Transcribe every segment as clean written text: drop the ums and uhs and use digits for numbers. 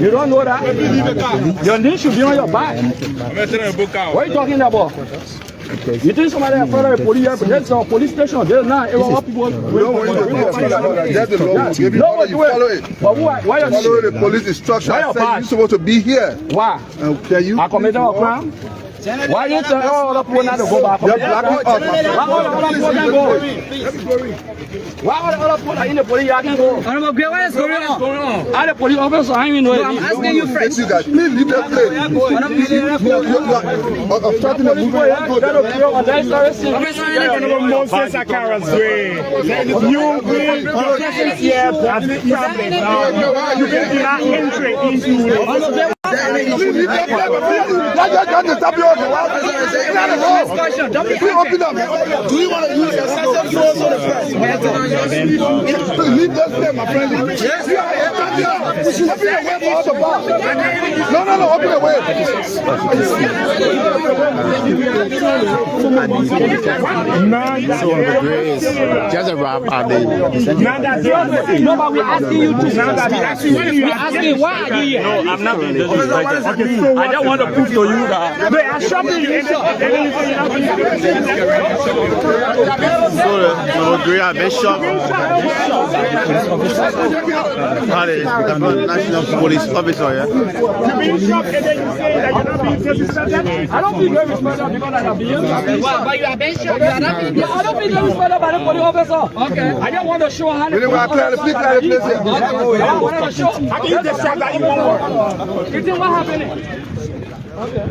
You don't know that? Your name should be on your back. What are you talking about? You think somebody in front of the police? There's a police station. There's not. What people? That's the law. No, you follow it. But why you follow the police instruction? I said you're supposed to be here. Why? Can you? I committed a crime. Why you tell all the people not to go back? You're blocking us. Why all the other people in the police can go? What is going on? Are the police officers? I even know it. I'm asking you first. Please leave that place. You're obstructing the movement. Moses Akara's way. You will presence here as the problem. You will not enter into Open up. Do you want to use your sense of leave that there, my friend. Yes, open the way for all the bar. No, open the way. So on the grace, just a rap are they? No, but we're asking you to. We're asking why are you here? No, I'm not being disrespectful. I just want to prove to you that. They are shopping. So agree a bishop. Become the national police officer, yeah? I don't feel very responsible because I have been. But you are being shot. You are not being. I don't feel very responsible by the police officer. Okay. I just want to show how. You know what? I want to show. I can describe that in one word. You think what happened?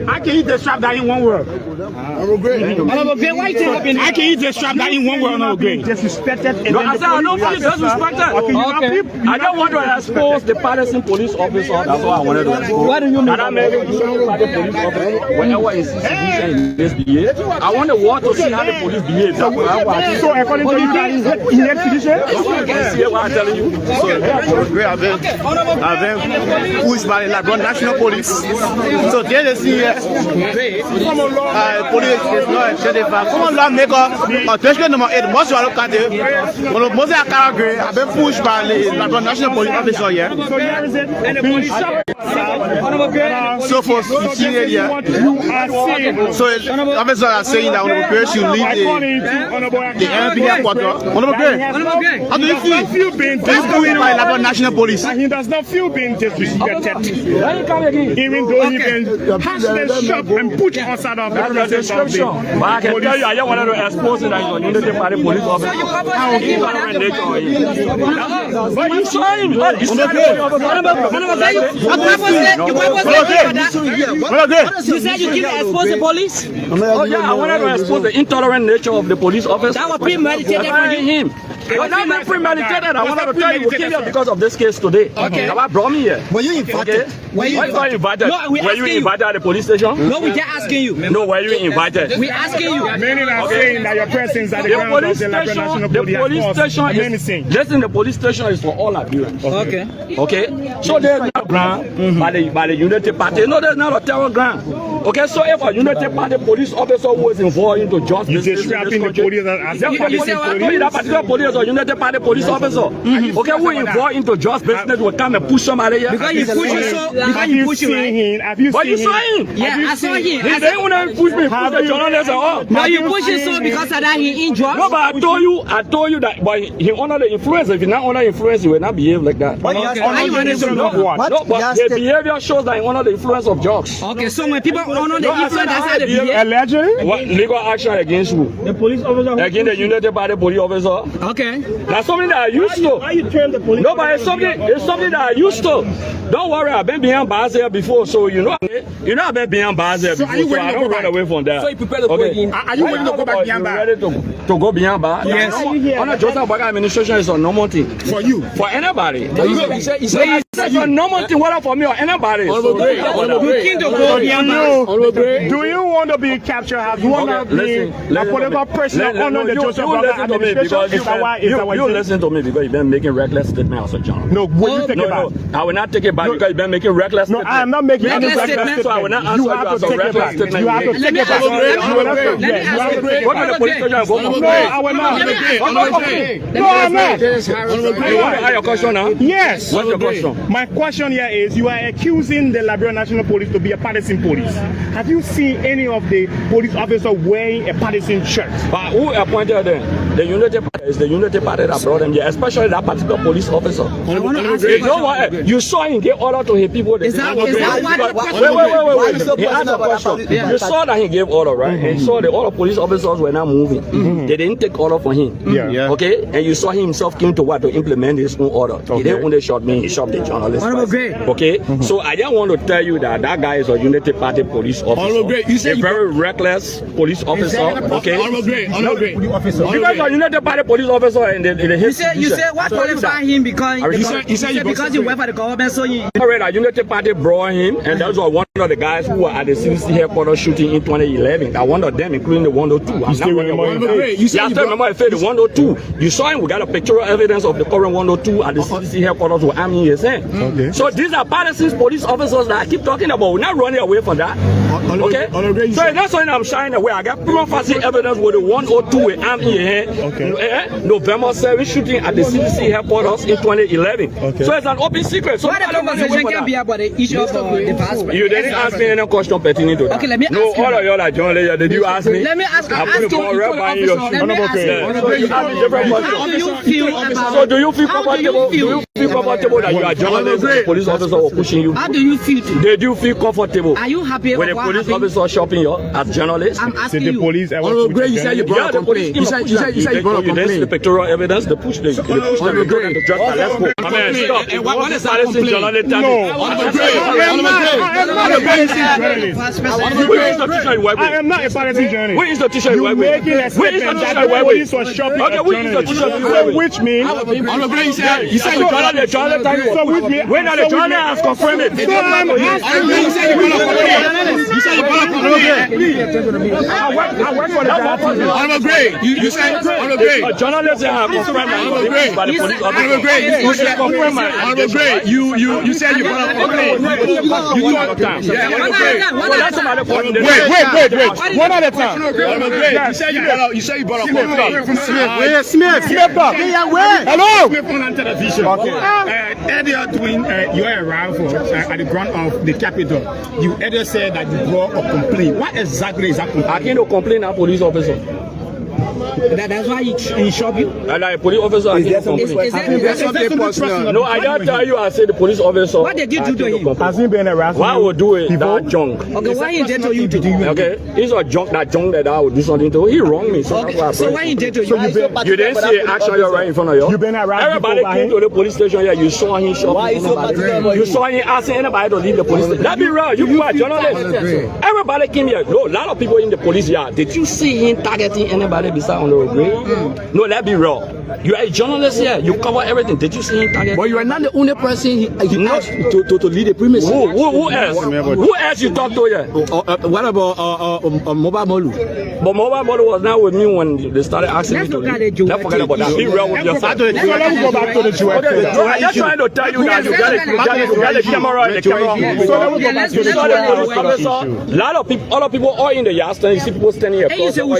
I can describe that in one word. Why you think I can describe that in one word. Disrespected. No, I said I don't feel disrespected. Okay. I don't want to expose the partisan police officer. That's what I wanted to expose. What do you mean? And I'm able to show the police officer whenever institution misbehave. I want the world to see how the police behave. So according to you, that is institution? You see what I'm telling you? I've been pushed by the national police. So they see police is not a Comment la maker, attention number 8, moi je vais le cadre. On a posé à Calgary, I've been pushed by the national police officer here. So for senior here. So officers are saying that on the paper should leave the NP headquarters. How do you feel being disrespected by the national police? He does not feel being disrespected. Even though he can hash the shop and put outside of the description. But I can tell you, I just wanted to expose it as a unity party police officer. But you saw him. You said you didn't expose the police? Oh yeah, I wanted to expose the intolerant nature of the police officer. That was premeditated for him. But not premeditated. I wanted to tell you we came here because of this case today. Okay. Now I brought me here. Were you invited? Were you invited? No, were you invited at the police station? No, we just asking you. No, were you invited? We asking you. Many are saying that your presence at the ground of the national police station is listen. The police station is for all Liberians. Okay. Okay. So there's no ground by the Unity Party. No, there's not a terror ground. Okay. So if a Unity Party police officer was involved into justice, you describing the police as that particular police or Unity Party police officer. Okay, who involved into just business will come and push somebody here. Because you pushing so. Have you seen him? Have you seen him? Yeah, I saw him. He didn't want to push me. Push the journalist at all. No, you pushing so because of that he injured. No, but I told you that. But he under the influence. If he not under influence, he will not behave like that. But no, but the behavior shows that he under the influence of drugs. Okay, so when people under the influence, that's how they behave. Allegedly, what legal action against who? The police officer. Against the United Party police officer. Okay. That's something that I used to. How you turn the police? No, but it's something that I used to. Don't worry, I've been behind bars here before, so you know I've been behind bars here before, so I don't run away from that. So you prepare to go in. Are you ready to go back behind bars? Ready to go behind bars? Yes. On the Joseph Baga administration is a normal thing. For you? For anybody. It's a normal thing, whether for me or anybody. Do you want to be captured? Have you want to be a political person under the Joseph Baga administration? You listen to me because you've been making reckless statements as a journalist. No, will you take it back? I will not take it back because you've been making reckless statements. No, I am not making any reckless statements. So I will not answer you as a reckless statement. You have to take it back. What are the police station for? No, I will not. No, I'm not. You want to ask your question now? Yes. What's your question? My question here is, you are accusing the Liberia National Police to be a partisan police. Have you seen any of the police officers wearing a partisan shirt? But who appointed them? The Unity Party is the Unity Party that brought them here, especially that particular police officer. You saw him give order to his people. Wait. He asked a question. You saw that he gave order, right? And you saw the other police officers were not moving. They didn't take order for him. Okay? And you saw he himself came to what? To implement his own order. He didn't only shot me, he shot the journalist. Okay? So I just want to tell you that that guy is a Unity Party police officer. A very reckless police officer. Okay? Because a Unity Party police officer and you say what qualify him because because he worked for the government, so he. A Unity Party brought him, and that was one of the guys who were at the CDC headquarters shooting in 2011. That one of them, including the 102. I'm not remember the 102. You saw him. We got a pictorial evidence of the current 102 at the CDC headquarters with army in his hand. So these are partisan police officers that I keep talking about. We're not running away from that. Okay? So that's why I'm shying away. I got prima facie evidence with the 102 with army in his hand. November 7 shooting at the CDC headquarters in 2011. So it's an open secret. So what the conversation can be about the issue of the passport? You didn't ask me any question pertaining to that. Okay, let me ask you. No, all of y'all are journalists. Did you ask me? Let me ask you. How do you feel about? So do you feel comfortable? Do you feel comfortable that you are journalists? The police officer was pushing you. How do you feel? Did you feel comfortable? Are you happy with the police officer shopping you as journalists? I'm asking you. Police. You said you brought a complaint. You said you brought a complaint. The pictorial evidence. They push them. Let's go. Stop. What is that complaint? No. I am not a partisan journalist. Which is the t-shirt you wear? Which means you said you got the journalist. So which means when the journalist has confirmed it. You said you got a complaint. I work for the you said a journalist have confirmed by the police officer. You said you got a complaint. You talk time. Wait. One at a time. You said you brought a complaint. Smith. Hello. On television. Earlier doing your arrival at the ground of the Capitol, you earlier said that you brought a complaint. What exactly is that complaint? I can't complain a police officer. That's why he shot you? And a police officer I can't complain. No, I don't tell you. I said the police officer. What did you do to him? Has he been harassed? Why would do it? That junk. Okay, why he did to you to do? Okay, he's a junk. That junk that I would do something to. He wronged me. So why he did to you? You didn't see action right in front of you. You've been harassed. Everybody came to the police station here. You saw him shopping. You saw him asking anybody to leave the police station. That be real. You are journalists. Everybody came here. No, a lot of people in the police yard. Did you see him targeting anybody beside on the road? No, that be real. You are a journalist here. You cover everything. Did you see him target? But you are not the only person he asked to lead the premises. Who else? Who else you talk to here? What about Mobile Molu? But Mobile Molu was not with me when they started asking me to leave. Let's forget about that. Be real with yourself. Let's go back to the duet. I'm just trying to tell you that you got the camera and the camera. A lot of people, other people are in the yard standing. You see people standing here. But as soon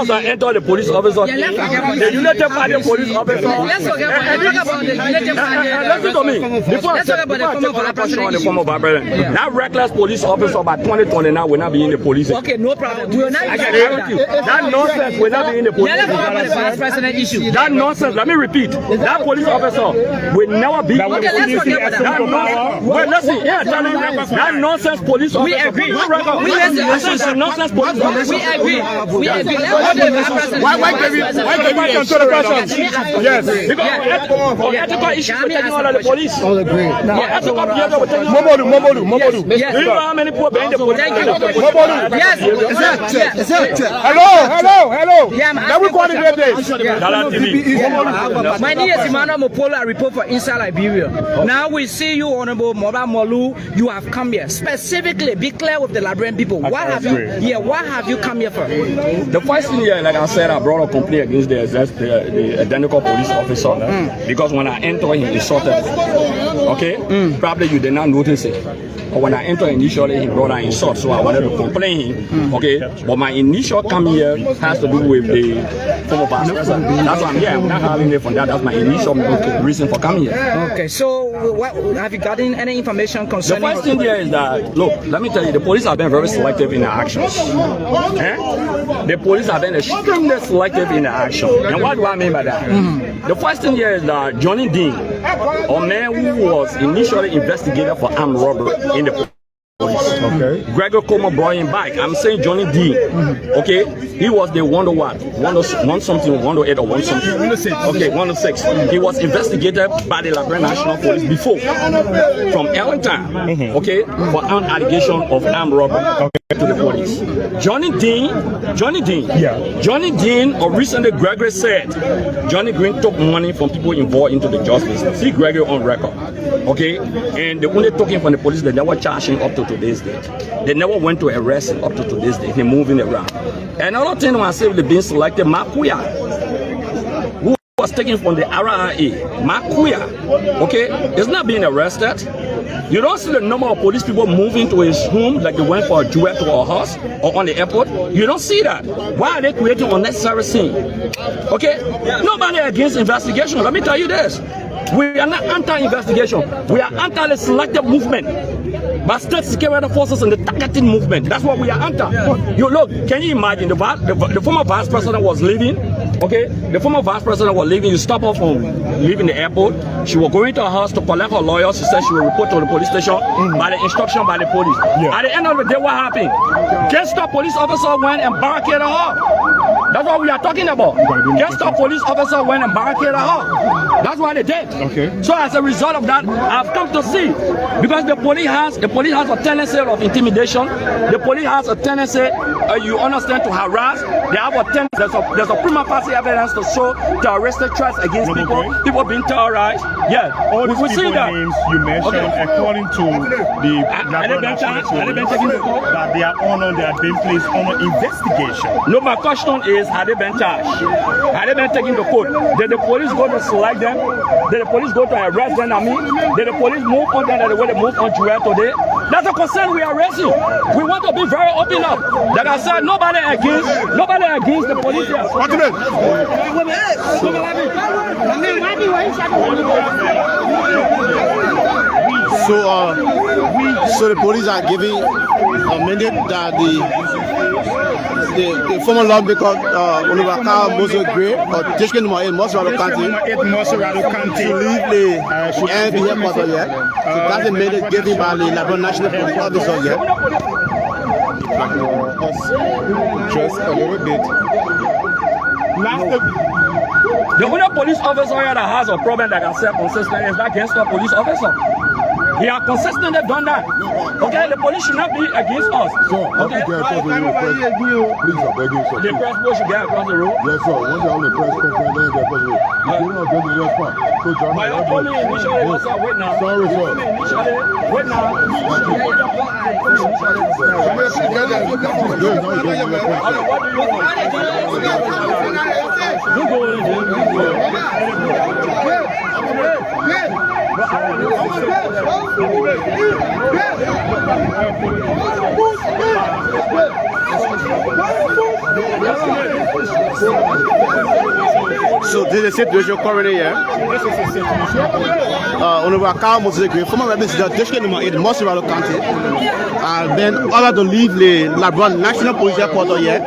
as I enter the police officer, the United Party police officer. Let's talk about the United Party. Listen to me. Before I take the question on the former Barbarian, that reckless police officer by 2029 will not be in the police. Okay, no problem. We will not that nonsense will not be in the police. That nonsense, let me repeat. That police officer will never be in the police. Well, listen, that nonsense police officer. We agree. Nonsense police officer. We agree. Why give you answer the question? Yes. Because ethical issues will take all of the police. All agree. Mobodu. Do you know how many people behind the police? Mobodu. Yes. Hello. Now we go to the My name is Emmanuel Mopolo. I report for Inside Liberia. Now we see you, Honorable Moba Molu. You have come here specifically. Be clear with the Liberian people. What have you come here for? The first thing here, like I said, I brought a complaint against the identical police officer because when I entered him, he insulted me. Okay? Probably you did not notice it. But when I entered initially, he brought an insult, so I wanted to complain him. Okay? But my initial come here has to do with the former vice president. That's why I'm here. I'm not having it from that. That's my initial reason for coming here. Okay, so what have you gotten any information concerning? The first thing there is that, look, let me tell you, the police have been very selective in their actions. The police have been extremely selective in their action. And what do I mean by that? The first thing here is that Johnny Dean, a man who was initially investigated for armed robbery in the police. Okay. Gregor Coleman brought him back. I'm saying Johnny Dean. Okay. He was the 108 or 1 something. 106. Okay, 106. He was investigated by the Liberia National Police before from Ellington. Okay, for an allegation of armed robbery to the police. Johnny Dean. Johnny Dean, or recently Gregory said Johnny Green took money from people involved into the justice. See Gregory on record. Okay, and they only took him from the police. They never charged him up to today's date. They never went to arrest him up to today's date. He moving around. Another thing when I say they've been selected, Makuya, who was taken from the RRA. Makuya, okay, is not being arrested. You don't see the number of police people moving to his home like they went for a jewel to a house or on the airport. You don't see that. Why are they creating unnecessary scene? Okay, nobody against investigation. Let me tell you this. We are not anti-investigation. We are anti-selective movement by state security forces and the targeting movement. That's what we are anti. You look, can you imagine the former vice president was leaving? Okay, the former vice president was leaving. You stop her from leaving the airport. She was going to her house to collect her lawyer. She said she will report to the police station by the instruction by the police. At the end of the day, what happened? Gangster police officer went and barricaded her. That's what we are talking about. Gangster police officer went and barricaded her. That's what they did. Okay. So as a result of that, I've come to see, because the police has a tendency of intimidation. The police has a tendency, you understand, to harass. They have a tendency. There's a prima facie evidence to show terroristic threats against people. People being terrorized. Yeah. All these we see that. Names you mentioned, according to the that they are on, they are being placed on investigation. No, my question is, had they been charged? Had they been taken to court? Did the police go to select them? Did the police go to arrest them? Did the police move on them the way they moved on Jewel today? That's a concern we are raising. We want to be very open up. Like I said, nobody against the police here. So the police are giving a mandate that the former lawmaker Musa Gray or District number 8 Moserado County to leave the NP headquarters yet. So that's the mandate given by the Liberia National Police officer yet. Just a little bit. The only police officer here that has a problem that can say consistent is that gangster police officer. He has consistently done that. Okay, the police should not be against us. Sir, okay. Please, I beg you, sir. The press boy should get across the road. Yes, sir. Once you have the press conference, then get across the road. You don't get the response. So, John, my told me initially, wait now. Sorry, sir. Wait now. So this is the situation currently here. Honorable Musa Gray, former representative District number 8 Moserado County, and then ordered to leave the Liberia National Police headquarters here.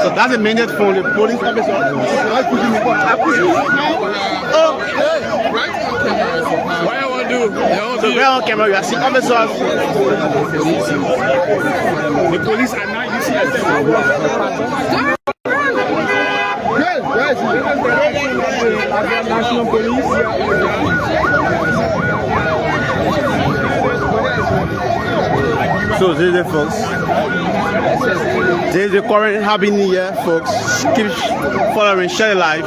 So that's a mandate from the police officer. So we're on camera, we are seeing officers. The police are not using it. National Police. So this is it, folks. This is the current happening here, folks. Keep following, share live.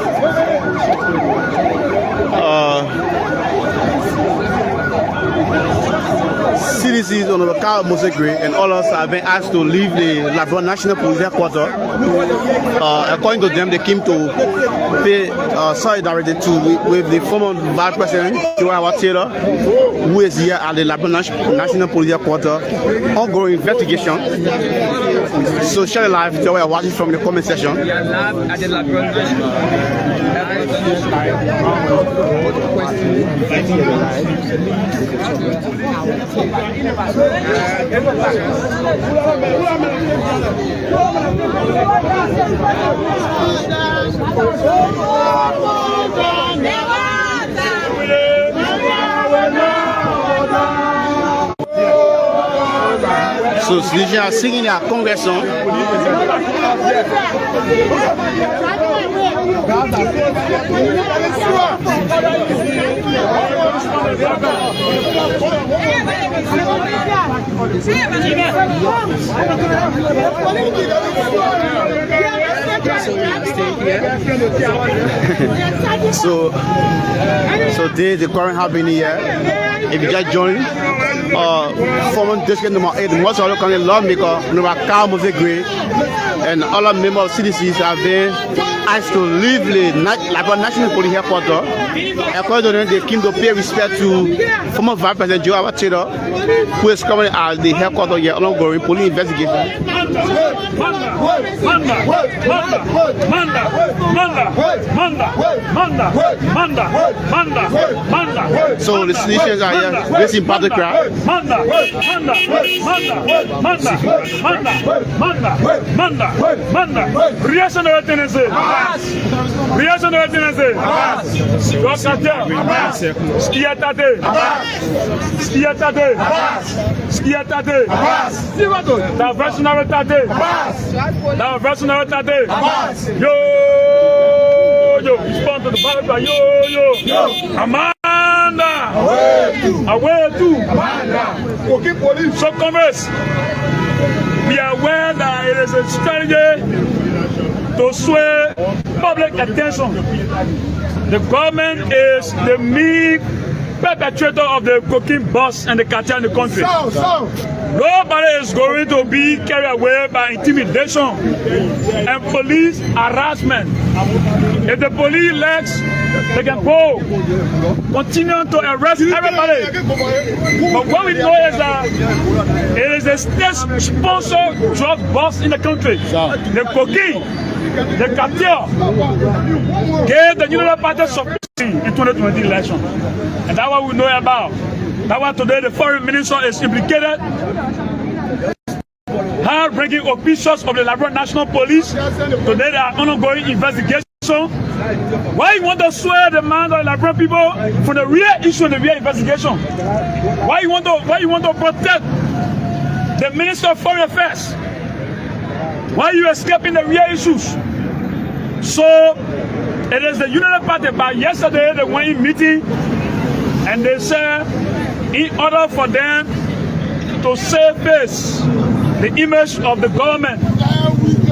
See CDC's Honorable Carl Musa and others have been asked to leave the Labrador National Police Headquarters. According to them, they came to pay solidarity with the former Vice President, Joao Taylor, who is here at the Labrador National Police Headquarters. Ongoing investigation. So share live to where watching from the comment section. So les gens signent la congrégation. So today the current happening here. If you just join, former district number 8, most of the county lawmaker, number Carl Musa and other members of CDCs have been asked to leave the National Police Headquarters. According to them, they came to pay respect to former Vice President Joao Taylor, who is coming at the headquarters here ongoing police investigation. So the citizens are here raising part of the crowd. Reaction de Tennessee. Reaction de Tennessee. La version de Tade. La version de Tade. Yo, respond to the battle. Yo. Amanda. Away too. Okay, police. So Congress, we are aware that it is a strategy to sway public attention. The government is the main perpetrator of the cocaine bust and the cartel in the country. Nobody is going to be carried away by intimidation and police harassment. If the police lacks, they can go continue to arrest everybody. But what we know is that it is a state-sponsored drug bust in the country. The cocaine, the cartel gave the United Party supremacy in 2020 election. And that's what we know about. That's why today the foreign minister is implicated. Hard-breaking officials of the Labrador National Police. Today they are ongoing investigation. Why you want to swear the mind of the Labrador people for the real issue and the real investigation? Why you want to protect the Minister of Foreign Affairs? Why are you escaping the real issues? So it is the United Party. But yesterday they went in meeting and they said in order for them to save face, the image of the government,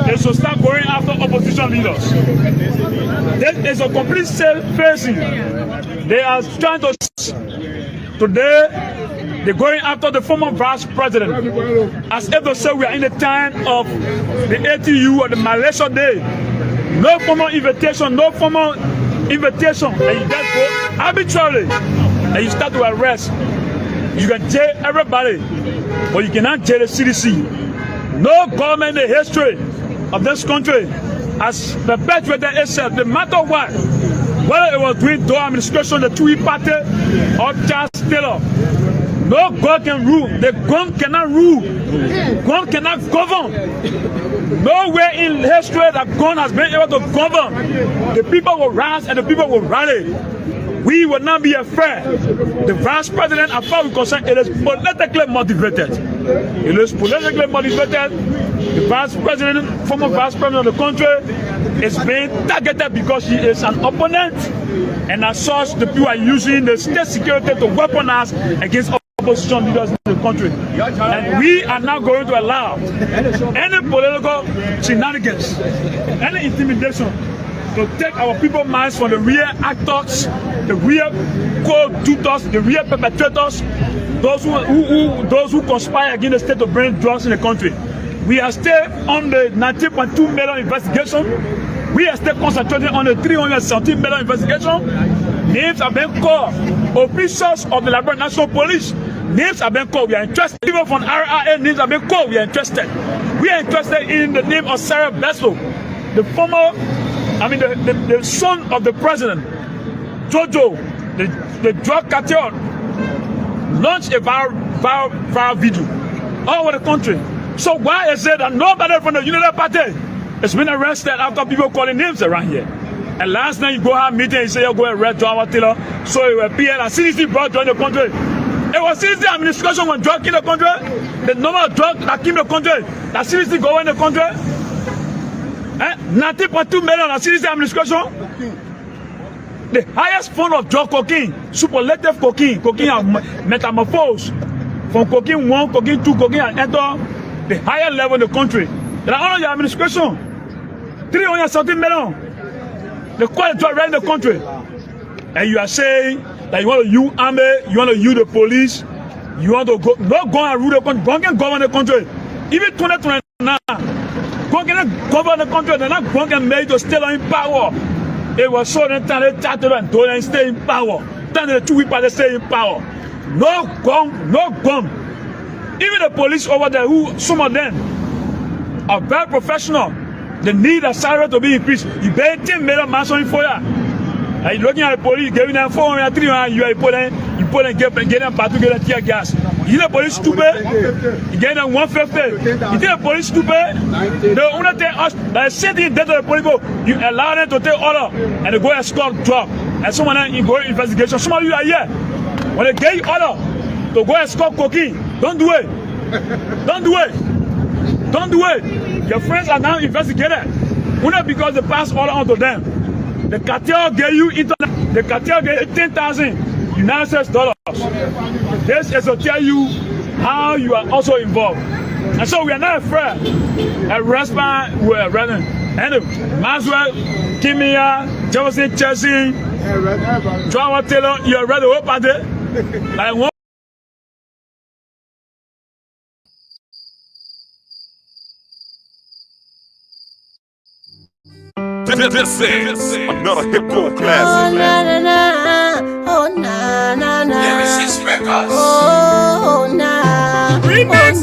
they should start going after opposition leaders. This is a complete self-facing. They are trying to today. They're going after the former vice president, as if they say we are in the time of the ATU or the Malaysia Day. No formal invitation, and you just go arbitrarily and you start to arrest. You can jail everybody, but you cannot jail the CDC. No government in the history of this country has perpetuated itself, no matter what. Whether it was during Doe administration, the TUI party, or Charles Taylor. No God can rule. The gun cannot rule. God cannot govern. Nowhere in history that God has been able to govern. The people will rise and the people will rally. We will not be afraid. The vice president, as far as we're concerned, it is politically motivated. It is politically motivated. The vice president, former vice president of the country, is being targeted because he is an opponent. And as such, the people are using the state security to weaponize against opposition leaders in the country. And we are not going to allow any political shenanigans, any intimidation to take our people's minds from the real actors, the real co-tutors, the real perpetrators, those who conspire against the state to bring drugs in the country. We are still on the 19.2 million investigation. We are still concentrating on the 317 million investigation. Names have been called. Officials of the Liberia National Police, names have been called. We are interested. Even from RRA, names have been called. We are interested. We are interested in the name of Sarah Besso, the former, the son of the president, Jojo, the drug cartel, launched a viral video all over the country. So why is it that nobody from the United Party has been arrested after people calling names around here? And last night you go have a meeting, you say you go and arrest John Taylor, so it will PN and CDC brought drugs in the country. It was CDC administration when drug in the country. The number of drugs that came in the country, that CDC go in the country. 90.2 million at CDC administration. The highest form of drug cocaine, superlative cocaine and metamorphose. From cocaine 1, cocaine 2, cocaine and enter the higher level in the country. They are under your administration. 3something million. The quality drug right in the country. And you are saying that you want to use army, you want to use the police, you want to go, not go and rule the country, go and govern the country. Even 2029, go and govern the country, they're not going and made to stay in power. It was so that they started and told them stay in power. Then the 2 weeks they stay in power. No gun, no gun. Even the police over there, who some of them are very professional, they need a salary to be increased. You pay 10 million mansion for you. And you're looking at the police, giving them 400, 300, you put them, get them part to get them tear gas. You think the police stupid? You get them 150. You think the police stupid? They only take us, like sitting dead to the police, you allow them to take order and they go and escort drug. And some of them you go investigation. Some of you are here. When they get you order to go and escort cocaine, don't do it. Don't do it. Don't do it. Your friends are now investigated. Only because they pass order onto them. The cartel gave you internet. The cartel gave you $10,000 United States dollars. This is to tell you how you are also involved. And so we are not afraid. Arrest man, we are running. And Maxwell, Kimia, Jefferson, Chelsea, John Taylor, you are ready to open it. Like one. This is another hip-hop classic. Oh, na, na, na. Oh, na, na, na. Nemesis Records. Oh, na. Remix,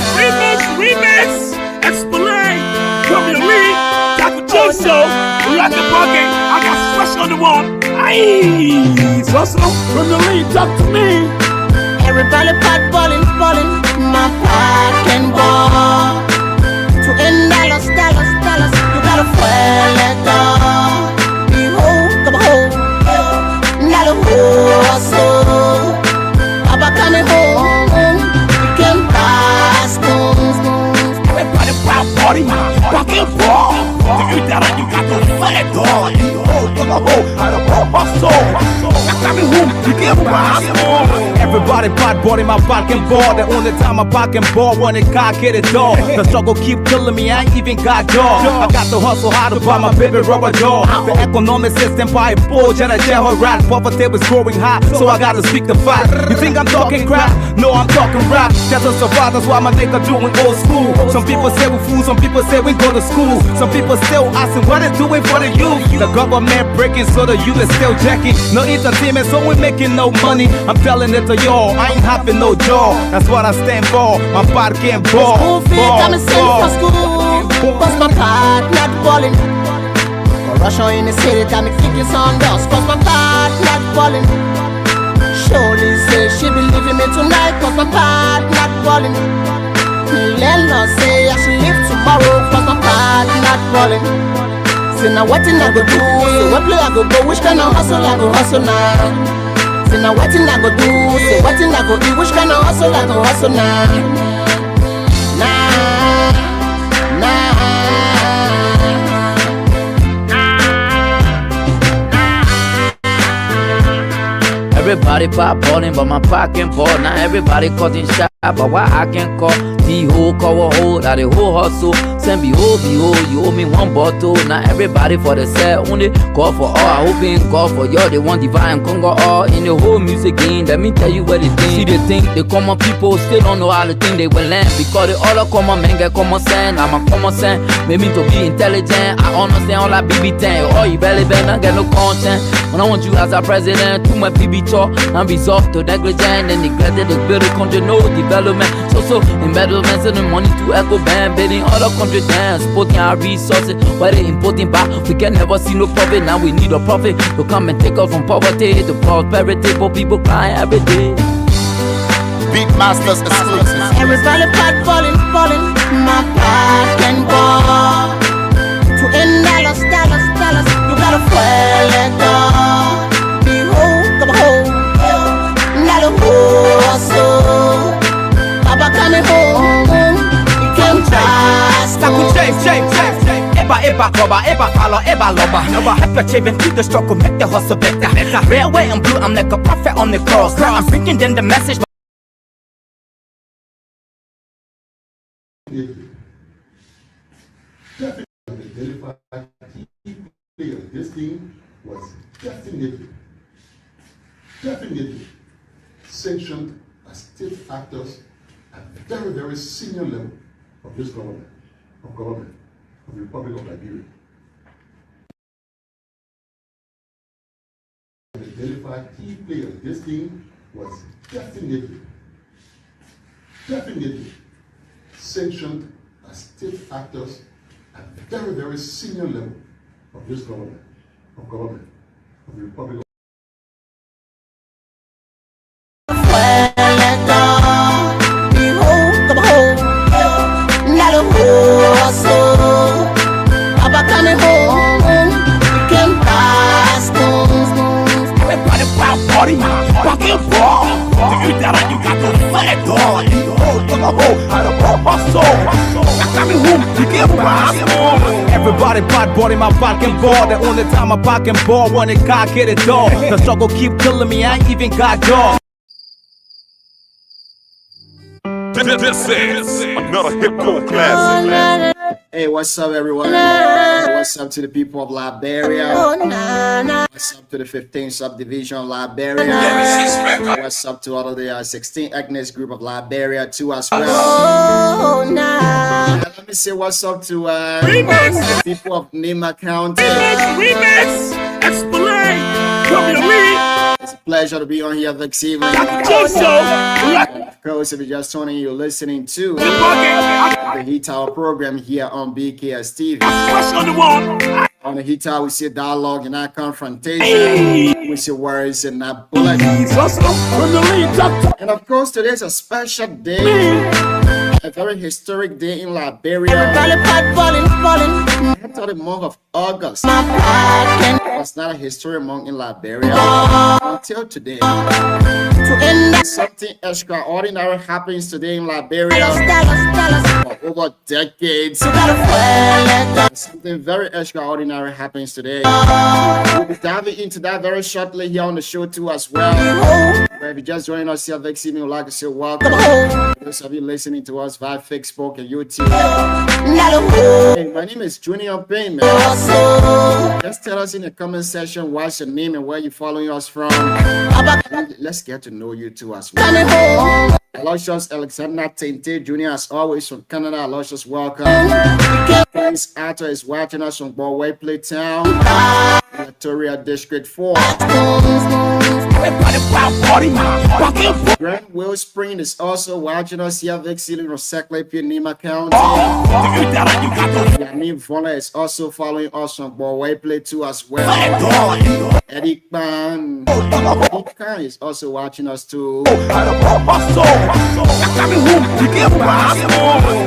explain, come your lead, Dr. Joso, Rock the Bucket, I got fresh on the wall. Aye, Joso, from the lead, talk to me. Everybody pot ballin', my pot can ball. To end dollars, you gotta fuel it up. Behold, come on, not a hustle. Papa coming home, we can buy spoons. Everybody pop party, fucking ball. To you that you got to fight dog. In the hole, to the hole, out of my soul. I'm coming home, we can buy spoons. Everybody pot body, my pocket ball. The only time I pocket ball when it can't get it all. The struggle keep killing me, I ain't even got jaw. I got to hustle hard to buy my baby rubber jaw. The economic system by bulge and a jail rat. Poverty was growing high, so I gotta speak the fact. You think I'm talking crap? No, I'm talking rap. Just to survive, that's why my nigga doing old school. Some people say we fool, some people say we go to school. Some people still asking what they doing for the youth. The government breaking, so the youth is still jacking. No entertainment, so we making no money. I'm telling it to y'all, I ain't having no jaw. That's what I stand for. My pot can't ball. School fees, I'm sent for school. Cause my pot not balling. Rush on in the city, got me kicking some dust. Cause my pot not balling. Surely say she be leaving me tonight. Cause my pot not balling. Landlord say I should leave tomorrow. Cause my pot not balling. Say now what I go do? Say what play I go go? Which kind of hustle I go hustle now? Say now what I go do? Say what I go do? Which kind of hustle I go hustle now? Everybody pop ballin', but my pocket ball. Now everybody cutting shots. But why I can call the whole cover hold that the whole hustle. Send behold, you owe me one bottle. Not everybody for the set, only call for all. I hope in call for y'all, they want divine Congo all in the whole music game. Let me tell you what they think. See they think the common people still don't know how to think they will land. Because they all are common men get common sense. I'm a common sense, maybe to be intelligent. I understand all that BB10. All irrelevant, I get no content. When I want you as a president, too much BB talk and resort to negligent and neglected to build a country, no development. So embezzlement and the money to echo band, bidding other country dance, supporting our resources, where they importing back. We can never see no profit, now we need a profit to come and take us from poverty to prosperity. For people crying every day. Beatmasters exclusive. Everybody pot falling, my pot can ball. To end dollars, you gotta fuel it up. Behold, come on, not a hustle. Papa coming home, you can trust. Eba, follow, eba, loba. Help achieving through the struggle, make the hustle better. Red, white, and blue, I'm like a prophet on the cross. I'm bringing them the message. This thing was definitely sanctioned as state actors at very, very senior level of this government, of the Republic of Liberia. The identified key players. This thing was definitely sanctioned as state actors at very, very senior level of this government, of the Republic of Everybody pot body my pocket ball. The only time I pocket ball when the cock hit it door. The struggle keep killing me, I ain't even got dog. This is another hip hop classic. Hey, what's up, everyone? What's up to the people of Liberia? What's up to the 15th subdivision of Liberia? What's up to all of the 16th ethnic group of Liberia too as well? Let me say what's up to the people of Nima County. It's a pleasure to be on here this evening. Of course, if you're just tuning in, you're listening to the Heat Hour program here on BKS TV. On the Heat Hour, we see dialogue and not confrontation. We see words and not bullets. And of course, today's a special day. A very historic day in Liberia. After the month of August, was not a history month in Liberia until today. Something extraordinary happens today in Liberia for over decades. Something very extraordinary happens today. We'll be diving into that very shortly here on the show too as well. If you just joining us here this evening, we'd like to say welcome. Those of you listening to us via Facebook and YouTube. Hey, my name is Junior Payne, man. Just tell us in the comment section what's your name and where you're following us from. Let's get to know you too as well. Aloysius Alexander Tente Jr. as always from Canada. Aloysius, welcome. Prince Arthur is watching us from Galway Playtown, Victoria District 4. Grant Will Spring is also watching us here this evening from Seclapia, Nima County. Yanni Vola is also following us from Galway Play 2 as well. Eddie Khan is also watching us too.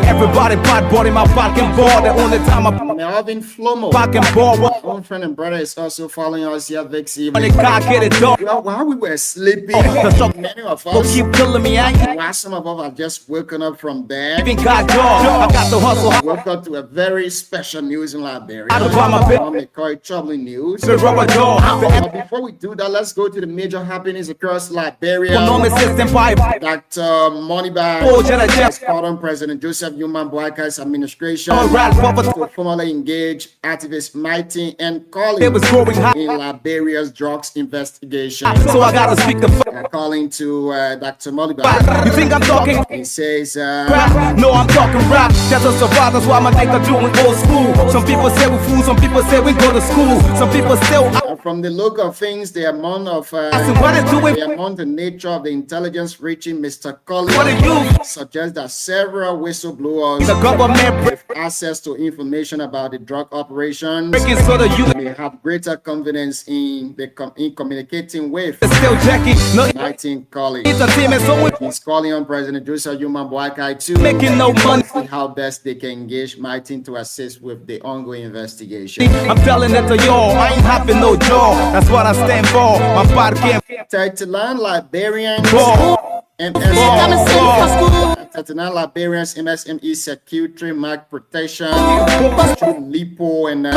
Everybody Everybody bad body, my parking ball. The only time I Melvin Flomo, parking ball. my own friend and brother, is also following us here this When the evening. car get it done, Well, while we were sleeping, many of go us, keep killing me. I ain't while some of us have just woken up from bed, even got jaw. I got the hustle. woke up to a very special news in Liberia. I don't buy my bit. They call it troubling news. The rubber jaw. But before we do that, let's go to the major happenings across Liberia. Economic system pipe. Dr. Moneyback, Oh, Jenna Jeff. Pardon President Joseph Newman Boakai's administration Oh, right, Papa. to formally engage activists Mighty and Calling It was growing hot. in Liberia's drugs investigation. So I gotta speak the Calling to Dr. Moneyback. You think I'm talking He says, rap? No, I'm talking rap. That's a survive. That's why my nigga doing old school. Some people say we fool. Some people say we go to school. Some people still. from the look of things, the amount of What is doing? the amount and nature of the intelligence reaching Mr. Collins What are you? suggests that several whistleblowers The government with access to information about the drug operations breaking so the you may have greater confidence in in communicating with still Jackie. No Mighty Collins. entertainment. So we He's calling on President Joseph Newman Boakai to making no money. see how best they can engage Mighty to assist with the ongoing investigation. I'm telling it to y'all. I ain't having no jaw. That's what I stand for. My body can't 39 Liberians fall. MSME 39 Liberians MSME Security Mark Protection Lipo and the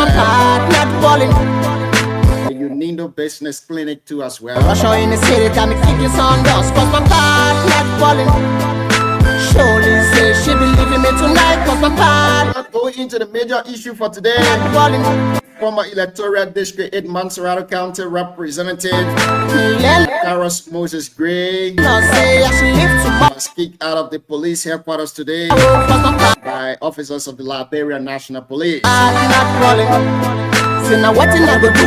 Unindo Business Clinic too as well. Russia in the city, got me kicking some dust, cause my card not falling. Surely say she be leaving me tonight, cause my card Going into the major issue for today, not falling. former electoral district 8 Montserrat County Representative Yeah, Carlos Moses Gray no say I should live tomorrow, was kicked out of the police headquarters today cause my card by officers of the Liberia National Police. not falling. See now what I go do,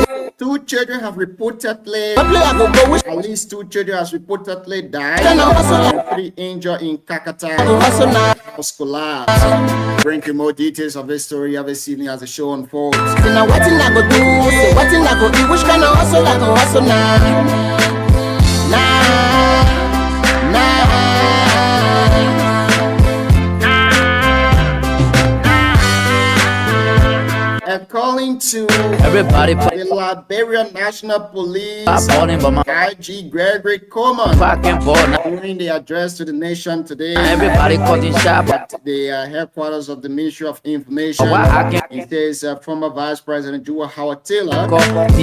so 2 children have reportedly, what play I go go wish at least 2 children has reportedly died, Then I hustle. and 3 injured in I go Kakata hustle now. house collapse. Bring you more details of this story of this evening as the show unfolds. See now what I go do, so what I go do, which kind of hustle I go hustle now. Nah. According to Everybody the Liberia National Police, partying, but my IG Gregory Coleman, parking ball. Now during the address to the nation today, everybody cutting shop. at the headquarters of the Ministry of Information, Why I can't- he says former Vice President Jua Howard Taylor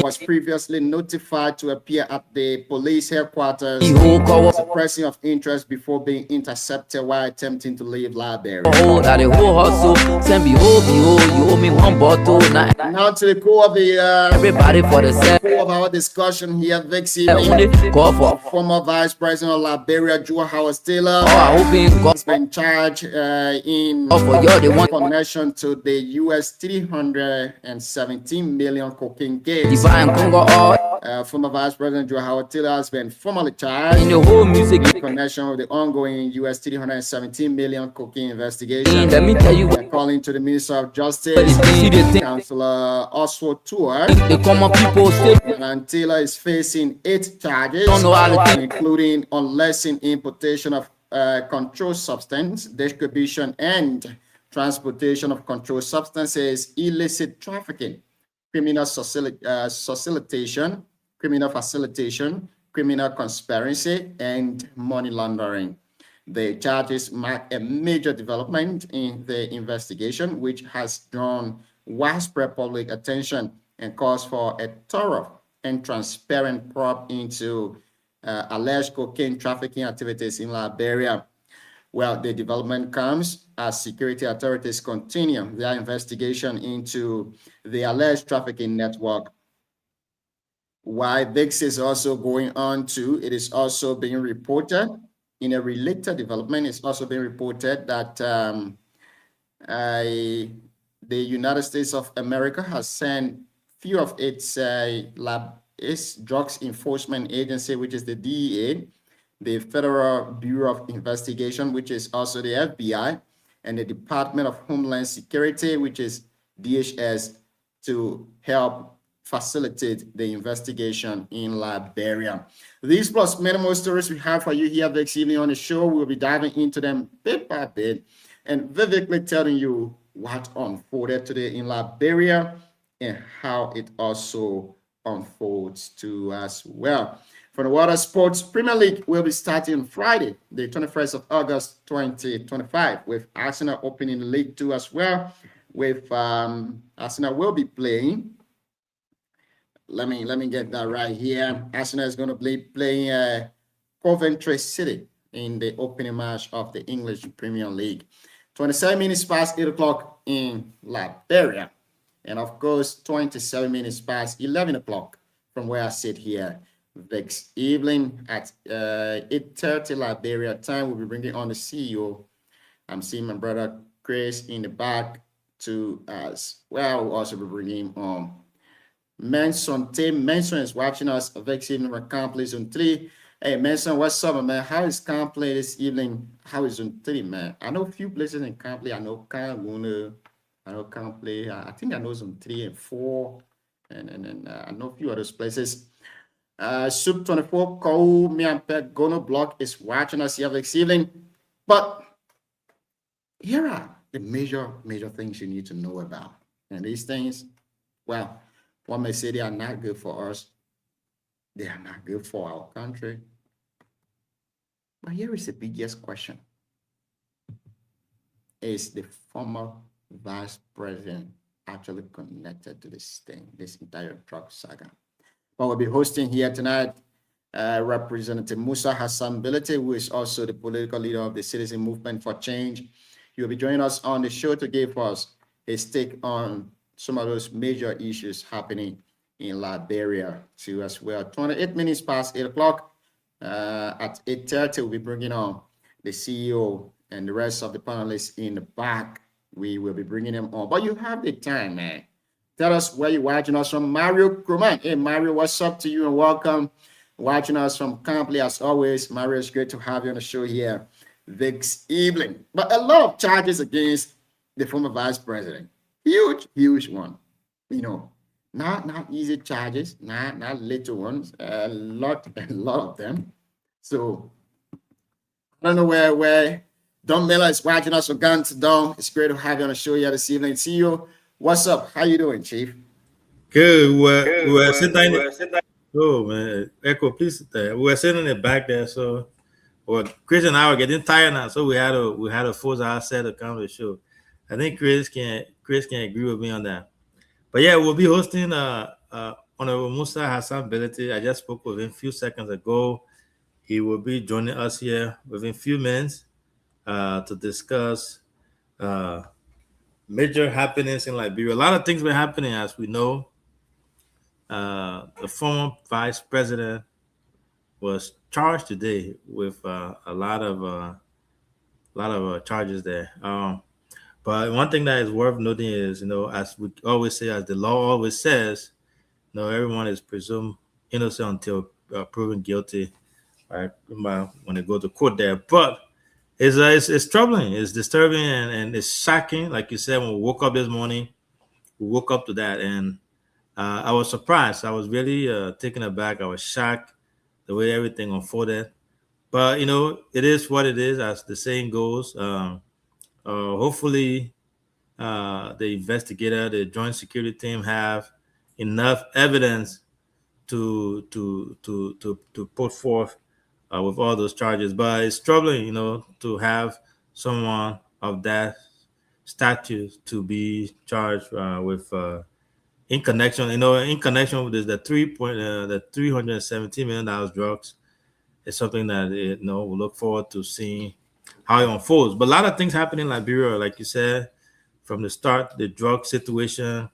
was previously notified to appear at the police headquarters The whole cover. expressing of interest before being intercepted while attempting to leave Liberia. Hold that the whole hustle. Send behold, you owe me one bottle. Now Now to the core of the everybody for the set. core of our discussion here this Only evening. call for. Former Vice President of Liberia, Jua Howard Taylor, Oh, I hope in God has been charged in for you the one connection to the US 317 million cocaine case. divine Congo all Former Vice President Joe Howard Taylor has been formally charged in the whole music. in connection with the ongoing US 317 million cocaine investigation. Let me tell you what According to the Minister of Justice, see the thing. Councillor Oswald Tour, The common people still and Taylor is facing 8 charges, Don't know how to think. including unlawful importation of controlled substance, distribution and transportation of controlled substances, illicit trafficking, criminal facilitation, criminal conspiracy, and money laundering. The charges mark a major development in the investigation, which has drawn widespread public attention and calls for a thorough and transparent probe into alleged cocaine trafficking activities in Liberia. Well, the development comes as security authorities continue their investigation into the alleged trafficking network. While this is also going on too, it is also being reported in a related development. It's also being reported that the United States of America has sent few of its drugs enforcement agency, which is the DEA, the Federal Bureau of Investigation, which is also the FBI, and the Department of Homeland Security, which is DHS, to help facilitate the investigation in Liberia. These plus many more stories we have for you here this evening on the show. We'll be diving into them bit by bit. and vividly telling you what unfolded today in Liberia and how it also unfolds too as well. For the Water Sports Premier League will be starting Friday, the 21st of August, 2025, with Arsenal opening League 2 as well. With Arsenal will be playing. Let me get that right here. Arsenal is going to be playing Coventry City in the opening match of the English Premier League. 27 minutes past 8 o'clock in Liberia. And of course, 27 minutes past 11 o'clock from where I sit here this evening at 8:30 Liberia time. We'll be bringing on the CEO. I'm seeing my brother Chris in the back too as well. We'll also be bringing on Manson. Tim Manson is watching us this evening from Campley Zone 3. Hey, Manson, what's up, man? How is Campley this evening? How is Zone 3, man? I know a few places in Campley. I know Kanguna. I know Campley. I think I know Zone 3 and 4. And I know a few other places. Sub 24, Kou Miampet Gono Block is watching us here this evening. But here are the major things you need to know about. And these things, well, one may say they are not good for us. They are not good for our country. But here is the biggest question. Is the former vice president actually connected to this thing, this entire drug saga? But we'll be hosting here tonight Representative Musa Hassan Bility, who is also the political leader of the Citizen Movement for Change. He will be joining us on the show to give us his take on some of those major issues happening in Liberia too as well. 28 minutes past 8 o'clock. At 8:30, we'll be bringing on the CEO and the rest of the panelists in the back. We will be bringing them on. But you have the time, man. Tell us where you're watching us from. Mario Kruman. Hey, Mario, what's up to you and welcome. Watching us from Campley as always. Mario, it's great to have you on the show here this evening. But a lot of charges against the former vice president. Huge one. You know, not easy charges, not little ones, a lot of them. So I don't know where Don Miller is watching us from Gun to Don. It's great to have you on the show here this evening. See you. What's up? How you doing, Chief? Good. We're sitting. Oh man, Echo, please sit there. We were sitting in the back there, so Chris and I were getting tired now, so we had to force ourselves to come to the show. I think Chris can agree with me on that. But yeah, we'll be hosting Honorable Musa Hassan Bility. I just spoke with him a few seconds ago. He will be joining us here within a few minutes to discuss major happenings in Liberia. A lot of things were happening, as we know. The former vice president was charged today with a lot of charges there. But one thing that is worth noting is, as we always say, as the law always says, everyone is presumed innocent until proven guilty, right? When they go to court there. But it's troubling, it's disturbing, and it's shocking. Like you said, when we woke up this morning, we woke up to that, and I was surprised. I was really taken aback. I was shocked the way everything unfolded. But it is what it is, as the saying goes. Hopefully, the investigator, the Joint Security Team, have enough evidence to put forth with all those charges. But it's troubling, to have someone of that stature to be charged with in connection with this, the $317 million drugs. Is something that we'll look forward to seeing how it unfolds. But a lot of things happen in Liberia, like you said, from the start, the drug situation,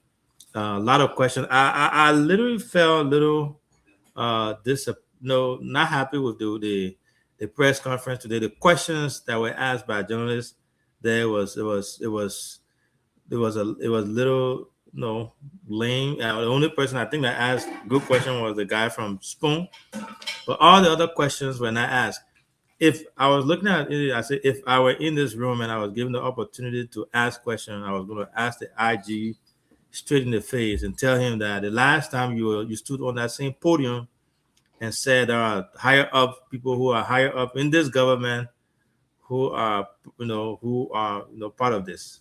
a lot of questions. I literally felt a little not happy with the press conference today. The questions that were asked by journalists, it was a little lame. The only person I think that asked good question was the guy from Spoon, but all the other questions were not asked. If I was looking at it, I said, if I were in this room and I was given the opportunity to ask questions, I was going to ask the IG straight in the face and tell him that the last time you stood on that same podium and said there are higher up people who are higher up in this government are part of this.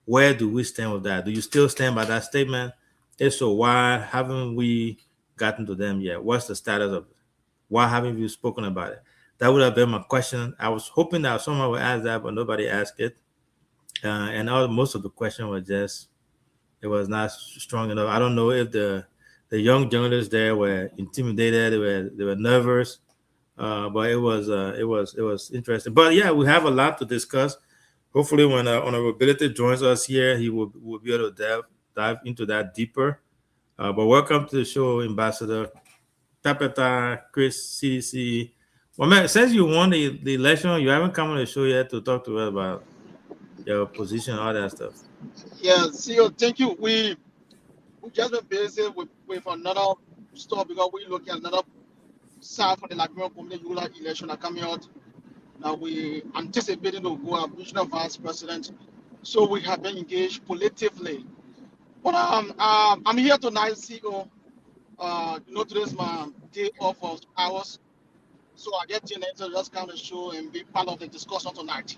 Where do we stand with that? Do you still stand by that statement? If so, why haven't we gotten to them yet? What's the status of it? Why haven't you spoken about it? That would have been my question. I was hoping that someone would ask that, but nobody asked it. And most of the question was just, it was not strong enough. I don't know if the young journalists there were intimidated, they were nervous, but it was interesting. But yeah, we have a lot to discuss. Hopefully, when Honorable Bility joins us here, he will be able to dive into that deeper. But welcome to the show, Ambassador Tapeta, Chris, CDC. Well, man, since you won the election, you haven't come on the show yet to talk to us about your position, all that stuff. Yeah, CEO, thank you. We just been busy with another stuff because we look at another side for the Liberian community election are coming out. Now we anticipating to go as regional vice president, so we have been engaged politically. But I'm here tonight, CEO. Today's my day off for hours, so I get to just come to show and be part of the discussion tonight.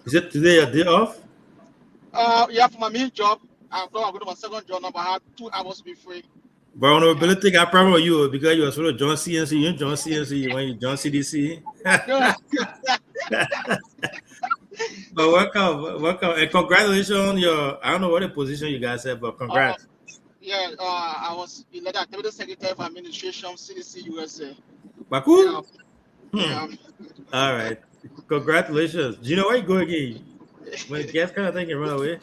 Is it today a day off? Yeah, for my main job. I'm going to my second job now, but I had 2 hours to be free. But Honorability got problem with you because you were sort of join CNC. You join CNC when you join CDC. But welcome, and congratulations on your. I don't know what the position you guys have, but congrats. I was elected activity secretary for administration, CDC USA. Baku? All right. Congratulations. Do you know where you go again? When guests kind of think you run away.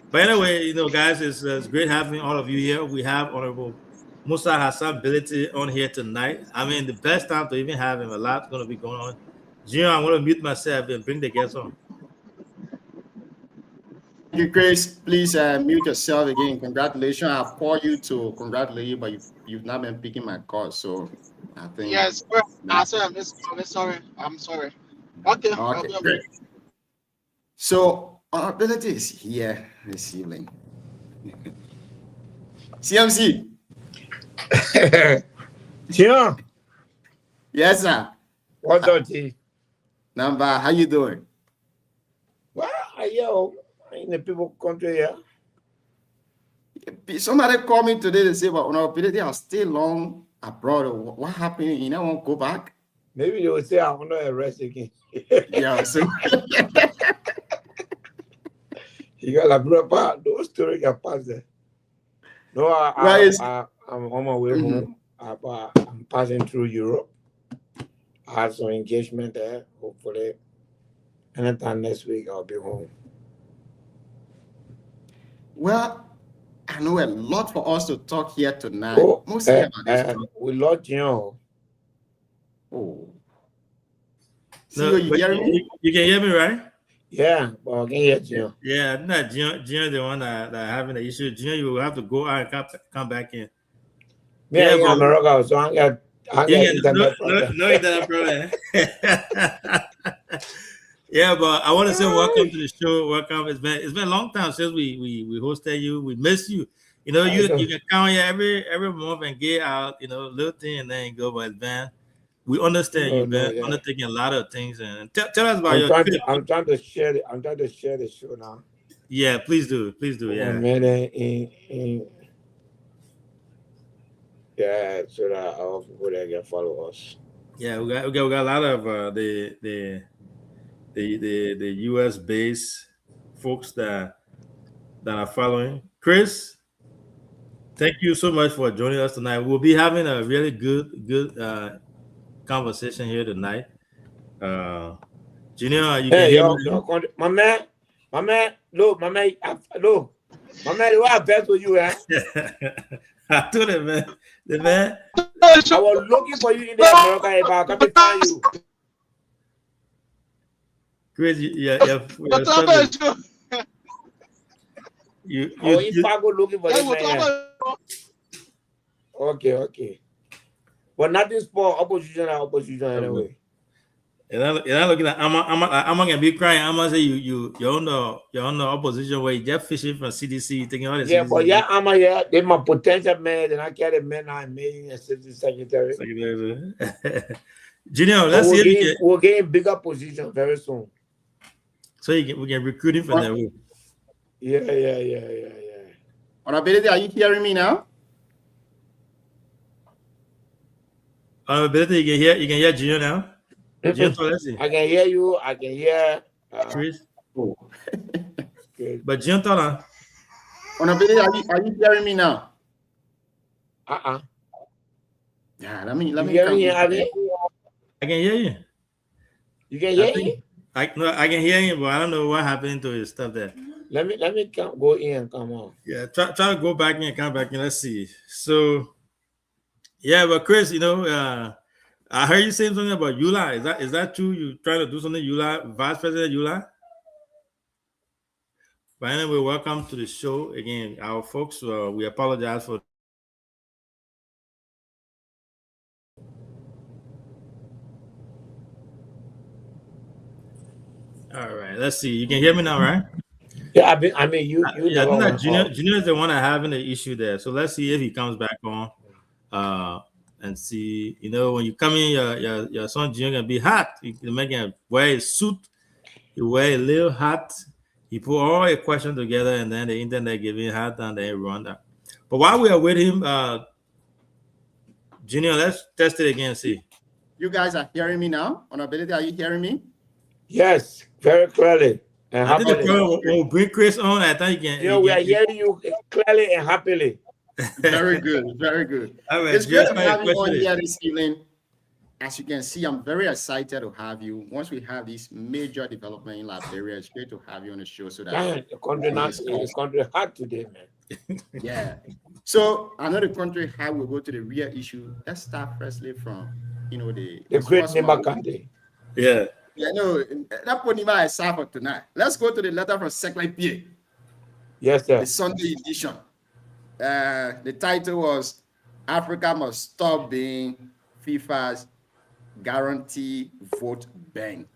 But anyway, guys, it's great having all of you here. We have Honorable Musa Hassan Bility on here tonight. I mean, the best time to even have him. A lot's going to be going on. Junior, I'm going to mute myself and bring the guests on. Thank you, Grace. Please mute yourself again. Congratulations. I've called you to congratulate you, but you've not been picking my call. So I think. Yes, I'm sorry. I'm sorry. Okay. Great. So our ability is here this evening. CMC. Sure. Yes, sir. What's up, T? Number, how you doing? Well, in the people country here. Somebody called me today to say, well, Honorability, I'll stay long abroad. What happened? You don't want to go back? Maybe they will say I want to arrest again. Yeah, so you got a brother, those stories get past there. No, I'm on my way home. I'm passing through Europe. I have some engagement there. Hopefully, anytime next week I'll be home. Well, I know a lot for us to talk here tonight. We love you. Oh. So you can hear me, right? Yeah, but I can hear you. Yeah, not Junior, the one that having the issue. Junior, you will have to go out and come back in. Yeah, I'm America, so I got internet problem. No internet problem. Yeah, but I want to say welcome to the show. Welcome. It's been a long time since we hosted you. We miss you. You can come here every month and get out, little thing and then go. But man, we understand you've been undertaking a lot of things. And tell us about I'm trying to share the show now. Yeah, please do. Yeah. Yeah, so that our people that can follow us. Yeah, we got a lot of the US based folks that are following. Chris, thank you so much for joining us tonight. We'll be having a really good conversation here tonight. Junior, you can hear me? My man, look, my man, the way best for you, eh? I told him, man. The man. I was looking for you in the America if I come to find you. Chris, you looking for this man. Okay. But nothing for opposition anyway. You're not looking at I'm gonna be crying. I'm gonna say you're on the opposition where you just fishing from CDC, taking all this. Yeah, but yeah, they're my potential man, and I carry men I made assistant secretary. Junior, let's see if we can, we're getting bigger position very soon. so we can recruit him for that way. Yeah. On Bility, are you hearing me now? Bility, you can hear Junior now. Junior, let's see. I can hear you. I can hear Chris. Oh. But Junior, On Bility, are you hearing me now? Yeah, let me you hear me, Abby? I can hear you. You can hear me? I can hear him, but I don't know what happened to his stuff there. Let me go in and come on. Yeah, try to go back in and come back in. Let's see. So, yeah, but Chris, you know, I heard you saying something about Eula. Is that true? You trying to do something, Eula, Vice President Eula? But anyway, welcome to the show again, our folks. We apologize for. All right, let's see. You can hear me now, right? Yeah, I mean, you. Yeah, I think that Junior is the one having the issue there. So let's see if he comes back on, and see. You know, when you come in, your son Junior gonna be hot. You can make him wear a suit. You wear a little hat. He put all the questions together, and then the internet give him hot, and then run that. But while we are with him, Junior, let's test it again and see. You guys are hearing me now? On Bility, are you hearing me? Yes, very clearly. And I think the problem will bring Chris on. I think you can. We are hearing you clearly and happily. Very good, very good. All right, it's great to have you on here this evening. As you can see, I'm very excited to have you. Once we have this major development in Liberia, it's great to have you on the show. So that the country hard today, man. Yeah. So I know the country hard. We'll go to the real issue. Let's start firstly from the great Nimakande. Yeah. Yeah, no, that put my aside for tonight. Let's go to the letter from Secretary. Yes, sir. The Sunday edition. The title was Africa Must Stop Being FIFA's Guarantee Vote Bank.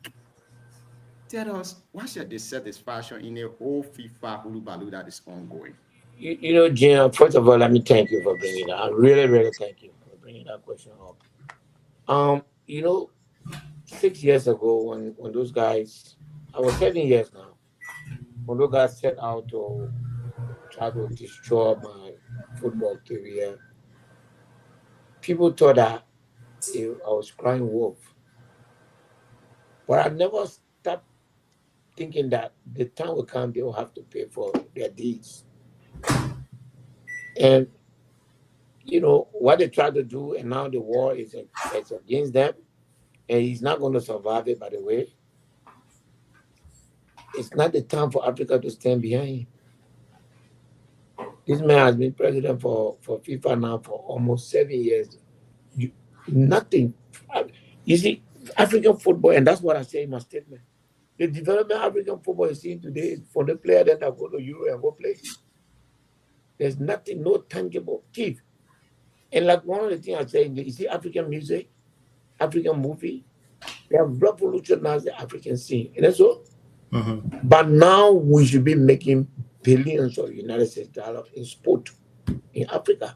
Tell us, what's your dissatisfaction in the whole FIFA hulu that is ongoing? You know, Jim, first of all, let me thank you for bringing that. I really, really thank you for bringing that question up. You know, 6 years ago, when those guys, I was 7 years now, when those guys set out to try to destroy my football career, people thought that I was crying wolf. But I never stopped thinking that the time will come, they will have to pay for their deeds. And, you know, what they tried to do, and now the war is against them, and he's not going to survive it, by the way. It's not the time for Africa to stand behind him. This man has been president for FIFA now for almost 7 years. Nothing. You see, African football, and that's what I say in my statement. The development of African football is seen today is for the player that go to Europe and go play. There's nothing, no tangible chief. And like one of the things I say, you see African music, African movie, they have revolutionized the African scene. And that's all. But now we should be making billions of United States dollars in sport in Africa.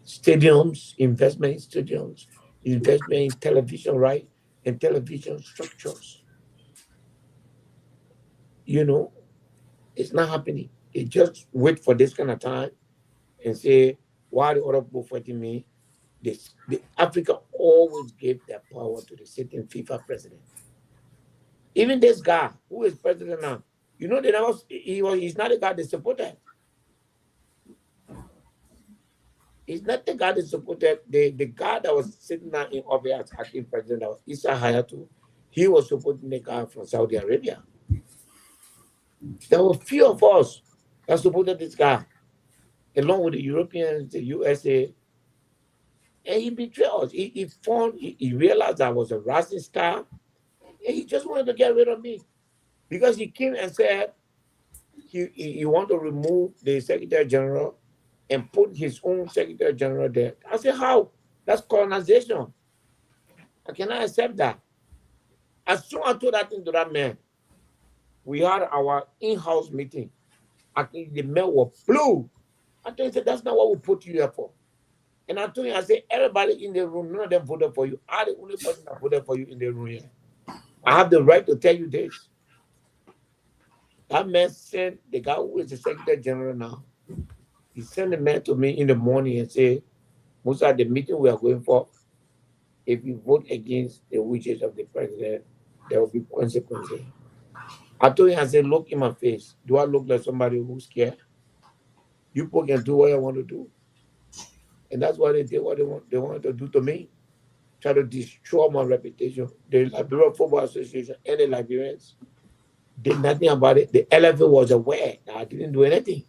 Stadiums, investment in stadiums, investment in television, right? And television structures. You know, it's not happening. They just wait for this kind of time and say, why the other people fighting me? Africa always gave their power to the sitting FIFA president. Even this guy, who is president now, you know, he's not the guy they supported. He's not the guy that supported the guy that was sitting now in office as acting president, that was Issa Hayatu. He was supporting the guy from Saudi Arabia. There were few of us that supported this guy, along with the Europeans, the USA. And he betrayed us. He realized I was a rising star, and he just wanted to get rid of me. Because he came and said he wanted to remove the Secretary General and put his own Secretary General there. I said, how? That's colonization. I cannot accept that. As soon as I told that thing to that man, we had our in-house meeting. I think the man was blue. I told him, that's not what we put you here for. And I told you, I said, everybody in the room, none of them voted for you. I'm the only person that voted for you in the room here. I have the right to tell you this. That man sent the guy who is the Secretary General now. He sent a man to me in the morning and said, Musa, the meeting we are going for, if you vote against the wishes of the president, there will be consequences. I told him, I said, look in my face. Do I look like somebody who's scared? You people can do what I want to do. And that's what they did, what they wanted to do to me. Try to destroy my reputation. The Liberian Football Association and the Liberians did nothing about it. The LFA was aware that I didn't do anything.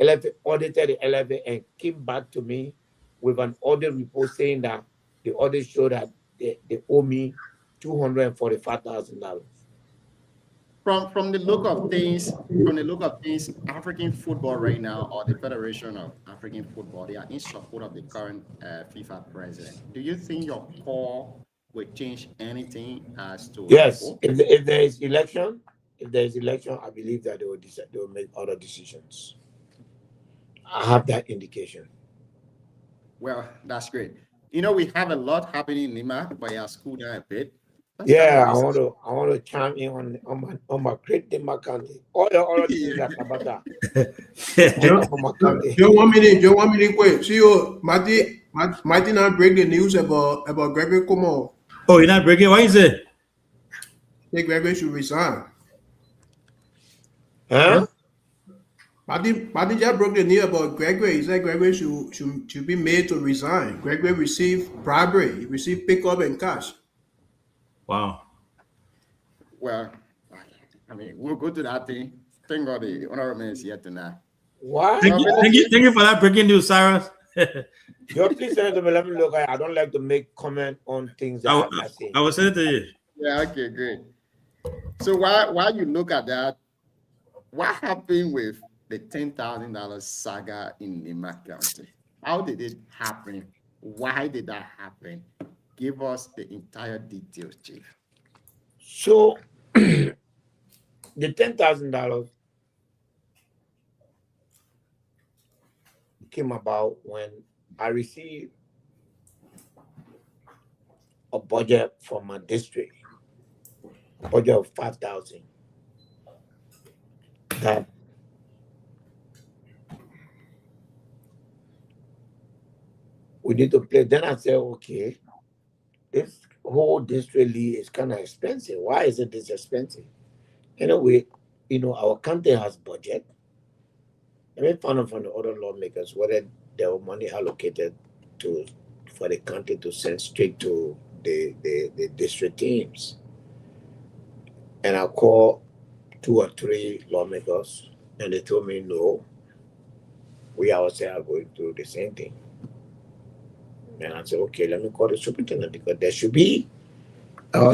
LFA audited the LFA and came back to me with an audit report saying that the audit showed that they owe me $245,000. From the look of things, African football right now, or the Federation of African Football, they are in support of the current FIFA president. Do you think your call will change anything as to? Yes, if there is election, I believe that they will make other decisions. I have that indication. Well, that's great. You know, we have a lot happening in Lima, but I school down a bit. Yeah, I want to chime in on my great Lima County. All the things that about that. You want me to quit? See you, Marty not break the news about Gregory Como. Oh, you're not breaking? Why is it? Hey, Gregory should resign. Huh? Marty just broke the news about Gregory. He said Gregory should be made to resign. Gregory received bribery. He received pickup and cash. Wow. Well, I mean, we'll go to that thing. Thank God the honorable man is here tonight. What? Thank you for that breaking news, Cyrus. Yo, please send it to me. Let me look. I don't like to make comment on things that I see. I will send it to you. Yeah, okay, great. So while you look at that, what happened with the $10,000 saga in Lima County? How did it happen? Why did that happen? Give us the entire details, Chief. So, the $10,000 came about when I received a budget from my district, a budget of $5,000. That we need to play. Then I said, okay, this whole district league is kind of expensive. Why is it this expensive? Anyway, you know, our county has budget. Let me find out from the other lawmakers whether there was money allocated for the county to send straight to the district teams. And I called 2 or 3 lawmakers, and they told me, no, we ourselves are going through the same thing. And I said, okay, let me call the superintendent, because there should be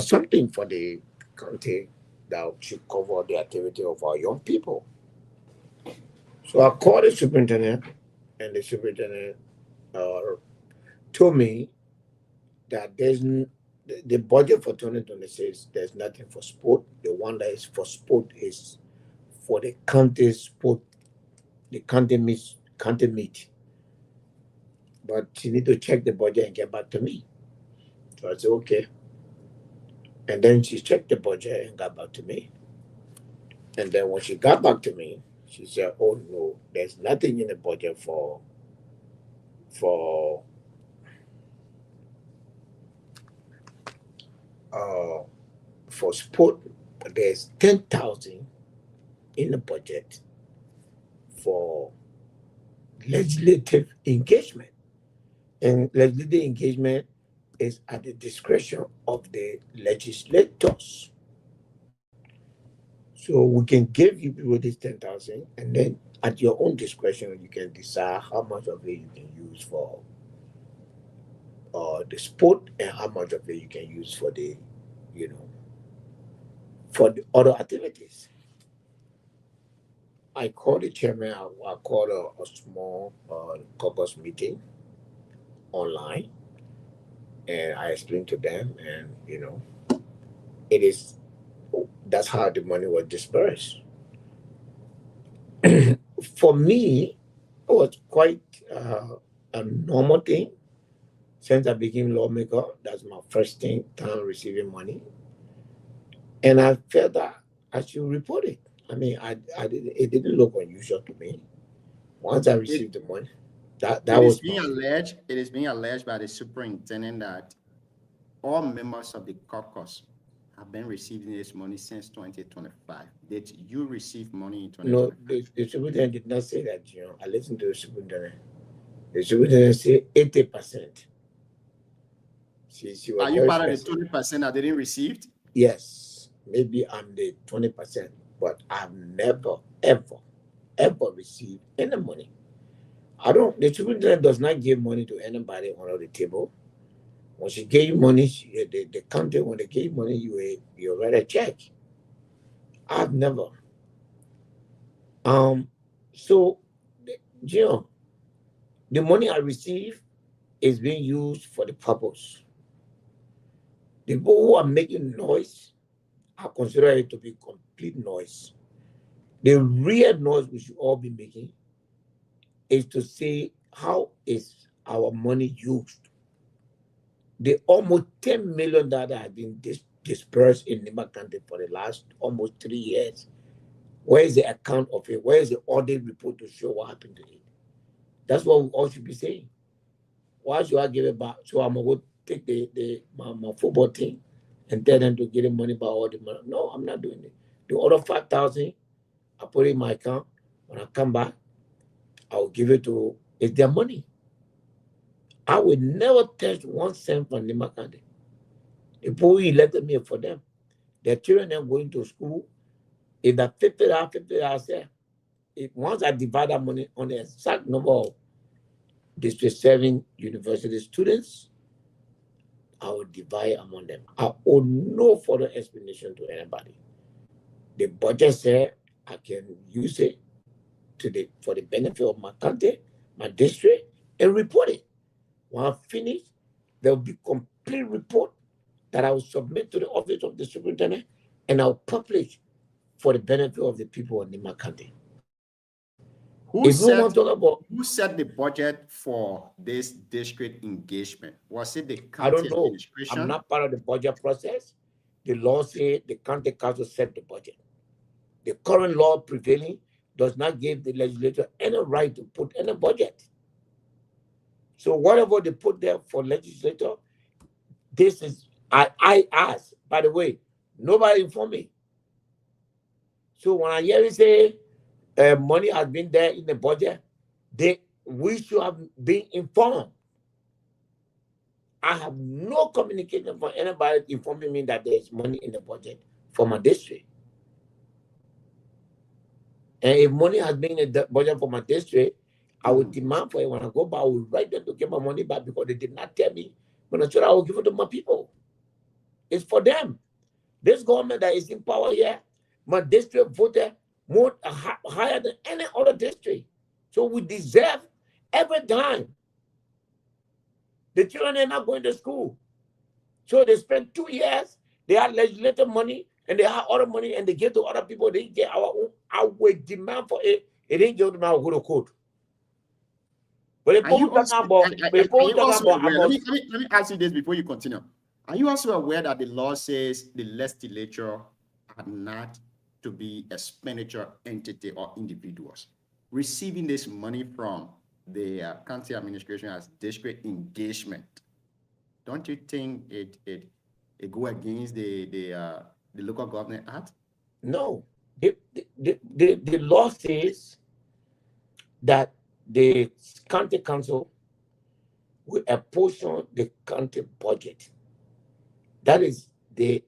something for the county that should cover the activity of our young people. So I called the superintendent, and the superintendent told me that there's the budget for 2026, there's nothing for sport. The one that is for sport is for the county sport, the county meet. But she need to check the budget and get back to me. So I said, okay. And then she checked the budget and got back to me. And then when she got back to me, she said, oh no, there's nothing in the budget for sport, but there's 10,000 in the budget for legislative engagement. And legislative engagement is at the discretion of the legislators. So we can give you people this 10,000, and then at your own discretion, you can decide how much of it you can use for the sport and how much of it you can use for the, for the other activities. I called the chairman. I called a small caucus meeting online, and I explained to them, and that's how the money was dispersed. For me, it was quite a normal thing. Since I became lawmaker, that's my first time receiving money. And I felt that I should report it. I mean, it didn't look unusual to me. Once I received the money, that was being alleged. It is being alleged by the superintendent that all members of the caucus have been receiving this money since 2025. Did you receive money in 2025? No, the superintendent did not say that. I listened to the superintendent. The superintendent said 80%. She was Are you part of the 20% that didn't receive? Yes, maybe I'm the 20%, but I've never, ever received any money. The superintendent does not give money to anybody under the table. When she gave money, the county, when they gave money, you write a check. I've never. So, the money I receive is being used for the purpose. The people who are making noise, I consider it to be complete noise. The real noise we should all be making is to say, how is our money used? The almost $10 million that have been dispersed in Nima County for the last almost 3 years. Where is the account of it? Where is the audit report to show what happened to it? That's what we all should be saying. Why should I give it back? So I'm going to take my football team and tell them to get the money back, all the money. No, I'm not doing it. The other 5,000, I put it in my account. When I come back, I will give it to, it's their money. I will never touch 1 cent from Nima County. The people who elected me for them, their children are going to school. If that $50 there, once I divide that money on the exact number of District 7 university students, I will divide among them. I owe no further explanation to anybody. The budget said I can use it for the benefit of my county, my district, and report it. When I finish, there will be complete report that I will submit to the office of the superintendent, and I'll publish for the benefit of the people in Nima County. Who set the budget for this district engagement? Was it the county I don't know. administration? I'm not part of the budget process. The law says the county council set the budget. The current law prevailing does not give the legislature any right to put any budget. So whatever they put there for legislature, this is, I ask. By the way, nobody informed me. So when I hear you say money has been there in the budget, we should have been informed. I have no communication from anybody informing me that there is money in the budget for my district. And if money has been in the budget for my district, I will demand for it. When I go back, I will write them to get my money back because they did not tell me. When I said I will give it to my people. It's for them. This government that is in power here, my district voted more higher than any other district. So we deserve every dime. The children are not going to school. So they spend 2 years, they have legislative money, and they have other money, and they give to other people, they get our own. I will demand for it. It ain't just now go to court. But let me ask you this before you continue. Are you also aware that the law says the legislature are not to be expenditure entity or individuals? Receiving this money from the county administration as district engagement, don't you think it go against the local government act? No. The law says that the county council will apportion the county budget. That is the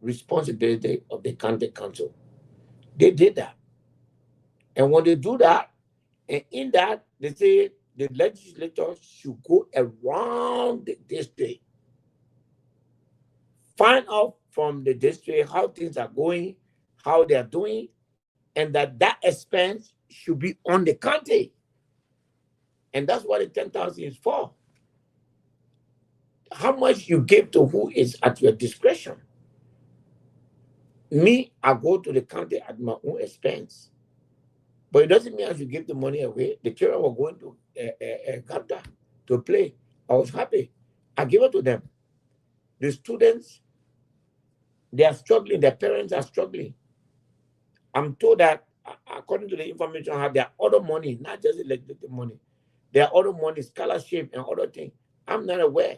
responsibility of the county council. They did that. And when they do that, and in that, they say the legislature should go around the district, find out from the district how things are going, how they are doing, and that expense should be on the county. And that's what the 10,000 is for. How much you give to who is at your discretion. Me, I go to the county at my own expense. But it doesn't mean I should give the money away. The children were going to Ghana to play. I was happy. I give it to them. The students, they are struggling. Their parents are struggling. I'm told that, according to the information I have, there are other money, not just electricity money. There are other money, scholarship, and other things. I'm not aware.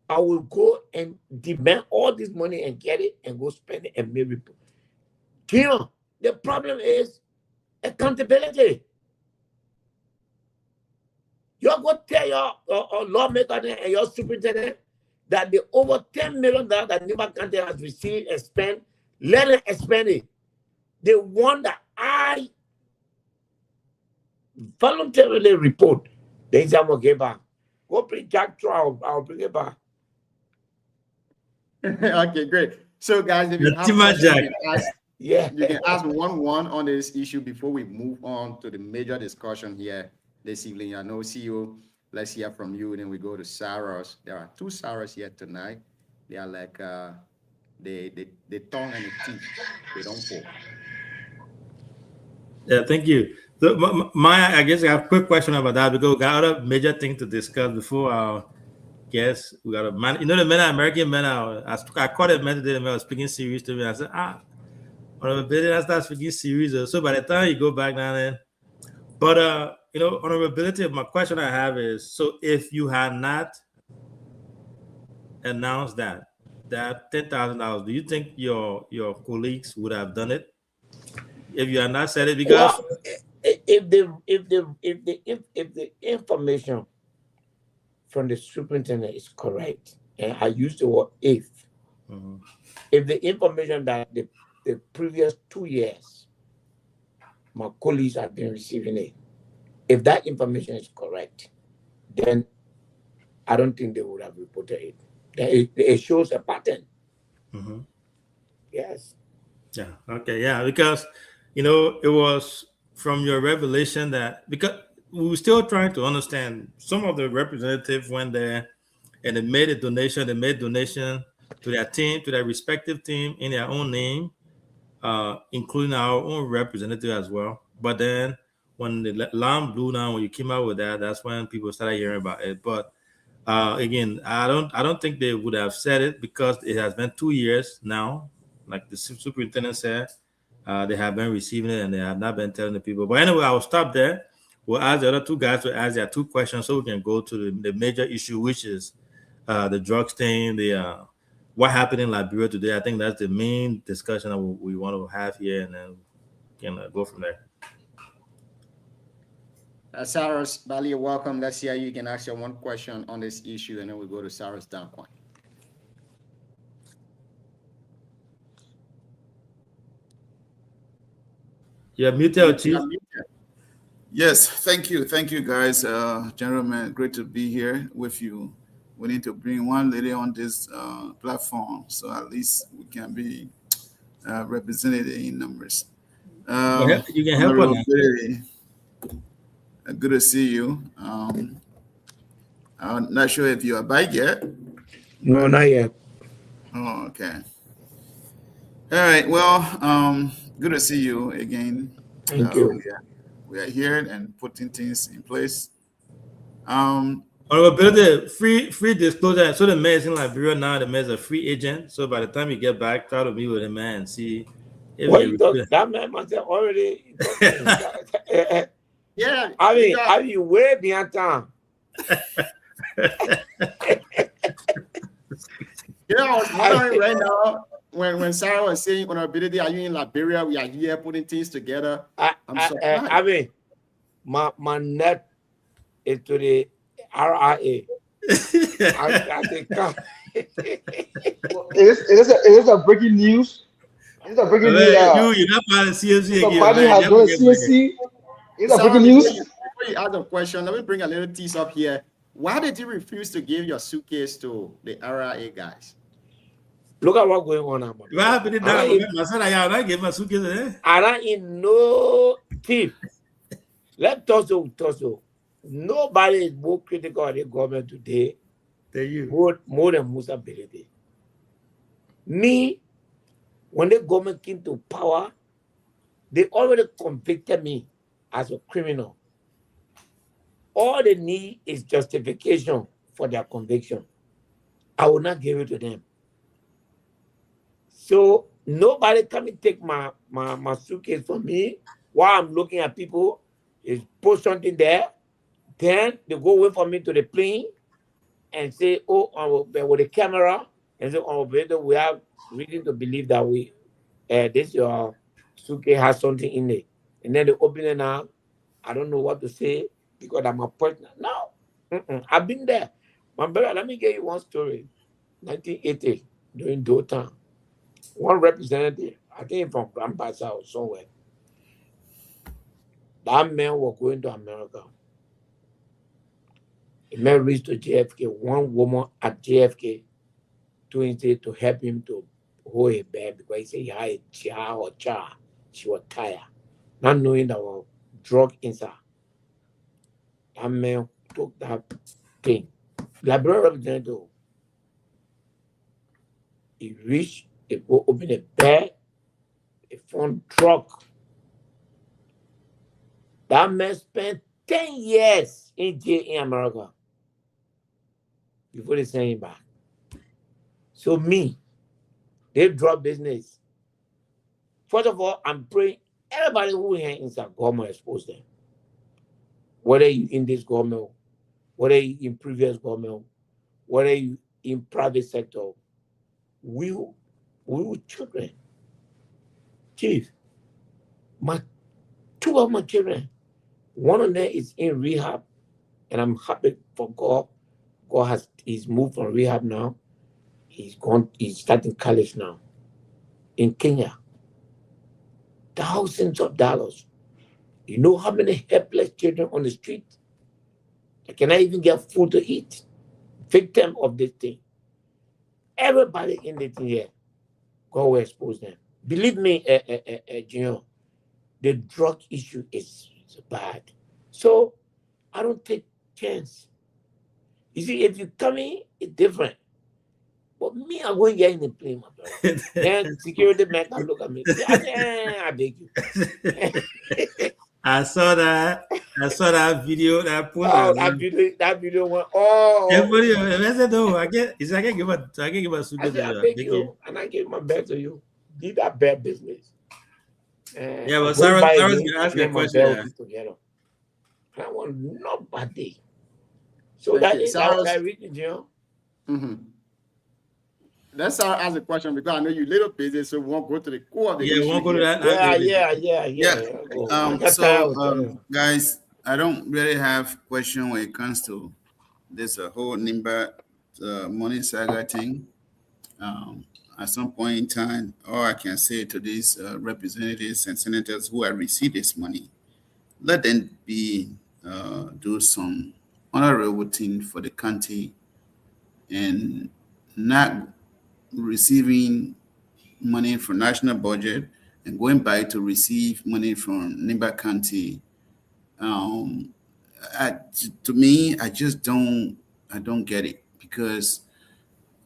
I will go and demand all this money and get it and go spend it and maybe. You know, the problem is accountability. You're going to tell your lawmaker and your superintendent that the over $10 million that Nima County has received and spent, let them spend it. The one that I voluntarily report, then I'm going to get back. Go bring Jack Trout, I'll bring it back. Okay, great. So, guys, if you have questions, you can ask one on this issue before we move on to the major discussion here this evening. I know CEO, let's hear from you, and then we go to Saros. There are two Saros here tonight. They are like the tongue and the teeth. They don't pull. Yeah, thank you. So, I guess I have a quick question about that because we got other major things to discuss before our guests. We got a man, you know, the men are American men. I caught a man today, the man was speaking serious to me. I said, honorability, I start speaking serious. So by the time you go back down there, but you know, honorability, my question I have is, so if you had not announced that $10,000, do you think your colleagues would have done it? If you had not said it, because if the information from the superintendent is correct, and I use the word if the information that the previous 2 years my colleagues have been receiving it, if that information is correct, then I don't think they would have reported it. It shows a pattern. Yes. Yeah. Okay. Yeah. Because, you know, it was from your revelation that, because we were still trying to understand, some of the representatives went there and they made a donation. They made donation to their team, to their respective team in their own name, including our own representative as well. But then when the alarm blew down, when you came out with that, that's when people started hearing about it. But again, I don't think they would have said it because it has been 2 years now. Like the superintendent said, they have been receiving it and they have not been telling the people. But anyway, I will stop there. We'll ask the other two guys to ask their 2 questions so we can go to the major issue, which is the drug stain, what happened in Liberia today. I think that's the main discussion that we want to have here, and then we can go from there. Saros, Bali, welcome. Let's hear you can ask your 1 question on this issue, and then we'll go to Saros Danquan. You're muted, Chief. Yes, thank you, guys, gentlemen. Great to be here with you. We need to bring one lady on this platform, so at least we can be represented in numbers. You can help us. Good to see you. I'm not sure if you are back yet. No, not yet. Oh, okay. All right. Well, good to see you again. Thank you. We are here and putting things in place. Honorability, free disclosure. So the man is in Liberia now. The man is a free agent. So by the time you get back, try to meet with the man and see if that man must have already. Yeah, I mean, way beyond time. You know, I was wondering right now when Sarah was saying honorability, are you in Liberia? We are here putting things together. I'm surprised. I mean, my net is to the RIA. It is a breaking news. It's a breaking news. You're not part of CFC again. Somebody has done CFC. It's a breaking news. Before you ask a question, let me bring a little tease up here. Why did you refuse to give your suitcase to the RIA guys? Look at what's going on now. What happened in that? I gave my suitcase there. I don't in no tip. Let's talk so. Nobody is more critical of the government today more than Musa Bility. Me, when the government came to power, They already convicted me as a criminal. All they need is justification for their conviction. I will not give it to them. So nobody come and take my suitcase from me while I'm looking at people. Is post something there. Then they go away from me to the plane and say, oh, with the camera, and say, oh, we have reason to believe that this your suitcase has something in it. And then they open it now. I don't know what to say because I'm a partner. No, I've been there. My brother, let me give you one story. 1980, during Dothan, one representative, I think from Grandpasa or somewhere, that man was going to America. The man reached to JFK, one woman at JFK to help him to hold a bed because he said he had a child or child. She was tired, not knowing there was drug inside. That man took that thing. The representative, he reached, he go open a bed, he found drug. That man spent 10 years in jail in America before they send him back. So me, they drug business. First of all, I'm praying everybody who is inside government expose them. Whether you in this government, whether you in previous government, whether you in private sector, we children. Chief, two of my children, one of them is in rehab, and I'm happy for God. He's moved from rehab now. He's starting college now in Kenya. Thousands of dollars. You know how many helpless children on the street? They cannot even get food to eat. Victim of this thing. Everybody in the thing here, God will expose them. Believe me, Junior, the drug issue is bad. So I don't take chance. You see, if you come in, it's different. But me, I'm going to get in the plane, my brother. Then security man can look at me. I beg you. I saw that video that put that video went everybody. I said, no, I can give a super. I beg you, and I give my best to you. Did that bad business. Yeah, but Sarah's gonna ask a question. Together. I want nobody. So that is how I read it, you know. Mm-hmm. Let's ask a question because I know you're a little busy, so we won't go to the core of the issue. We won't go to that. Yeah. Guys, I don't really have question when it comes to this whole NIMBA money saga thing. At some point in time, all I can say to these representatives and senators who have received this money, let them do some honorable thing for the country and not receiving money from national budget and going back to receive money from NIMBA County. To me, I don't get it, because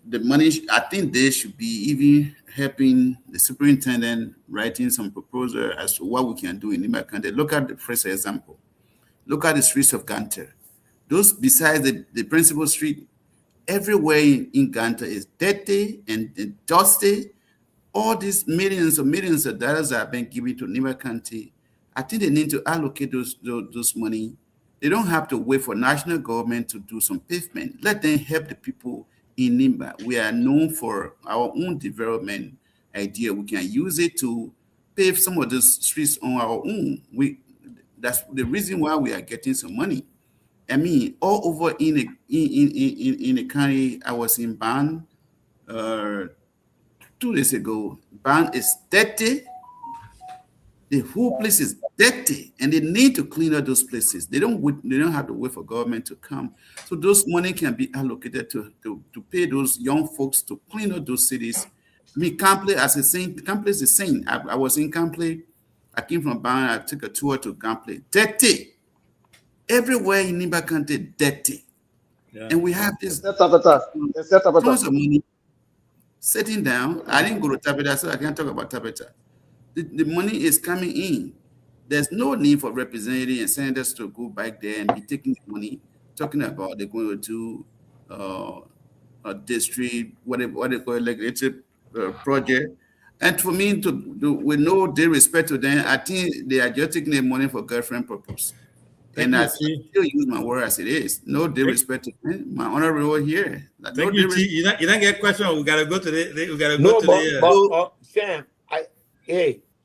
the money, I think they should be even helping the superintendent writing some proposal as to what we can do in NIMBA County. Look at the first example. Look at the streets of Ganta. Those besides the principal street, everywhere in Ganta is dirty and dusty. All these millions of dollars have been given to NIMBA County. I think they need to allocate those money. They don't have to wait for national government to do some pavement. Let them help the people in NIMBA. We are known for our own development idea. We can use it to pave some of those streets on our own. That's the reason why we are getting some money. I mean, all over in the county, I was in Ban 2 days ago. Ban is dirty. The whole place is dirty, and they need to clean up those places. They don't have to wait for government to come. So those money can be allocated to pay those young folks to clean up those cities. I mean, Kample, as a saying, Kample is the same. I was in Kample. I came from Ban. I took a tour to Kample. Dirty. Everywhere in NIMBA County, dirty. Yeah. And we have this tons of money sitting down. I didn't go to Tapeta, so I can't talk about Tapeta. The money is coming in. There's no need for representatives and senators to go back there and be taking the money, talking about they're going to do a district, what they call it, legislative project. And for me, to do, with no disrespect to them, I think they are just taking the money for girlfriend purpose. And I still use my word as it is. No disrespect to them. My honorable here. Like, Thank no you, T. You don't get question. We gotta go to we gotta No, go to but Sam,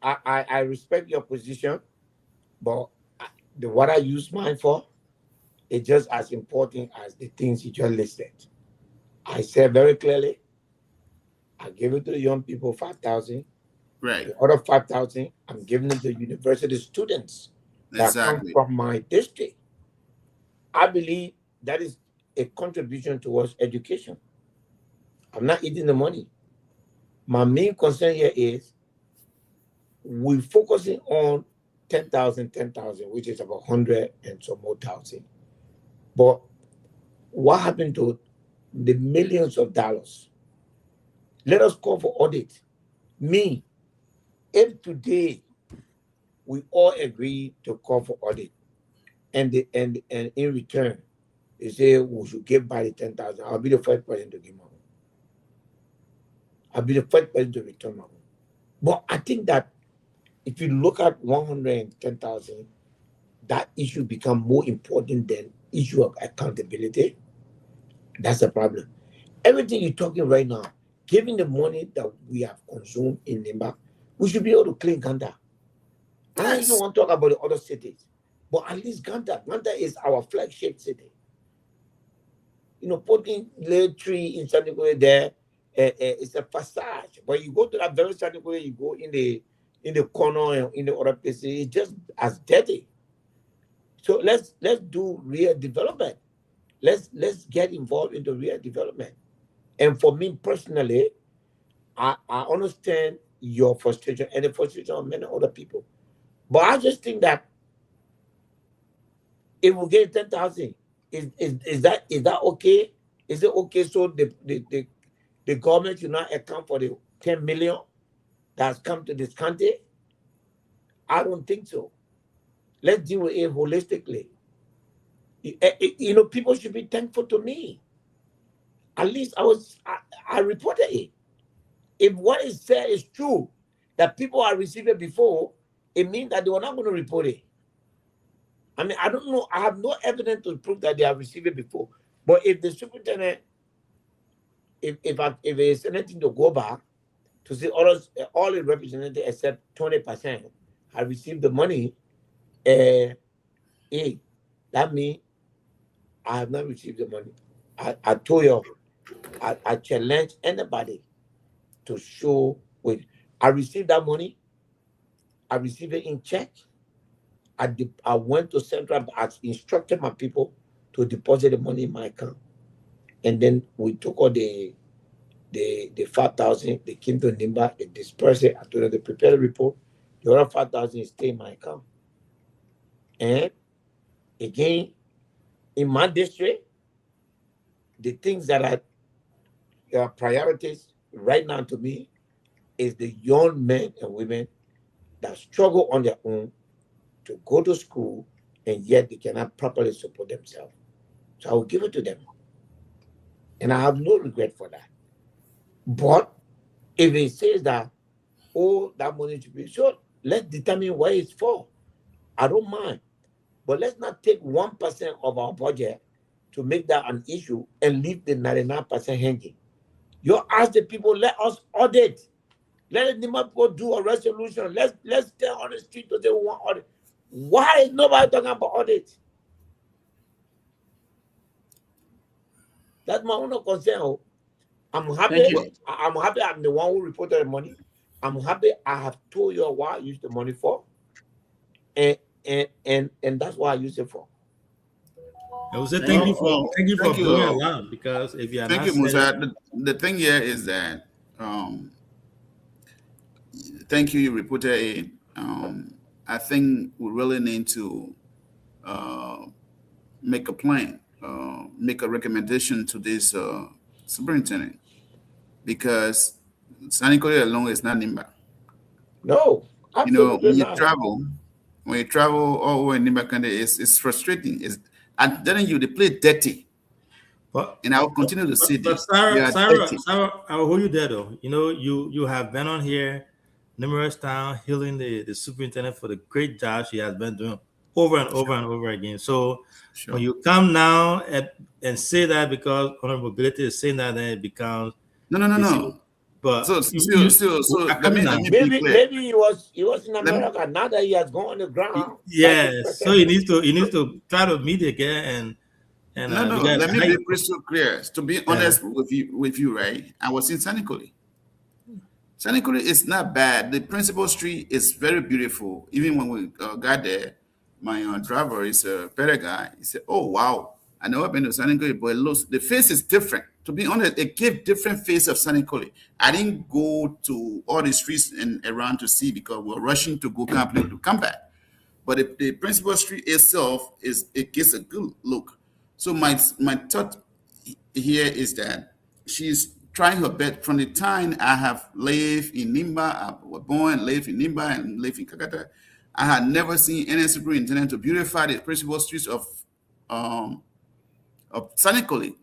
I respect your position, but what I use mine for is just as important as the things you just listed. I said very clearly, I give it to the young people 5,000. Right. The other 5,000, I'm giving them to university students that come from my district. I believe that is a contribution towards education. I'm not eating the money. My main concern here is we're focusing on 10,000, which is about 100 and some more thousand. But what happened to the millions of dollars? Let us call for audit. Me, if today we all agree to call for audit, and in return, they say we should give back the 10,000, I'll be the first person to give my own. I'll be the first person to return my own. But I think that if you look at 110,000, that issue become more important than issue of accountability. That's a problem. Everything you're talking right now, given the money that we have consumed in Nimba, we should be able to clean Ganda. And I even want to talk about the other cities, but at least Ganda is our flagship city. You know, putting little tree in Sanikoye there, it's a facade. But you go to that very Sanikoye, you go in the corner and in the other places, it's just as dirty. So let's do real development. Let's get involved in the real development. And for me personally, I understand your frustration and the frustration of many other people. But I just think that if we get 10,000, is that okay? Is it okay so the government should not account for the 10 million that's come to this country? I don't think so. Let's deal with it holistically. You know, people should be thankful to me. At least I reported it. If what is said is true, that people are receiving before, it means that they were not going to report it. I mean, I don't know. I have no evidence to prove that they have received it before. But if the superintendent, if it's anything to go back to see all the representatives except 20% have received the money, that means I have not received the money. I told you, I challenge anybody to show I received that money. I received it in check. I went to Central. I instructed my people to deposit the money in my account, and then we took all the 5,000. They came to Nimba. They dispersed it. I told them to prepare the report. The other 5,000 is stay in my account. And again, in my district, the things that are priorities right now to me is the young men and women that struggle on their own to go to school, and yet they cannot properly support themselves. So I will give it to them. And I have no regret for that. But if it says that, that money should be short, let's determine what it's for. I don't mind. But let's not take 1% of our budget to make that an issue and leave the 99% hanging. You ask the people, let us audit. Let the people do a resolution. Let's tell on the street that they want audit. Why is nobody talking about audit? That's my own concern. I'm happy. I'm happy I'm the one who reported the money. I'm happy I have told you what I used the money for. And that's what I use it for. I would say thank you for going around, because if you are thank you, Musa. The thing here is that thank you reported it. I think we really need to make a plan, make a recommendation to this superintendent, because Sanikoye alone is not Nimba. No, You know, when you travel all over in Nimba country, it's frustrating. I'm telling you, they play dirty. But, and I will continue to say this. Sarah, I will hold you there though. You know, you have been on here numerous times, hailing the superintendent for the great job she has been doing over and over and over again. So when you come now and say that because Honorable Bility is saying that, then it becomes no. But so let me maybe he was in America. Now that he has gone on the ground. Yes, so he needs to try to meet again and no. Let me be crystal clear. To be honest with you, right? I was in Sanikoli. Sanikoli is not bad. The principal street is very beautiful. Even when we got there, my driver is a better guy. He said, "Oh wow, I never been to Sanikoli, but it looks the face is different." To be honest, it gave different face of Sanikoli. I didn't go to all the streets and around to see because we were rushing to go company to come back. But the principal street itself it gives a good look. So my thought here is that she's trying her best. From the time I have lived in Nimba, I was born, lived in Nimba, and lived in Kakata, I had never seen any superintendent to beautify the principal streets of Sanikoli.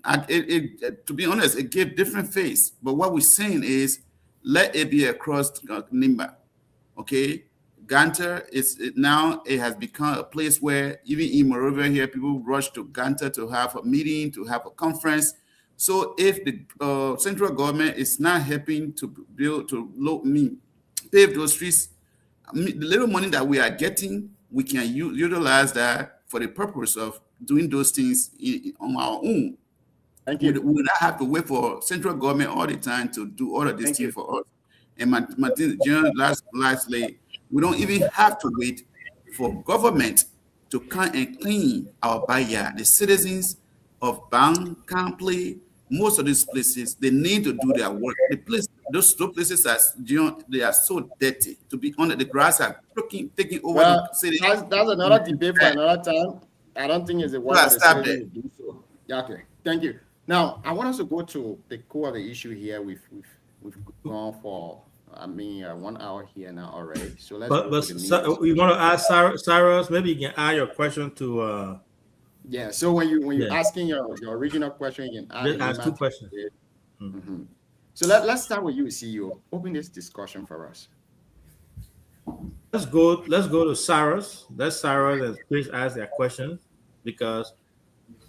To be honest, it gave different face. But what we're saying is, let it be across Nimba, okay? Ganter now it has become a place where even in Morovia here, people rush to Ganter to have a meeting, to have a conference. So if the central government is not helping to pave those streets, the little money that we are getting, we can utilize that for the purpose of doing those things on our own. Thank you. We will not have to wait for central government all the time to do all of this thing for us. And my thing, lastly, we don't even have to wait for government to come and clean our backyard. The citizens of Bang, Kampley, most of these places, they need to do their work. Those two places they are so dirty. To be honest, the grass are taking over the city. That's another debate for another time. I don't think it's a one to do so. Yeah, okay. Thank you. Now I want us to go to the core of the issue here. We've gone for 1 hour here now already. So let's. But we want to ask Cyrus. Maybe you can add your question to. Yeah. So when you're asking your original question, you can ask two questions. Mm-hmm. So let's start with you, CEO. Open this discussion for us. Let's go to Cyrus. Let Cyrus and please ask their questions because.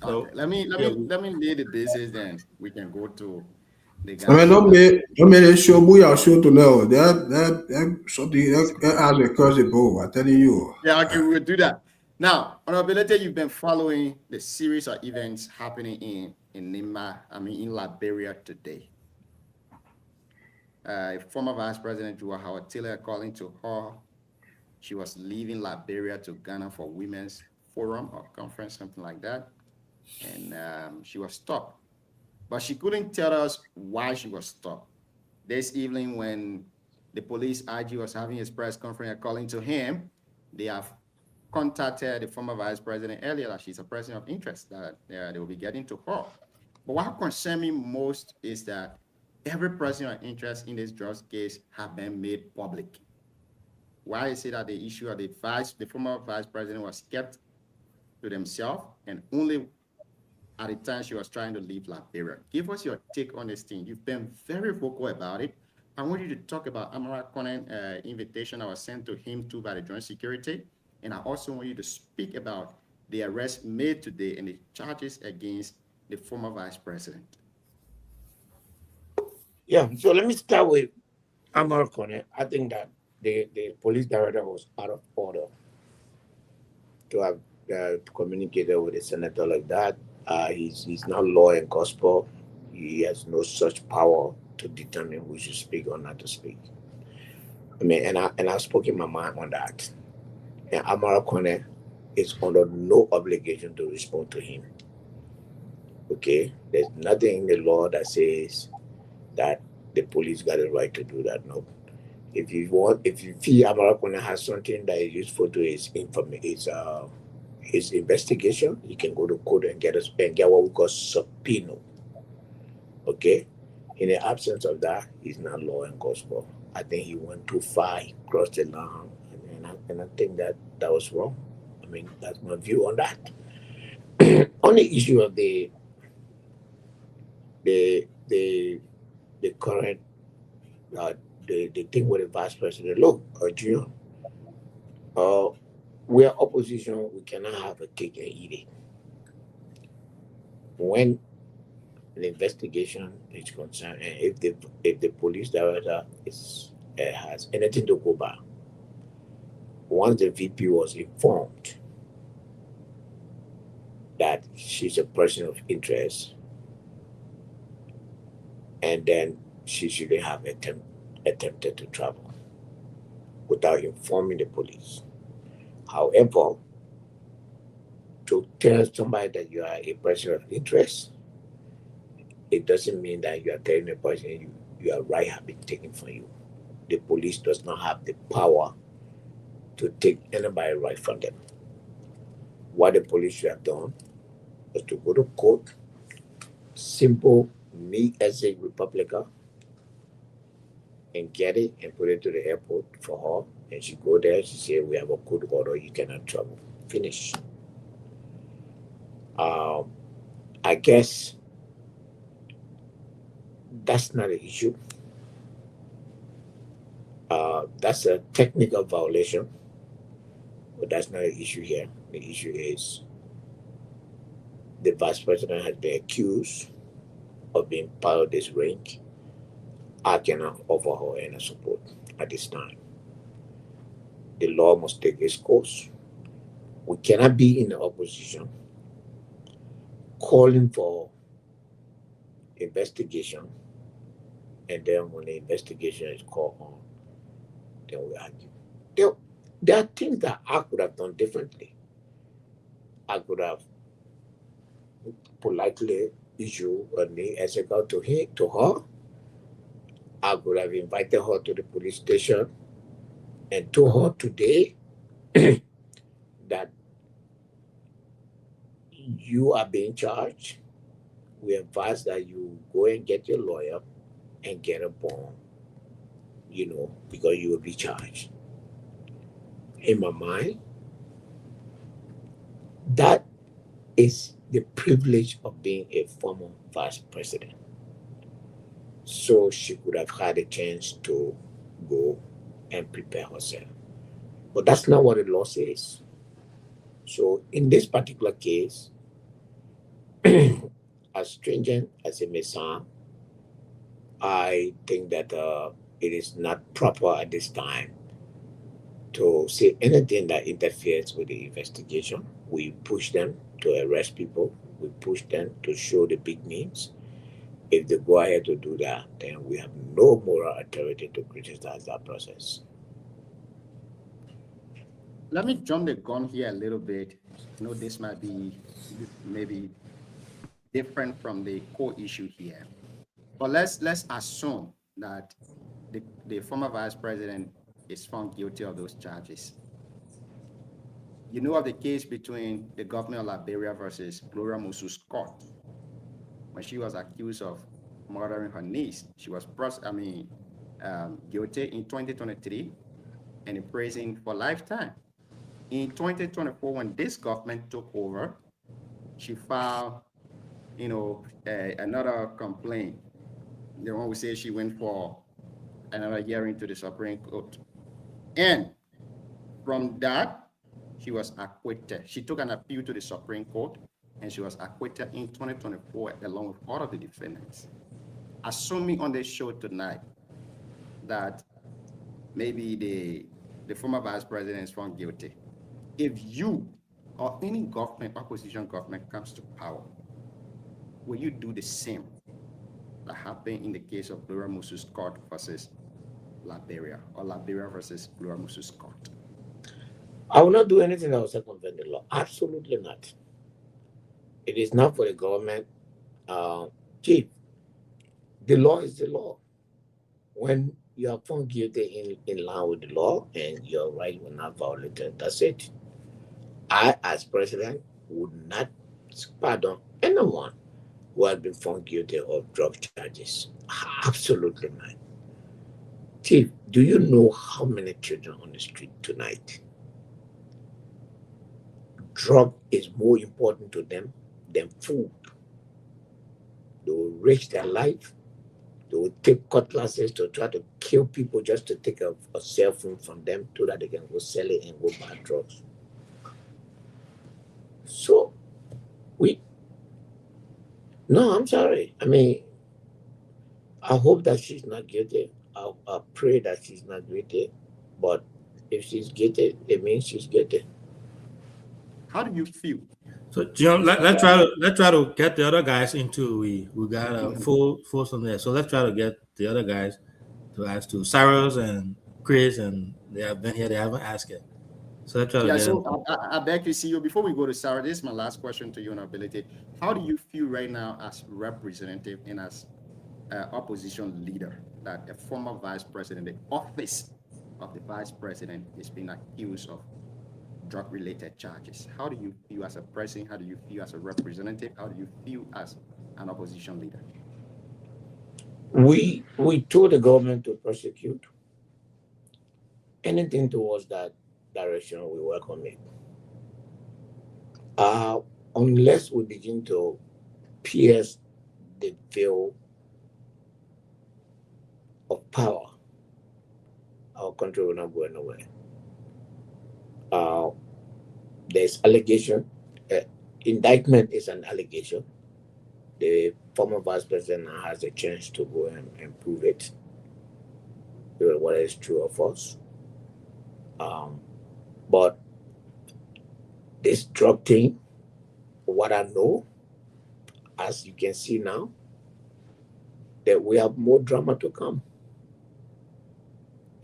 Okay. Let me lay the basis, then we can go to the guy. I mean, don't make it show to know that something that has a crucible. I'm telling you. Yeah, okay, we will do that. Now, Honorability, you've been following the series of events happening in Nimba, in Liberia today. Former Vice President Jua Howard Taylor calling to her. She was leaving Liberia to Ghana for Women's Forum or conference, something like that. And she was stopped. But she couldn't tell us why she was stopped. This evening, when the police IG was having his press conference according to him, they have contacted the former vice president earlier that she's a person of interest, that they will be getting to her. But what concerns me most is that every person of interest in this drugs case have been made public. Why is it that the issue of the former vice president was kept to themselves and only at the time she was trying to leave Liberia? Give us your take on this thing. You've been very vocal about it. I want you to talk about Amara Conan invitation that was sent to him too by the Joint Security. And I also want you to speak about the arrest made today and the charges against the former vice president. Yeah, so let me start with Amara Conan. I think that the police director was out of order to have communicated with a senator like that. He's not law and gospel. He has no such power to determine who should speak or not to speak. And I spoke in my mind on that. And Amara Conan is under no obligation to respond to him. Okay? There's nothing in the law that says that the police got a right to do that. No. If you feel Amara Conan has something that is useful to his investigation, he can go to court and get what we call subpoena. Okay? In the absence of that, he's not law and gospel. I think he went too far, he crossed the line, and I think that was wrong. I mean, that's my view on that. On the issue of the current the thing with the vice president, look, Junior, we are opposition. We cannot have a cake and eat it. When the investigation is concerned, and if the police director has anything to go by, once the VP was informed that she's a person of interest, and then she shouldn't have attempted to travel without informing the police. However, to tell somebody that you are a person of interest, it doesn't mean that you are telling the person your right have been taken from you. The police does not have the power to take anybody's right from them. What the police should have done was to go to court, simple, me as a Republican, and get it and put it to the airport for her. And she go there, she say, we have a court order, you cannot travel. Finish. I guess that's not an issue. That's a technical violation, but that's not an issue here. The issue is the vice president has been accused of being part of this ring. I cannot offer her any support at this time. The law must take its course. We cannot be in the opposition calling for investigation, and then when the investigation is called on, then we argue. There are things that I could have done differently. I could have politely issued a name as a girl to her. I could have invited her to the police station and told her today that you are being charged. We advise that you go and get your lawyer and get a bond, because you will be charged. In my mind, that is the privilege of being a former vice president. So she could have had a chance to go and prepare herself. But that's not what the law says. So in this particular case, as stringent as it may sound, I think that it is not proper at this time to say anything that interferes with the investigation. We push them to arrest people. We push them to show the big names. If they go ahead to do that, then we have no moral authority to criticize that process. Let me jump the gun here a little bit. I know this might be maybe different from the core issue here, but let's assume that the former vice president is found guilty of those charges. You know of the case between the governor of Liberia versus Gloria Musa's court, when she was accused of murdering her niece. She was guilty in 2023 and in prison for lifetime. In 2024, when this government took over, she filed, another complaint. The one we say she went for another hearing to the Supreme Court. And from that, she was acquitted. She took an appeal to the Supreme Court, and she was acquitted in 2024 along with all of the defendants. Assuming on this show tonight that maybe the former vice president is found guilty, if you or any government, opposition government, comes to power, will you do the same that happened in the case of Gloria Musa's court versus Liberia, or Liberia versus Gloria Musa's court? I will not do anything that will circumvent the law. Absolutely not. It is not for the government. Chief, the law is the law. When you are found guilty in line with the law and your right will not violated, that's it. I, as president, would not pardon anyone who has been found guilty of drug charges. Absolutely not. Chief, do you know how many children on the street tonight? Drug is more important to them than food. They will risk their life. They will take cutlasses to try to kill people just to take a cell phone from them so that they can go sell it and go buy drugs. So, no, I'm sorry. I mean, I hope that she's not guilty. I pray that she's not guilty. But if she's guilty, it means she's guilty. How do you feel? So John, let's try to get the other guys into we got a full on there. So let's try to get the other guys to ask to Cyrus and Chris, and they have been here. They haven't asked it. So let's try to get so I beg to see you. Before we go to Sarah, this is my last question to you on Ability. How do you feel right now as representative and as opposition leader that a former vice president, the office of the vice president, is being accused of drug-related charges? How do you feel as a president? How do you feel as a representative? How do you feel as an opposition leader? We told the government to prosecute. Anything towards that direction, we welcome it. Unless we begin to pierce the veil of power, our country will not go anywhere. There's allegation. Indictment is an allegation. The former vice president has a chance to go and prove it, whether it's true or false. But this drug thing, what I know, as you can see now, that we have more drama to come.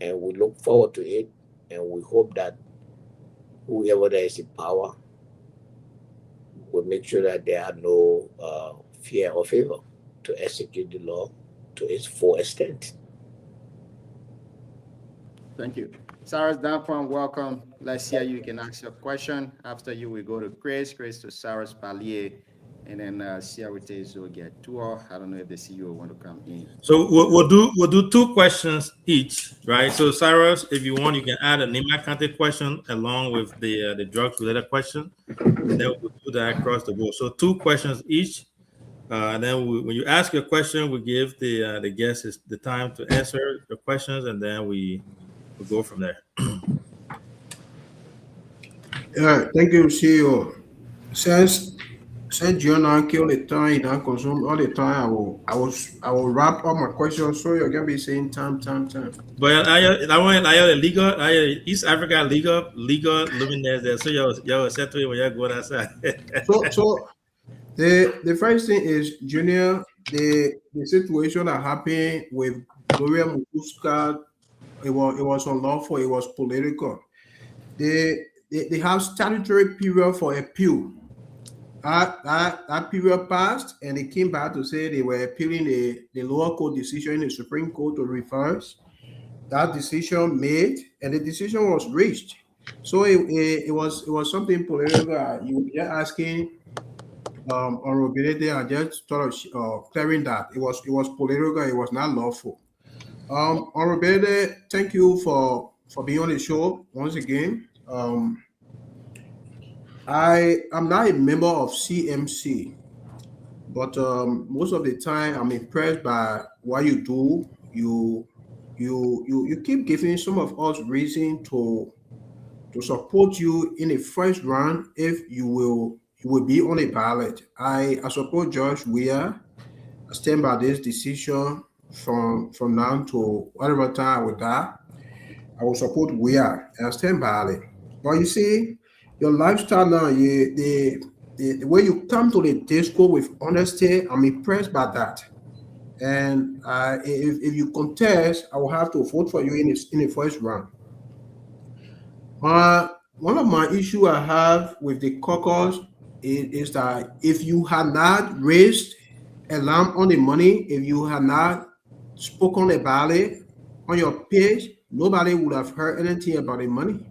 And we look forward to it, and we hope that whoever there is in power will make sure that there are no fear or favor to execute the law to its full extent. Thank you. Sarah's down from welcome. Let's hear you can ask your question. After you, we go to Chris to Sarah's Palier, and then Sierra will get tour. I don't know if the CEO want to come in. So we'll do 2 questions each, right? So Cyrus, if you want, you can add a Nima County question along with the drugs related question, and then we'll do that across the board. So 2 questions each, and then when you ask your question, we give the guests the time to answer the questions, and then we'll go from there. Yeah, thank you, CEO. Since John and kill the time, he don't consume all the time. I will wrap up my questions so you're gonna be saying time. But I want the legal, East Africa legal living there. So y'all set to it when y'all go outside. so the first thing is, Junior, the situation that happened with Gloria Musa, it was unlawful. It was political. They have statutory period for appeal. That period passed, and they came back to say they were appealing the lower court decision in the Supreme Court to reverse that decision made, and the decision was reached. So it was something political. You were asking on Bility, I just thought of clearing that it was political. It was not lawful. On Bility, thank you for being on the show once again. I am not a member of CMC, but most of the time I'm impressed by what you do. You keep giving some of us reason to support you in the first round if you will be on a ballot. I support George Weah. I stand by this decision from now to whatever time I will die. I will support Weah and I stand by it. But you see, your lifestyle now, the way you come to the disco with honesty, I'm impressed by that. And if you contest, I will have to vote for you in the first round. One of my issues I have with the caucus is that if you had not raised a lamp on the money, if you had not spoken about it on your page, nobody would have heard anything about the money.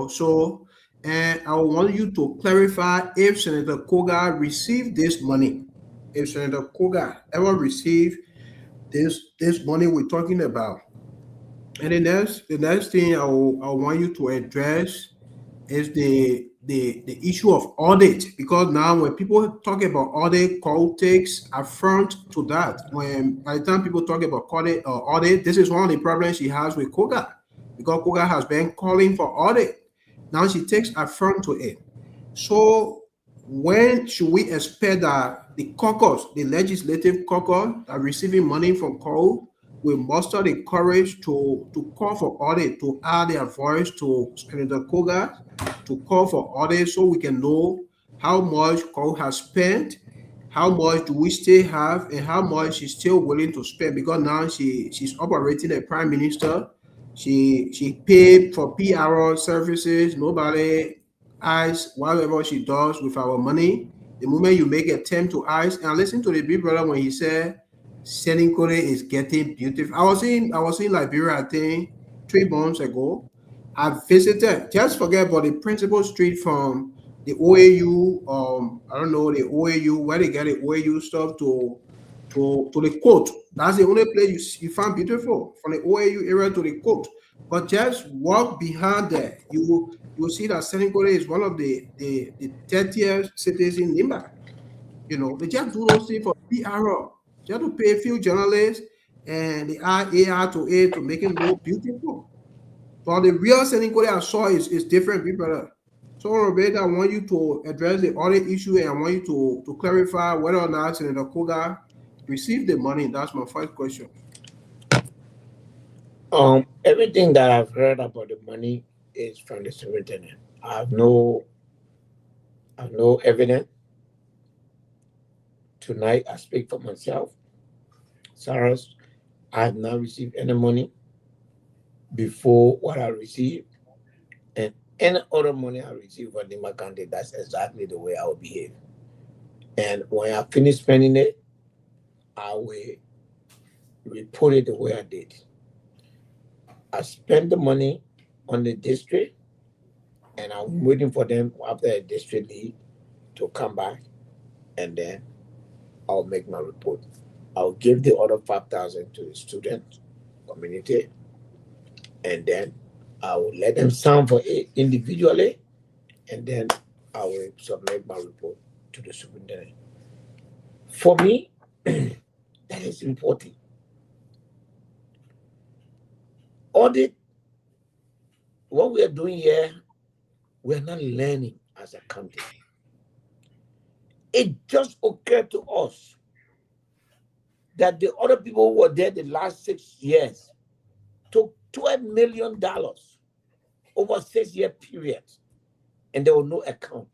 So, and I want you to clarify if Senator Koga received this money. If Senator Koga ever received this money we're talking about. And the next thing I want you to address is the issue of audit, because now when people talk about audit, Cole takes affront to that. When by the time people talk about audit, this is one of the problems she has with Koga, because Koga has been calling for audit. Now she takes affront to it. So when should we expect that the caucus, the legislative caucus, are receiving money from Cole, will muster the courage to call for audit, to add their voice to Senator Koga, to call for audit so we can know how much Cole has spent, how much do we still have, and how much she's still willing to spend, because now she's operating a prime minister. She paid for PR services. Nobody eyes whatever she does with our money. The moment you make attempt to eyes, and listen to the big brother when he said Senegal is getting beautiful. I was in Liberia, I think 3 months ago. I visited, just forget about the principal street from the OAU, I don't know, the OAU, where they get the OAU stuff to the court. That's the only place you find beautiful, from the OAU area to the court. But just walk behind there, you will see that Senegal is one of the 30th cities in Nimba. You know, they just do those things for PR. You have to pay a few journalists and the AR to A to make it look beautiful. But the real Senegal I saw is different, people. So, Roberta, I want you to address the audit issue, and I want you to clarify whether or not Senator Koga received the money. That's my first question. Everything that I've heard about the money is from the superintendent. I have no evidence. Tonight, I speak for myself. Cyrus, I have not received any money before what I received, and any other money I receive from the Makande, that's exactly the way I will behave. And when I finish spending it, I will report it the way I did. I spend the money on the district, and I'm waiting for them after the district leave to come back, and then I'll make my report. I'll give the other 5,000 to the student community, and then I will let them sign for it individually, and then I will submit my report to the superintendent. For me, that is important. Audit, what we are doing here, we are not learning as a country. It just occurred to us that the other people who were there the last 6 years took $12 million over a 6-year period, and there was no account.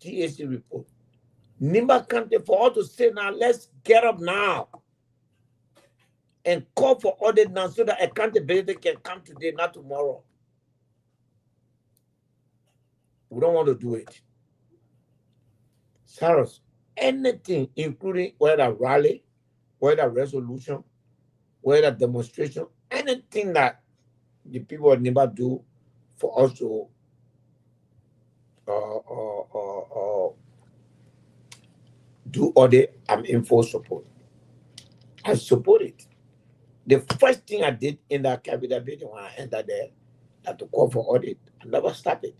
GAC report. Nimba County, for all to say now, let's get up now and call for audit now so that accountability can come today, not tomorrow. We don't want to do it. Cyrus, anything, including whether rally, whether resolution, whether demonstration, anything that the people of Nimba do for us to do audit, I'm in full support. I support it. The first thing I did in that cabinet meeting when I entered there, that to call for audit, I never started.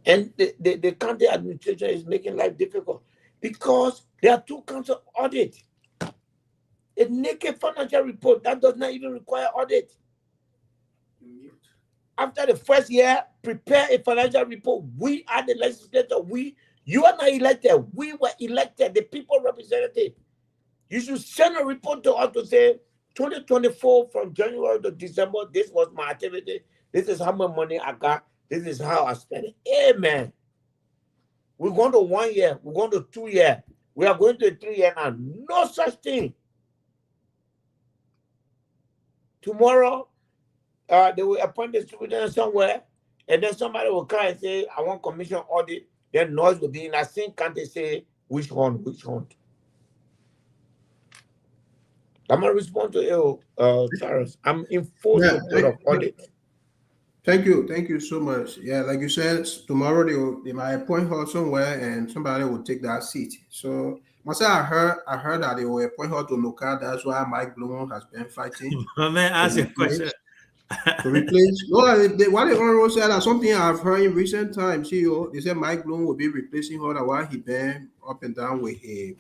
And the county administration is making life difficult because there are 2 counts of audit. A naked financial report that does not even require audit. After the first year, prepare a financial report. We are the legislature. You are not elected. We were elected, the people representative. You should send a report to us to say, 2024 from January to December, this was my activity. This is how much money I got. This is how I spent it. Amen. We're going to 1 year. We're going to 2 years. We are going to 3 years now. No such thing. Tomorrow, they will appoint the superintendent somewhere, and then somebody will come and say, I want commission audit. Then noise will be in that same country say, which one? I'm going to respond to you, Charles. I'm in full support of audit. Thank you so much. Yeah, like you said, tomorrow they might appoint her somewhere, and somebody will take that seat. So, Musa, I heard that they will appoint her to local. That's why Mike Bloom has been fighting. My man, ask a question. To replace what they already said that something I've heard in recent times. They said Mike Bloom will be replacing her while he been up and down with a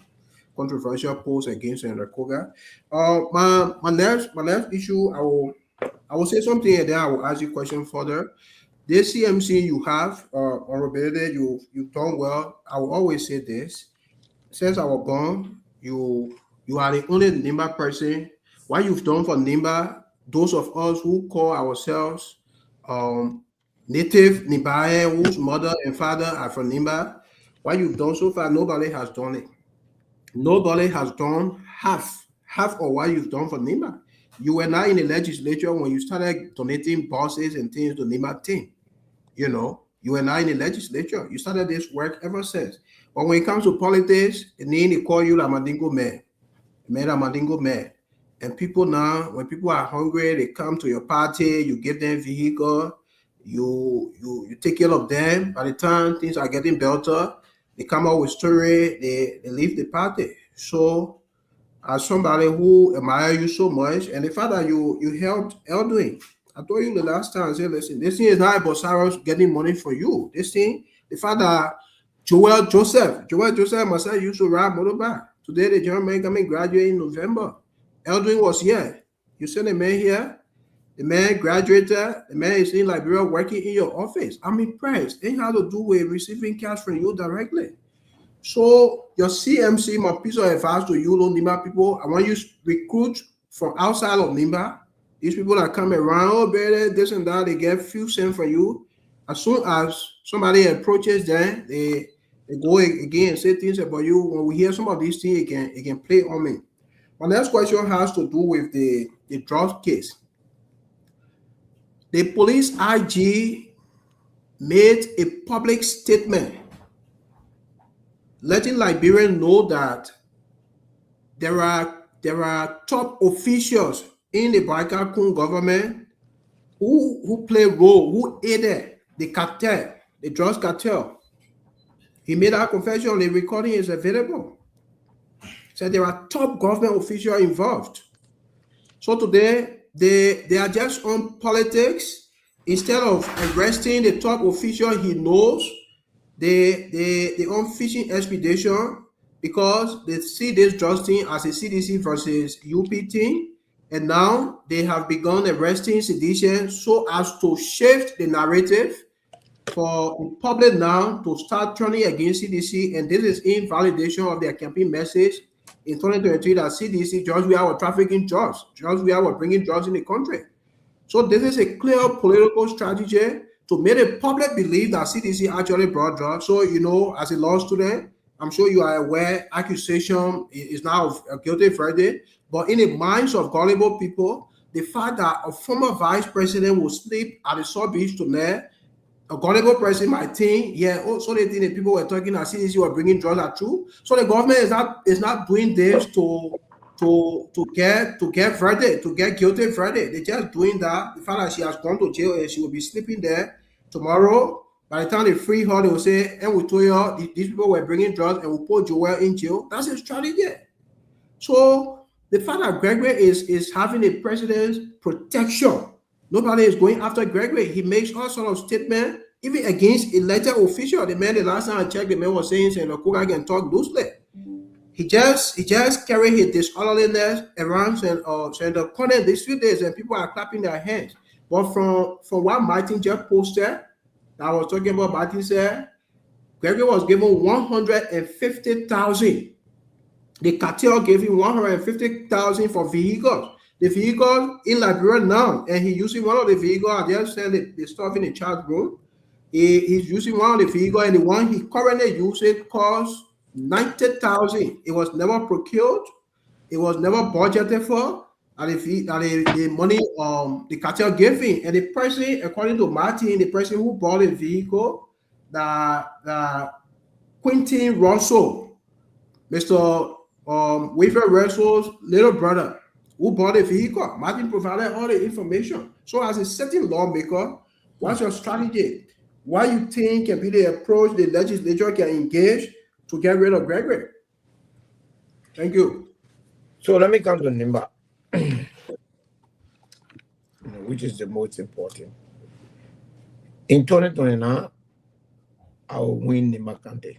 controversial post against Senator Koga. My next issue, I will say something and then I will ask you a question further. This CMC you have, honorability, you've done well. I will always say this. Since I was born, you are the only Nimba person. What you've done for Nimba, those of us who call ourselves native Nimbayan, whose mother and father are from Nimba, what you've done so far, nobody has done it. Nobody has done half of what you've done for Nimba. You were not in the legislature when you started donating buses and things to Nimba team. You know, you were not in the legislature. You started this work ever since. But when it comes to politics, they call you la Mandingo man. Mandingo man. And people now, when people are hungry, they come to your party, you give them vehicle, you take care of them. By the time things are getting better, they come out with story, they leave the party. So as somebody who admire you so much, and the fact that you helped Eldoin, I told you the last time, I said, listen, this thing is not about Cyrus getting money for you. This thing, the fact that Joel Joseph myself used to ride motorbike. Today, the gentleman coming graduate in November. Eldoin was here. You send a man here. The man graduated. The man is in Liberia working in your office. I'm impressed. It has to do with receiving cash from you directly. So your CMC, my piece of advice to you, Nimba people, I want you to recruit from outside of Nimba. These people that come around, oh, better, this and that, they get few cents from you. As soon as somebody approaches them, they go again and say things about you. When we hear some of these things, it can play on me. My next question has to do with the drug case. The police IG made a public statement letting Liberians know that there are top officials in the Baikakun government who play a role, who aided the cartel, the drugs cartel. He made that confession. The recording is available. So there are top government officials involved. So today, they are just on politics. Instead of arresting the top official he knows, they on fishing expedition because they see this drug thing as a CDC versus UP thing. And now they have begun arresting sedition so as to shift the narrative for the public now to start turning against CDC. And this is in validation of their campaign message in 2023 that CDC just we are trafficking drugs, just we are bringing drugs in the country. So this is a clear political strategy to make the public believe that CDC actually brought drugs. So, you know, as a law student, I'm sure you are aware accusation is now a guilty verdict. But in the minds of gullible people, the fact that a former vice president will sleep at the South Beach tonight, a gullible person might think, yeah, so they think the people were talking that CDC were bringing drugs are true. So the government is not doing this to get verdict, to get guilty verdict. They're just doing that. The fact that she has gone to jail and she will be sleeping there tomorrow. By the time they free her, they will say, and we told you these people were bringing drugs and we put Joel in jail. That's a strategy. So the fact that Gregory is having a president's protection, nobody is going after Gregory. He makes all sort of statements, even against elected officials. The last time I checked, the man was saying, Senator Koga can talk loosely. He just carried his disorderliness around Senator Connell these few days, and people are clapping their hands. But from what Martin just posted, I was talking about, Martin said, Gregory was given 150,000. The cartel gave him 150,000 for vehicles. The vehicle in Liberia now, and he's using one of the vehicles. I just said the stuff in the chat room. He's using one of the vehicles, and the one he currently uses costs 90,000. It was never procured. It was never budgeted for. And the money the cartel gave him, and the person, according to Martin, the person who bought the vehicle, the Quentin Russell, Mr. Wilfred Russell's little brother, who bought the vehicle. Martin provided all the information. So as a certain lawmaker, what's your strategy? What you think can be the approach the legislature can engage to get rid of Gregory? Thank you. So let me come to Nimba, which is the most important. In 2029, I will win Nimba County.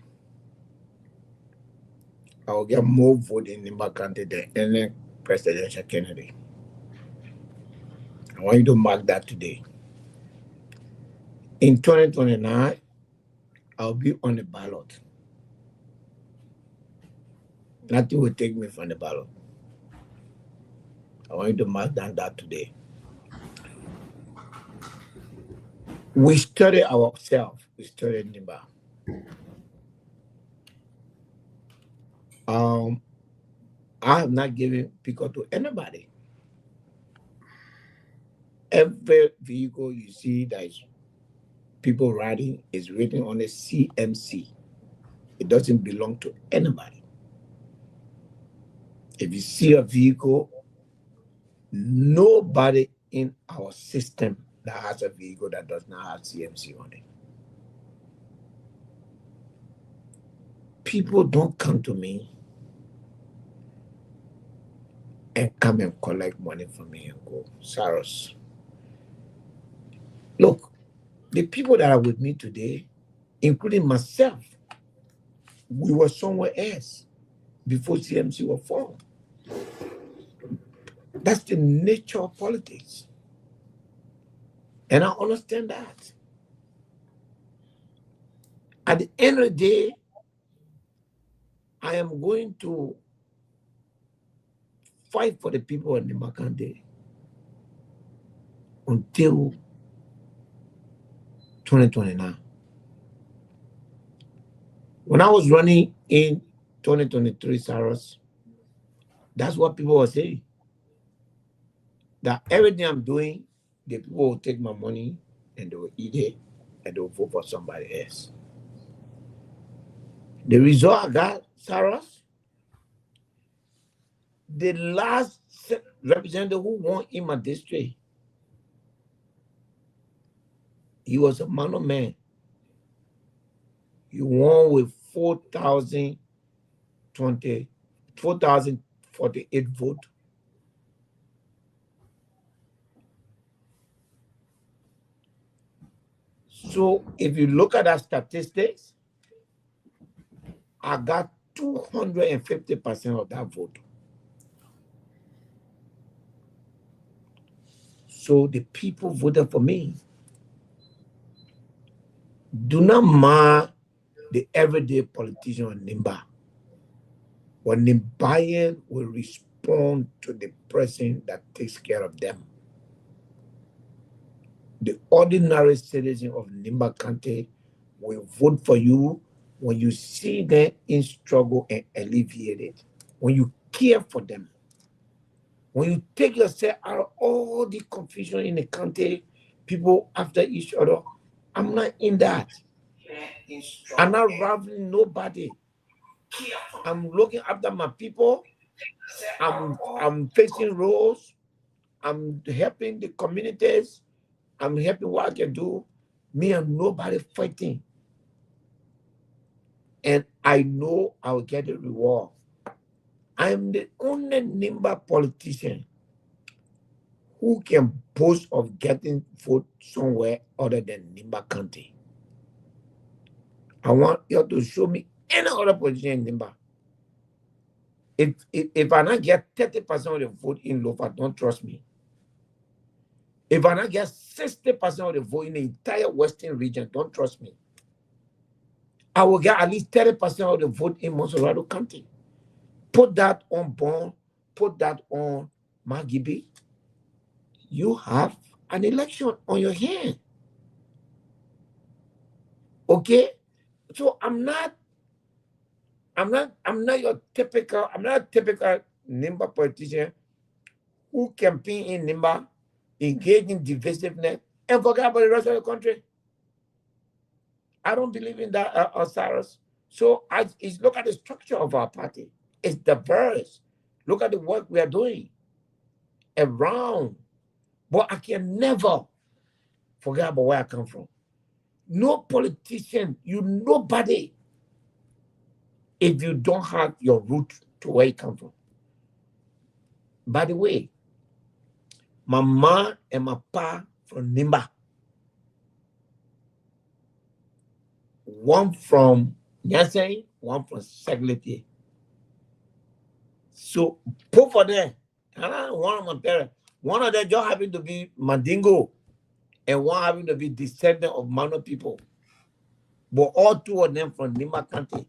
I will get more vote in Nimba County than any presidential candidate. I want you to mark that today. In 2029, I'll be on the ballot. Nothing will take me from the ballot. I want you to mark down that today. We study ourselves. We study Nimba. I have not given pick-up to anybody. Every vehicle you see that is people riding is written on a CMC. It doesn't belong to anybody. If you see a vehicle, nobody in our system that has a vehicle that does not have CMC on it. People don't come to me and come and collect money from me and go, Saros. Look, the people that are with me today, including myself, we were somewhere else before CMC was formed. That's the nature of politics. And I understand that. At the end of the day, I am going to fight for the people in Nimba County until 2029. When I was running in 2023, Saros, that's what people were saying. That everything I'm doing, the people will take my money and they will eat it and they will vote for somebody else. The result I got, Saros, the last representative who won in my district, he was a man of man. He won with 4,048 votes. So if you look at that statistics, I got 250% of that vote. So the people voted for me. Do not mind the everyday politician on Nimba. When Nimbayan will respond to the person that takes care of them. The ordinary citizen of Nimba County will vote for you when you see them in struggle and alleviate it. When you care for them. When you take yourself out of all the confusion in the county, people after each other. I'm not in that. I'm not rivaling nobody. I'm looking after my people. I'm fixing roads. I'm helping the communities. I'm helping what I can do. Me and nobody fighting. And I know I'll get a reward. I'm the only Nimba politician who can boast of getting vote somewhere other than Nimba County. I want you to show me any other politician in Nimba. If I not get 30% of the vote in Lofa, don't trust me. If I not get 60% of the vote in the entire Western region, don't trust me. I will get at least 30% of the vote in Monserrado County. Put that on Bon, put that on Magibi. You have an election on your hand. Okay? So I'm not a typical Nimba politician who campaign in Nimba, engage in divisiveness, and forget about the rest of the country. I don't believe in that, Cyrus. So look at the structure of our party. It's diverse. Look at the work we are doing around. But I can never forget about where I come from. No politician, nobody, if you don't have your root to where he come from. By the way, my ma and my pa from Nimba. One from Nyanseng, one from Segleti. So both of them, one of my parents, one of them just happened to be Mandingo, and one happened to be descendant of Mano people. But all two of them from Nimba County.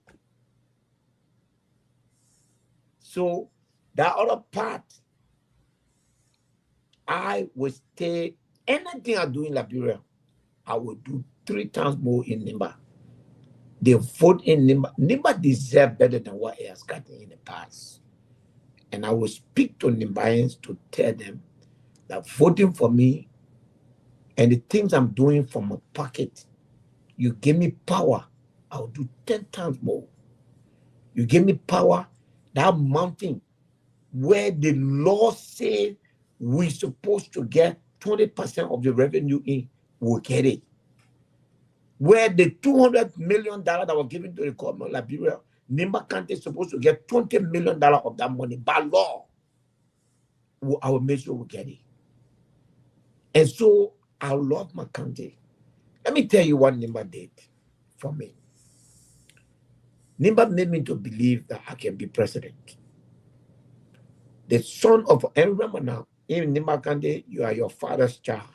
So that other part, I would stay, anything I do in Liberia, I would do 3 times more in Nimba. They vote in Nimba. Nimba deserve better than what it has gotten in the past. And I will speak to Nimbayans to tell them that voting for me and the things I'm doing from my pocket, you give me power, I'll do 10 times more. You give me power, that mountain where the law says we're supposed to get 20% of the revenue in, we'll get it. Where the $200 million that was given to the government of Liberia, Nimba County is supposed to get $20 million of that money by law. I will make sure we get it. And so I love my country. Let me tell you what Nimba did for me. Nimba made me to believe that I can be president. The son of, and remember now, in Nimba County, you are your father's child.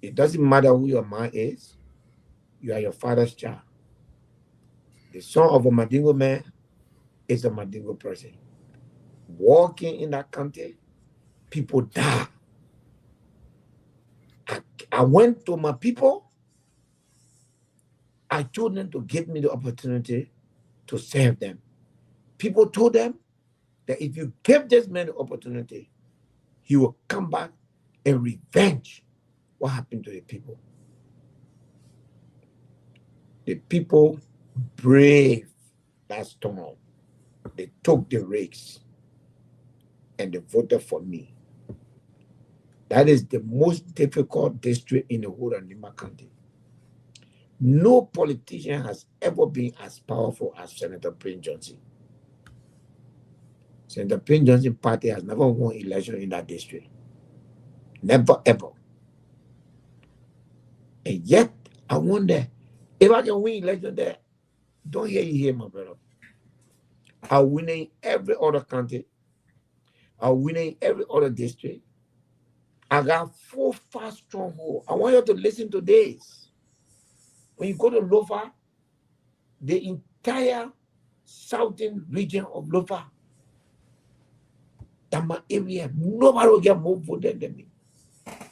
It doesn't matter who your man is, you are your father's child. The son of a Mandingo man is a Mandingo person. Walking in that country, people die. I went to my people. I told them to give me the opportunity to serve them. People told them that if you give this man the opportunity, he will come back and revenge what happened to the people. The people braved that storm. They took the risks and they voted for me. That is the most difficult district in the whole of Nimba County. No politician has ever been as powerful as Senator Payne Johnson. Senator Payne Johnson party has never won election in that district. Never, ever. And yet, I wonder, if I can win election there, don't hear you here, my brother. I'll win in every other county. I'll win in every other district. I got 4 fast strongholds. I want you to listen to this. When you go to Lofa, the entire southern region of Lofa, that's my area. Nobody will get more voted than me.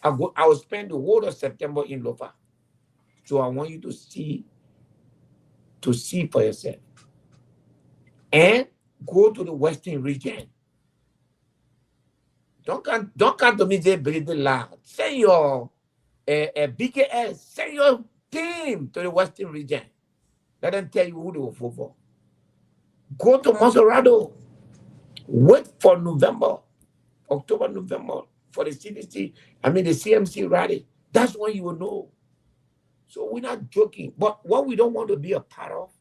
I will spend the whole of September in Lofa. So I want you to see for yourself. And go to the western region. Don't come to me say Bility loud. Send your BKS, send your team to the western region. Let them tell you who they will vote for. Go to Monserrado. Wait for October, November, for the CDC, the CMC rally. That's when you will know. So we're not joking. But what we don't want to be a part of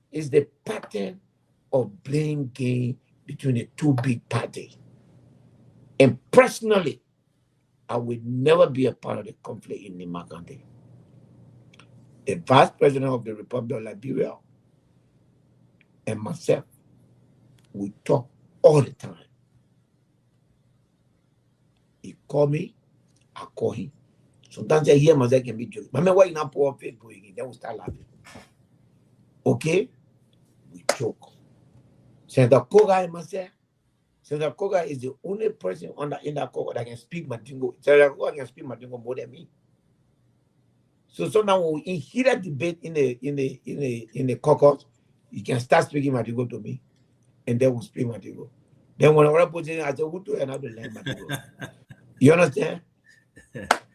is the pattern of blame game between the 2 big parties. And personally, I will never be a part of the conflict in Nimba County. The Vice President of the Republic of Liberia and myself, we talk all the time. He call me, I call him. Sometimes I hear myself can be joking. But why you not pour Facebook again? Then we start laughing. Okay? We joke. Senator Koga and myself, Senator Koga is the only person in that caucus that can speak Mandingo. Senator Koga can speak Mandingo more than me. So sometimes when we hear that debate in the caucus, you can start speaking Mandingo to me, and then we'll speak Mandingo. Then when I put in, I say, who do I have to learn Mandingo? You understand?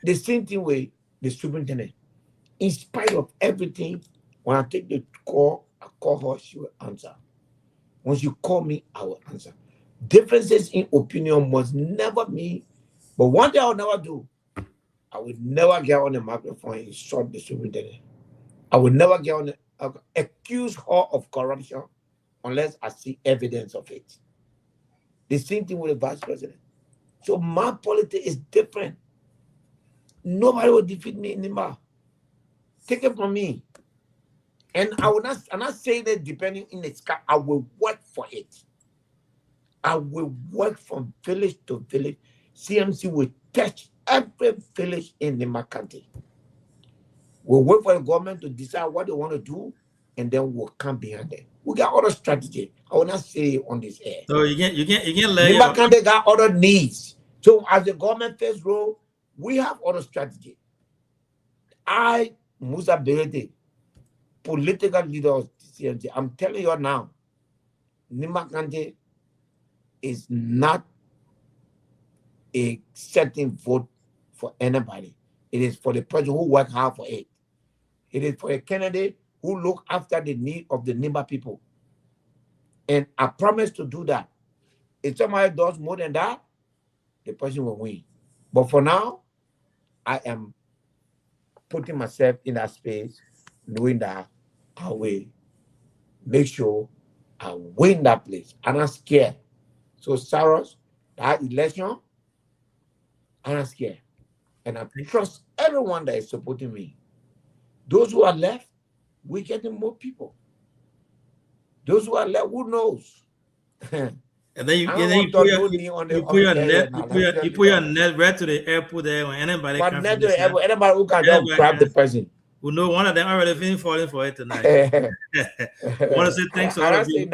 The same thing with the superintendent. In spite of everything, when I take the call, I call her, she will answer. Once you call me, I will answer. Differences in opinion must never be, but one thing I will never do, I will never get on the microphone and insult the superintendent. I will never get on accuse her of corruption unless I see evidence of it. The same thing with the vice president. So my politics is different. Nobody will defeat me anymore. Take it from me. And I'm not saying that depending in the sky, I will work for it. I will work from village to village. CMC will touch every village in the county. We'll wait for the government to decide what they want to do, and then we'll come behind it. We got other strategy. I will not say it on this air. So you can't let Nimba County got other needs. So as the government first role, we have other strategy. I, Musa Bility, political leader of CMC, I'm telling you now, Nimba County is not a certain vote for anybody. It is for the person who work hard for it. It is for a candidate who look after the need of the Nimba people. And I promise to do that. If somebody does more than that, the person will win. But for now, I am putting myself in that space, knowing that I will make sure I win that place. I'm not scared. So, Saros, that election, I'm not scared. And I trust everyone that is supporting me. Those who are left, we're getting more people. Those who are left, who knows? And then you put your net right to the airport there when anybody comes. Net to the airport, anybody who can just grab the person. We know one of them already finished falling for it tonight. I want to say thanks to all of you.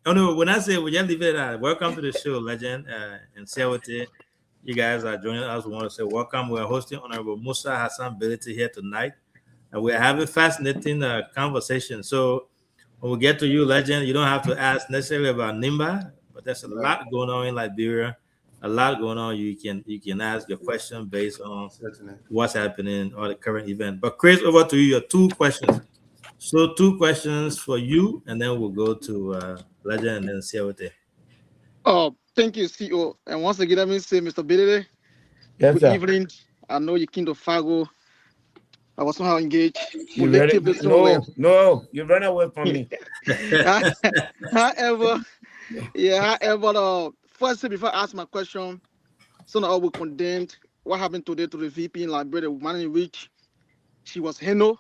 Oh no, when I say we just leave it at welcome to the show, Legend and Sewate. You guys are joining us. We want to say welcome. We are hosting Honorable Musa Hassan Bility here tonight, and we're having fascinating conversation. So when we get to you, Legend, you don't have to ask necessarily about Nimba, but there's a lot going on in Liberia. A lot going on. You can ask your question based on what's happening or the current event. But Chris, over to you. Your 2 questions. So 2 questions for you, and then we'll go to Legend and then Sewate. Oh, thank you, CEO. And once again, let me say, Mr. Bility, good evening. I know you came to Fargo. I was somehow engaged. No, you run away from me. However, first, before I ask my question, so now I will condemn what happened today to the VP in Liberia, the woman in which she was handled.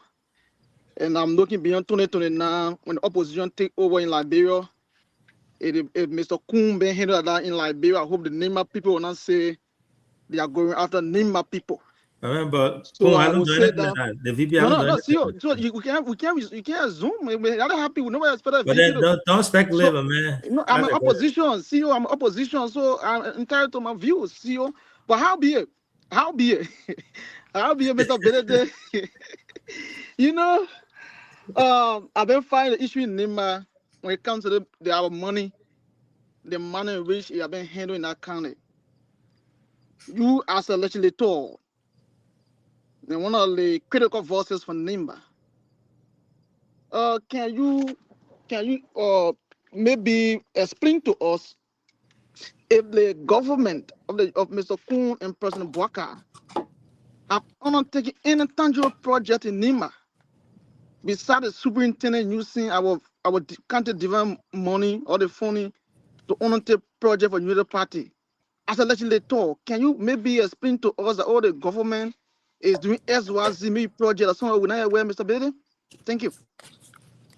And I'm looking beyond 2029 when the opposition take over in Liberia. If Mr. Kuhn been handled that in Liberia, I hope the Nimba people will not say they are going after Nimba people. Remember, so I will say that the VP hasn't done anything. So you can't assume. The other happy with nobody expect But then don't speculate, man. No, I'm an opposition, CEO. I'm opposition, so I'm entitled to my views, CEO. But how be it, Mr. Bility? You know, I've been finding the issue in Nimba when it comes to our money, the money which you have been handling in that county. You as a legislator, and one of the critical voices for Nimba. Can you maybe explain to us if the government of Mr. Kuhn and President Bwaka have undertaken any tangible project in Nimba besides the superintendent using our county divine money or the funding to undertake project for United Party? As a legislator, can you maybe explain to us that all the government is doing SYZ project or somewhere we're not aware, Mr. Bility? Thank you.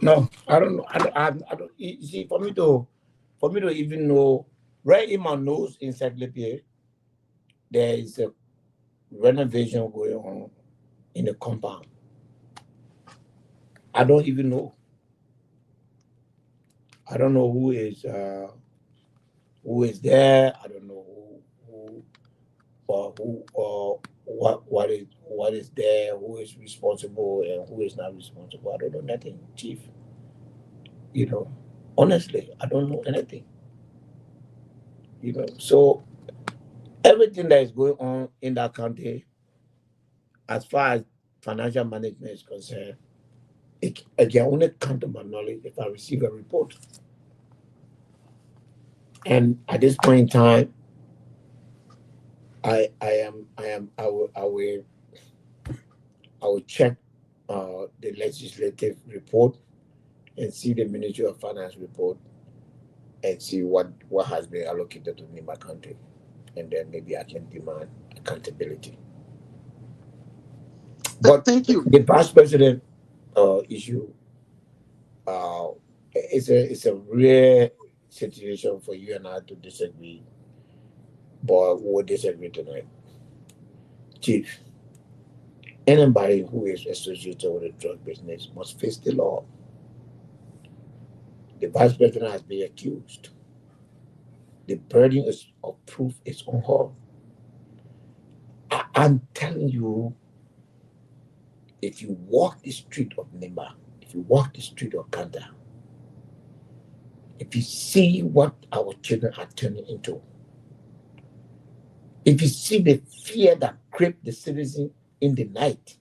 No, I don't know. I don't. You see, for me to even know, right in my nose encyclopedia, there is a renovation going on in the compound. I don't even know. I don't know who is there. I don't know what is there, who is responsible and who is not responsible. I don't know nothing, Chief. You know, honestly, I don't know anything. You know, so everything that is going on in that country, as far as financial management is concerned, I can only count on my knowledge if I receive a report. And at this point in time, I will check the legislative report and see the Ministry of Finance report and see what has been allocated to NIMA country. And then maybe I can demand accountability. But thank you. The past president issue, it's a rare situation for you and I to disagree, but we'll disagree tonight. Chief, anybody who is associated with the drug business must face the law. The vice president has been accused. The burden of proof is on her. I'm telling you, if you walk the street of Nimba, if you walk the street of Kanda, if you see what our children are turning into, if you see the fear that crept the citizen in the night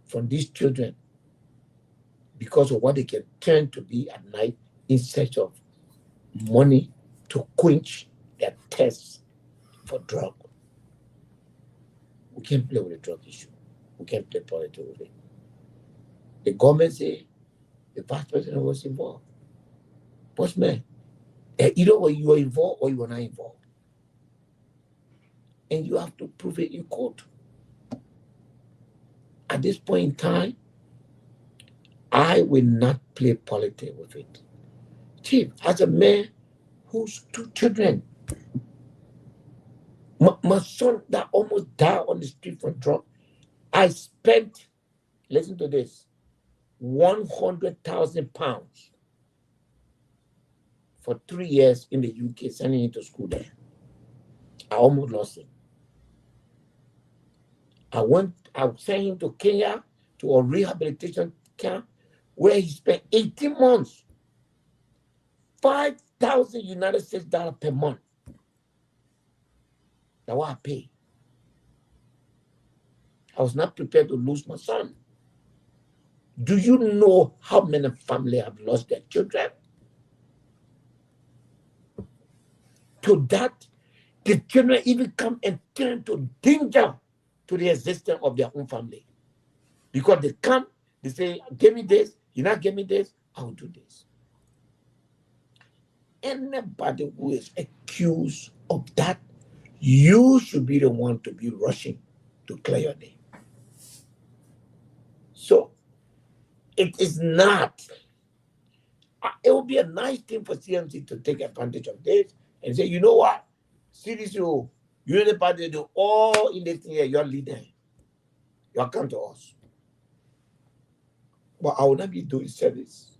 from these children because of what they can turn to be at night in search of money to quench their thirst for drug. We can't play with the drug issue. We can't play politics with it. The government say the vice president was involved. But man, either you are involved or you are not involved. And you have to prove it in court. At this point in time, I will not play politics with it. Chief, as a man whose 2 children, my son that almost died on the street for drug, I spent, listen to this, 100,000 pounds for 3 years in the UK, sending him to school there. I almost lost him. I sent him to Kenya to a rehabilitation camp where he spent 18 months, 5,000 United States dollars per month. That's what I pay. I was not prepared to lose my son. Do you know how many families have lost their children? To that, the children even come and turn to danger to the existence of their own family. Because they come, they say, give me this, you not give me this, I will do this. Anybody who is accused of that, you should be the one to be rushing to clear your name. So, it is not. It would be a nice thing for CMC to take advantage of this and say, you know what? CDCO, you're the party do all in this thing here, you're leading. You come to us. But I will not be doing service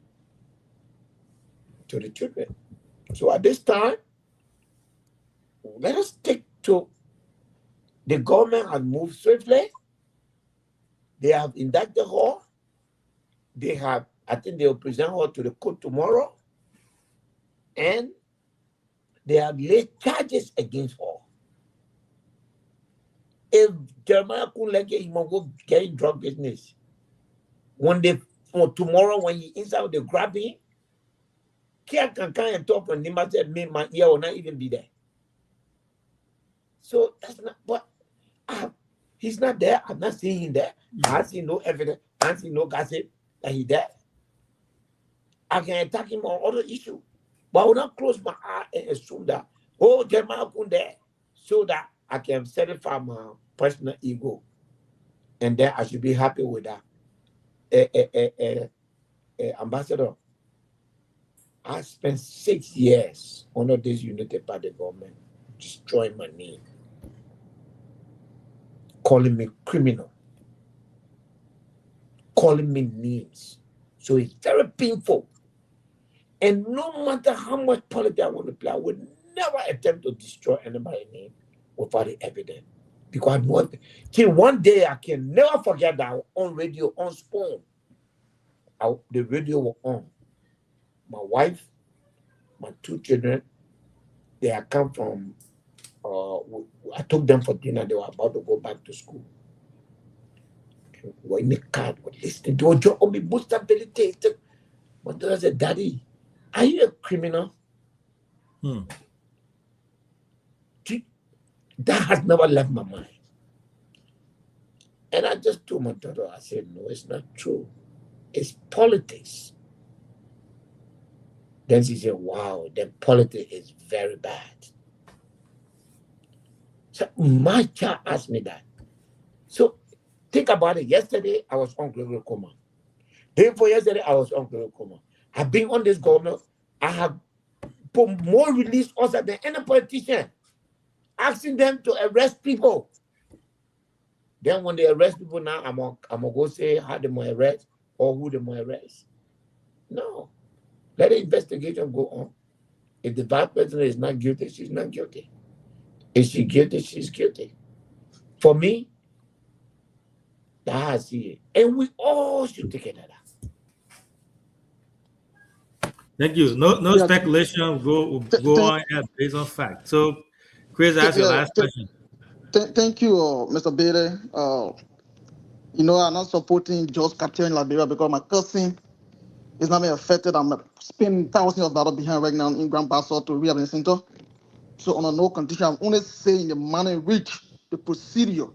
to the children. So at this time, let us stick to the government has moved swiftly. They have indicted her. They have, I think they will present her to the court tomorrow. And they have laid charges against her. If Jeremiah Kunleke he will go get in drug business, when they for tomorrow when he inside the grabbing, Kia can come and talk when Nima said me my ear will not even be there. So that's not what he's not there. I'm not seeing him there. I see no evidence. I see no gossip that he's there. I can attack him on other issues. But I will not close my eye and assume that, oh, Jeremiah Kun there, so that I can satisfy my personal ego. And then I should be happy with that. Ambassador, I spent 6 years under this United Party government destroying my name, calling me criminal, calling me names. So it's very painful. And no matter how much politics I want to play, I would never attempt to destroy anybody's name without the evidence. Because I know till one day I can never forget that on radio, on phone. The radio was on. My wife, my 2 children, they had come from, I took them for dinner. They were about to go back to school. We were in the car, we were listening to a joke on me, Musa, Bility. My daughter said, Daddy, are you a criminal? That has never left my mind. And I just told my daughter, I said, no, it's not true. It's politics. Then she said, wow, the politics is very bad. So my child asked me that. So think about it. Yesterday, I was on global coma. Day before yesterday, I was on global coma. I've been on this governor. I have put more release officer than any politician, asking them to arrest people. Then when they arrest people now, I'm gonna go say how they might arrest or who they might arrest. No. Let the investigation go on. If the vice president is not guilty, she's not guilty. If she's guilty, she's guilty. For me, that's how I see it. And we all should take it at that. Thank you. No speculation. Go on based on fact. So, Chris, ask your last question. Thank you, Mr. Bility. You know, I'm not supporting just capturing Liberia because my cousin is not being affected. I'm spending thousands of dollars behind right now in Grand Bassel to rehab center. So under no condition, I'm only saying the money reach the procedure.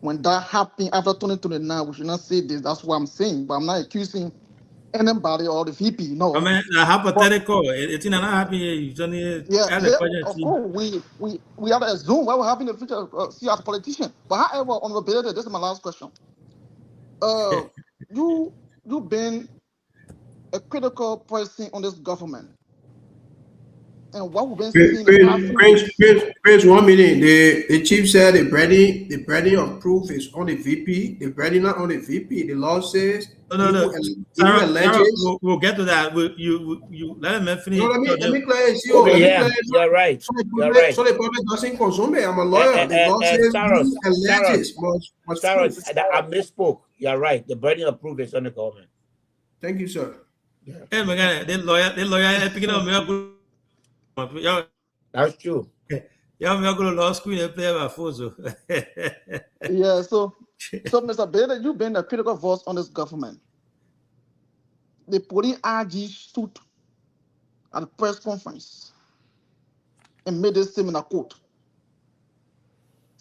When that happened after 2029, we should not say this. That's what I'm saying. But I'm not accusing anybody or the VP. No. I mean, hypothetical. It's not happening. Yeah, of course. We have to assume what will happen in the future. See, as a politician. But however, on the Bility, this is my last question. You've been a critical person on this government. And what we've been seeing Chris, 1 minute. The chief said the burden of proof is on the VP. The burden not on the VP. The law says no. Sarah, we'll get to that. You let him finish. No, let me clear. You're right. You're right. So the public doesn't consume it. I'm a lawyer. The law says Sarah, I misspoke. You're right. The burden of proof is on the government. Thank you, sir. Hey, my guy, the lawyer picking up me. That's true. Yeah, I'm going to law school and play about Fozo. Yeah, so Mr. Bility, you've been a critical voice on this government. The police RG stood at the press conference and made this statement, I quote,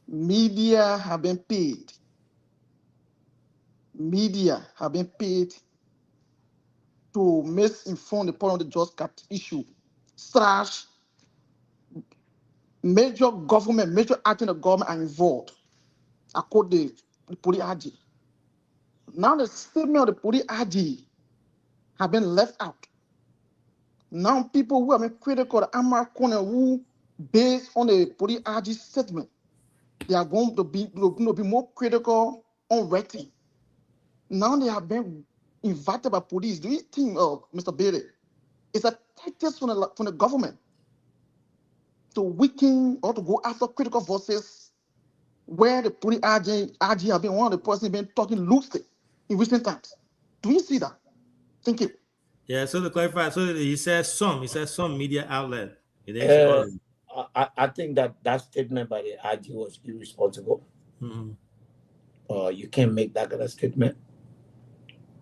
media have been paid. Media have been paid to misinform the point of the just cat issue. Major government, major acting of government are involved. I quote the police RG. Now the statement of the police RG have been left out. Now people who have been critical of Amarcon who, based on the police RG statement, they are going to be more critical on writing. Now they have been invited by police. Do you think, Mr. Bility, it's a tactic from the government to weaken or to go after critical voices where the police RG have been one of the persons been talking loosely in recent times? Do you see that? Thank you. Yeah, so to clarify, so he says some media outlet. I think that statement by the RG was irresponsible. Mm-hmm. You can't make that kind of statement.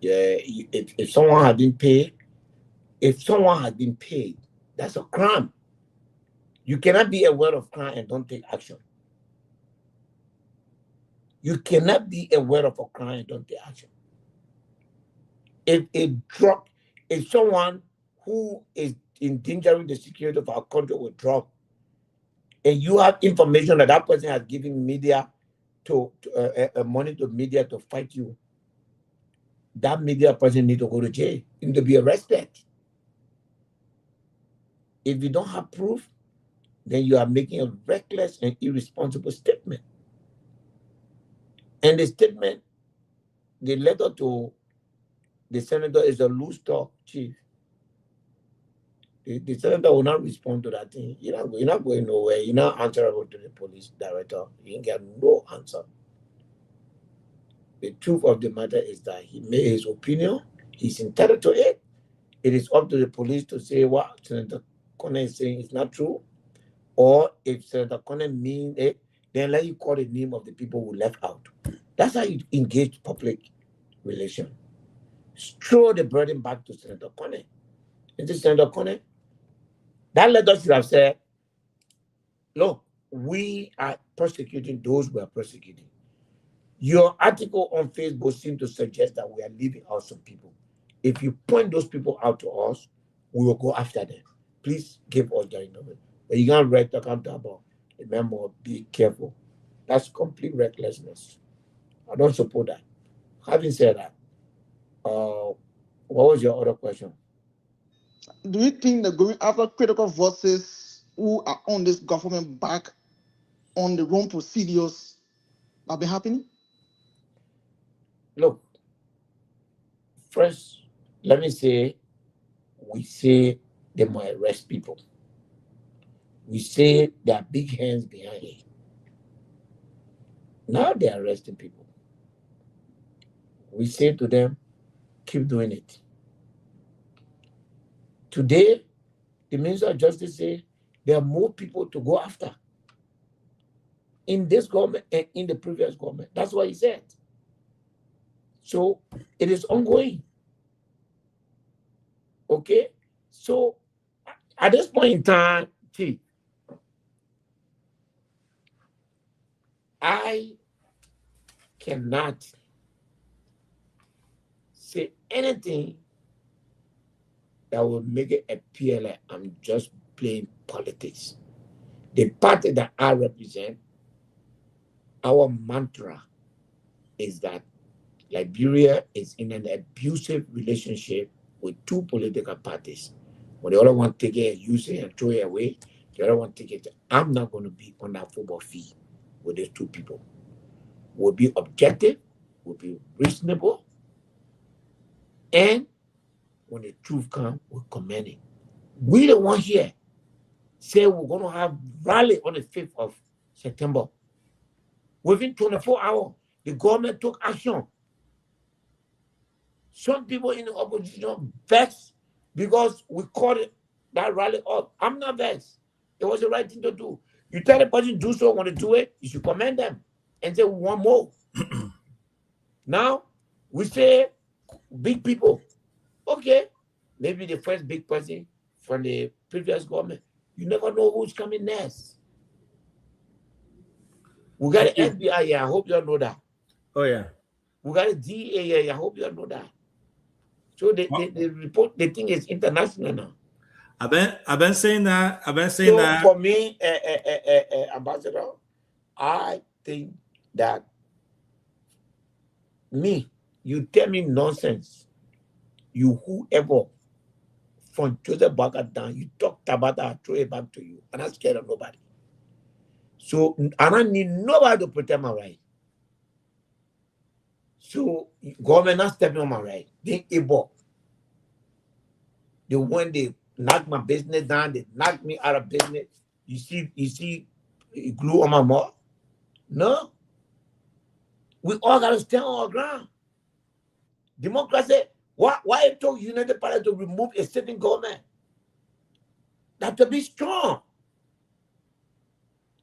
Yeah, if someone had been paid, that's a crime. You cannot be aware of crime and don't take action. You cannot be aware of a crime and don't take action. If someone who is endangering the security of our country with drug, and you have information that person has given media money to media to fight you, that media person need to go to jail, need to be arrested. If you don't have proof, then you are making a reckless and irresponsible statement. And the statement, the letter to the senator is a loose talk, chief. The senator will not respond to that thing. You're not going nowhere. You're not answerable to the police director. You can get no answer. The truth of the matter is that he made his opinion. He's entitled to it. It is up to the police to say what Senator Connor is saying is not true. Or if Senator Connor means it, then let you call the name of the people who left out. That's how you engage public relations. Throw the burden back to Senator Connor. Is it Senator Connor? That letter should have said, look, we are persecuting those we are persecuting. Your article on Facebook seems to suggest that we are leaving out some people. If you point those people out to us, we will go after them. Please give us the information. But you can't write accountable. Remember, be careful. That's complete recklessness. I don't support that. Having said that, what was your other question? Do you think that going after critical voices who are on this government back on the wrong procedures have been happening? Look, first, let me say, we say they might arrest people. We say there are big hands behind it. Now they are arresting people. We say to them, keep doing it. Today, the Minister of Justice said there are more people to go after in this government and in the previous government. That's what he said. So it is ongoing. Okay? So at this point in time, I cannot say anything that will make it appear like I'm just playing politics. The party that I represent, our mantra is that Liberia is in an abusive relationship with two political parties. When the other one take it, use it and throw it away, the other one take it. I'm not going to be on that football field with these two people. We'll be objective, we'll be reasonable, and when the truth comes, we'll commend it. We the one here say we're going to have rally on the 5th of September. Within 24 hours, the government took action. Some people in the opposition vexed because we called it that rally up. I'm not vexed. It was the right thing to do. You tell the person to do so, want to do it, you should commend them and say we want more. Now, we say big people. Okay, maybe the first big person from the previous government. You never know who's coming next. We got an FBI here. I hope you all know that. Oh, yeah. We got a DA here. I hope you all know that. So the report, the thing is international now. I've been saying that. So for me, Ambassador, I think that you tell me nonsense. You whoever from Joseph Barker down, you talk about that, I throw it back to you. I'm not scared of nobody. So I don't need nobody to protect my right. So government not stepping on my right. They able. When they knock my business down, they knock me out of business. You see glue on my mouth? No. We all gotta stand on our ground. Democracy, why it took United Party to remove a sitting government? That to be strong.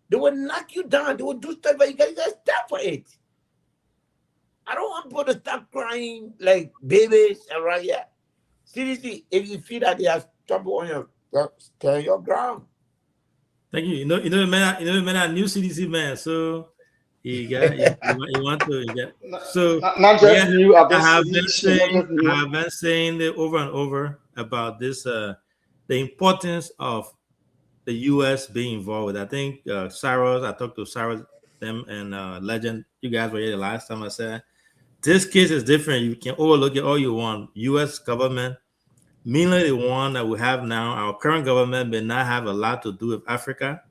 They will knock you down. They will do stuff, but you guys stand for it. I don't want people to stop crying like babies around here. Seriously, if you feel that they have trouble on your, stand your ground. Thank you. You know, man, a new CDC man. So you want to get. So not just new. I have been saying it over and over about this. The importance of the U.S. being involved with. I think Cyrus. I talked to Cyrus, them and Legend. You guys were here the last time. I said this case is different. You can overlook it all you want. U.S. government, mainly the one that we have now, our current government may not have a lot to do with Africa.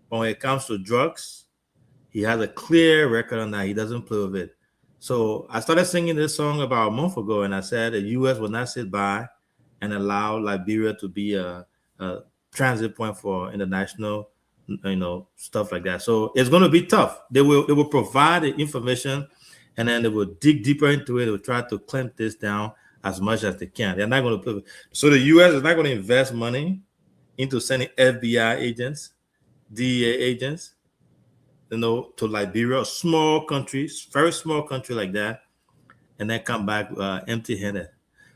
But when it comes to drugs, he has a clear record on that. He doesn't play with it. So I started singing this song about a month ago, and I said the U.S. will not sit by and allow Liberia to be a transit point for international, stuff like that. So it's going to be tough. They will provide the information, and then they will dig deeper into it. They will try to clamp this down as much as they can. They're not going to put. So the U.S. is not going to invest money into sending FBI agents, DEA agents, to Liberia, a small country, very small country like that, and then come back empty-handed.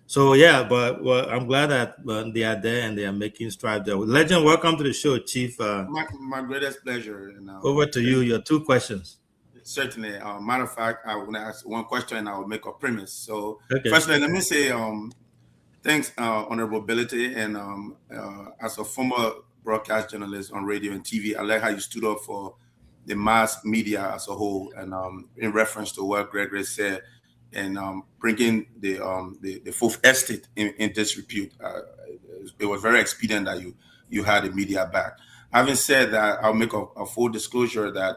So yeah, but I'm glad that they are there and they are making strides there. Legend, welcome to the show, Chief. My greatest pleasure. Over to you. Your 2 questions. Certainly. Matter of fact, I want to ask one question and I will make a premise. So, okay. Firstly, let me say Thanks, Honorable Bility. And as a former broadcast journalist on radio and TV, I like how you stood up for the mass media as a whole, and in reference to what Gregory said, and bringing the fourth estate in disrepute. It was very expedient that you had the media back. Having said that, I'll make a full disclosure that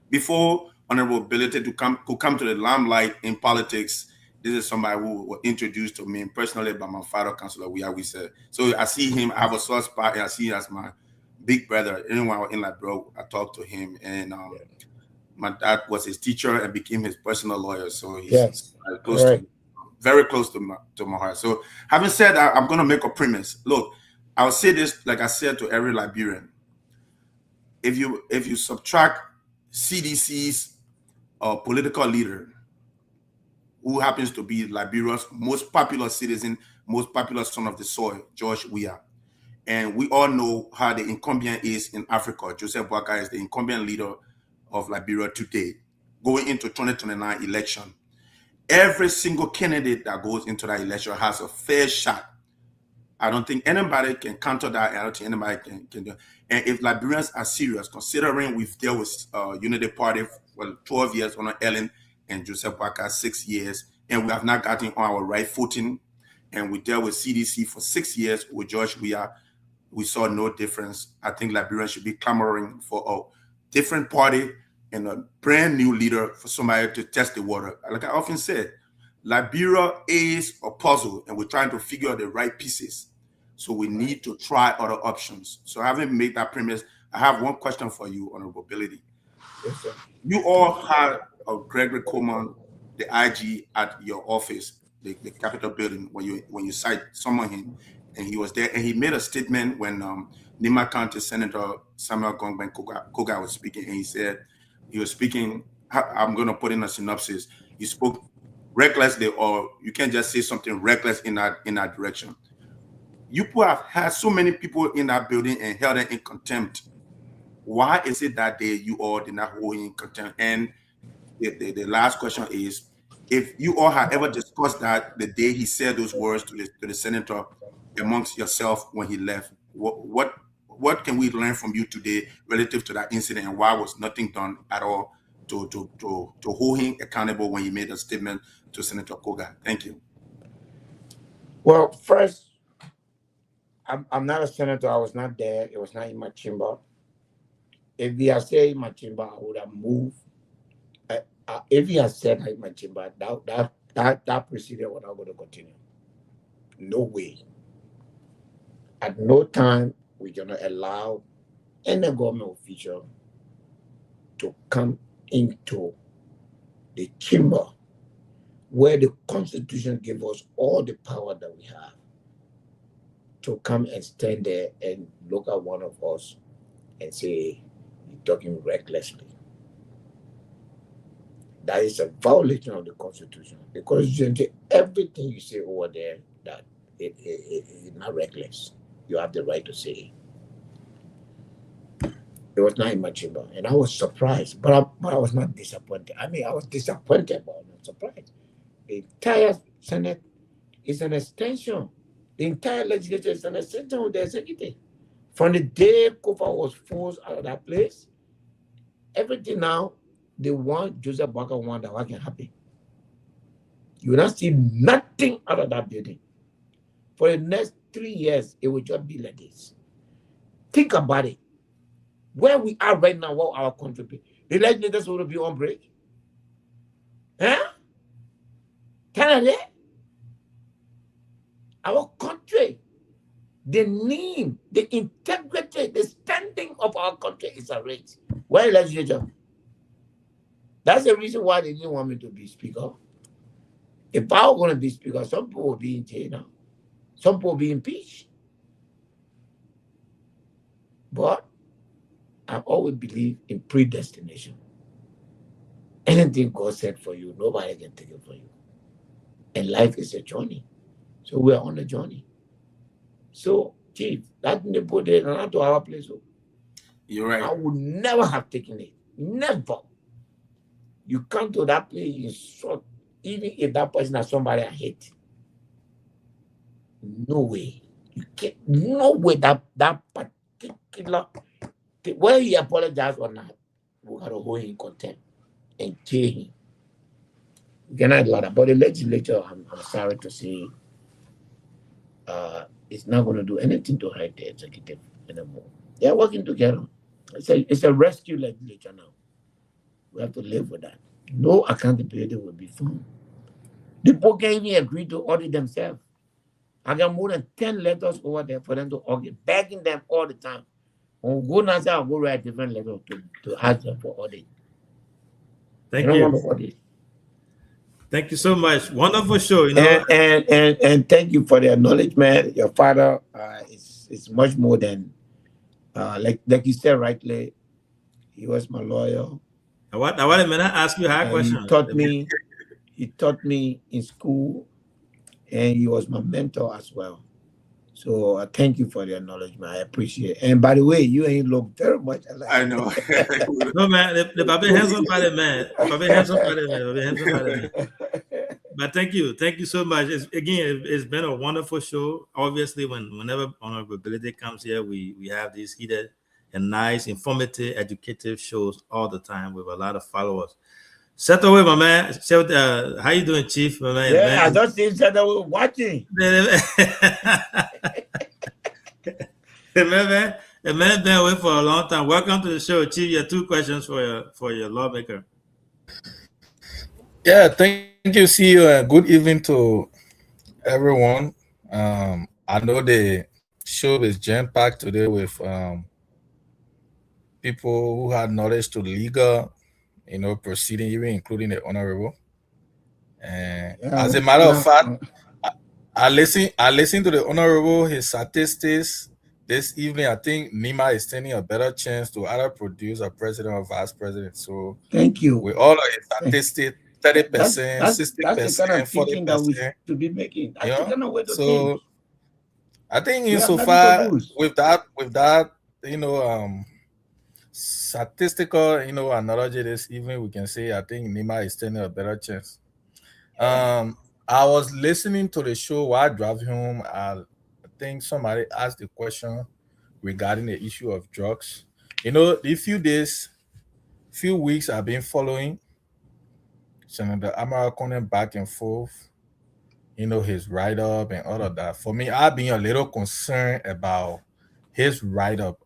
before Honorable Ability could come to the limelight in politics, this is somebody who was introduced to me personally by my father, Councillor Wiyawisa. So I see him, I have a soft spot, and I see him as my big brother. Anyone I was in like, bro, I talked to him, and my dad was his teacher and became his personal lawyer. So he's close to, very close to my heart. So having said that, I'm going to make a premise. Look, I'll say this like I said to every Liberian. If you subtract CDC's political leader, who happens to be Liberia's most popular citizen, most popular son of the soil, George Weah. And we all know how the incumbent is in Africa. Joseph Boakai is the incumbent leader of Liberia today, going into 2029 election. Every single candidate that goes into that election has a fair shot. I don't think anybody can counter that. I don't think anybody can do it. And if Liberians are serious, considering we've dealt with Unity Party for 12 years on Ellen and Joseph Boakai 6 years, and we have not gotten on our right footing, and we dealt with CDC for 6 years with George Weah, we saw no difference. I think Liberians should be clamoring for a different party and a brand new leader, for somebody to test the water. Like I often said, Liberia is a puzzle, and we're trying to figure out the right pieces. So we need to try other options. So having made that premise, I have one question for you, Honorable Bility. Yes, sir. You all had Gregory Coleman, the IG, at your office, the Capitol building, when you summoned him, and he was there, and he made a statement when Nima County Senator Samuel Gongben Koga was speaking, and he was speaking, I'm going to put in a synopsis. He spoke recklessly, or you can't just say something reckless in that direction. You have had so many people in that building and held them in contempt. Why is it that day you all did not hold him in contempt? And the last question is, if you all had ever discussed that the day he said those words to the senator amongst yourself when he left, what can we learn from you today relative to that incident, and why was nothing done at all to hold him accountable when he made a statement to Senator Koga? Thank you. Well, first, I'm not a senator. I was not there. It was not in my chamber. If he had said in my chamber, I would have moved. If he had said in my chamber, that procedure was not going to continue. No way. At no time we're going to allow any government official to come into the chamber where the Constitution gives us all the power that we have to come and stand there and look at one of us and say, you're talking recklessly. That is a violation of the Constitution. The Constitution says everything you say over there that it is not reckless. You have the right to say it. It was not in my chamber, and I was surprised, but I was not disappointed. I mean, I was disappointed, but I was not surprised. The entire Senate is an extension. The entire legislature is an extension of the executive. From the day Kofa was forced out of that place, everything now, they want Joseph Boakai want that can happen. You will not see nothing out of that building. For the next 3 years, it will just be like this. Think about it. Where we are right now, what our country be. The legislators will be on break. Huh? Canada? Our country, the name, the integrity, the standing of our country is at risk. Where legislature? That's the reason why they didn't want me to be speaker. If I were going to be speaker, some people will be in jail now. Some people will be impeached. But I've always believed in predestination. Anything God said for you, nobody can take it for you. And life is a journey. So we are on a journey. So, Chief, that didn't put it not to our place. You're right. I would never have taken it. Never. You come to that place, you short, even if that person has somebody I hate. No way. You can't. No way that particular whether he apologized or not, we got to hold him in contempt and jail him. We cannot do that. But the legislature, I'm sorry to say, it's not going to do anything to hide the executive anymore. They are working together. It's a rescue legislature now. We have to live with that. No accountability will be found. The people can't even agree to audit themselves. I got more than 10 letters over there for them to audit, begging them all the time. When we go now, I'll go write different letters to ask them for audit. Thank don't you. want to audit. Thank you so much. Wonderful show, you know. And thank you for the acknowledgement. Your father is much more than like you said rightly. He was my lawyer. I want to ask you a hard question. He taught me in school, and he was my mentor as well. So thank you for the acknowledgement. I appreciate it. And by the way, you ain't look very much alike. I know. No, man, the Babe handsome by the man. Babe handsome by the man. Babe handsome by the man. But thank you so much. It's been a wonderful show. Obviously, whenever Honorable Bility comes here, we have these heated and nice, informative, educative shows all the time with a lot of followers. Set away, my man. How you doing, Chief? My man. Yeah, man. I just see set away watching. The man been away for a long time. Welcome to the show, Chief. You have 2 questions for your lawmaker. Yeah, thank you. See you. Good evening to everyone. I know the show is jam-packed today with people who had knowledge to legal, proceeding, even including the honorable. And as a matter of fact, I listened to the honorable, his statistics this evening. I think Nima is standing a better chance to either produce a president or vice president. So thank you. With all of his statistics, 30%, 60%, that's the kind of thinking 40%. That we should be making. That's the kind of way to so think. I think insofar with that, statistical, analogy this evening, we can say I think Nima is standing a better chance. I was listening to the show while driving home. I think somebody asked the question regarding the issue of drugs. The few weeks I've been following Senator Amara back and forth, his write-up and all of that. For me, I've been a little concerned about his write-up.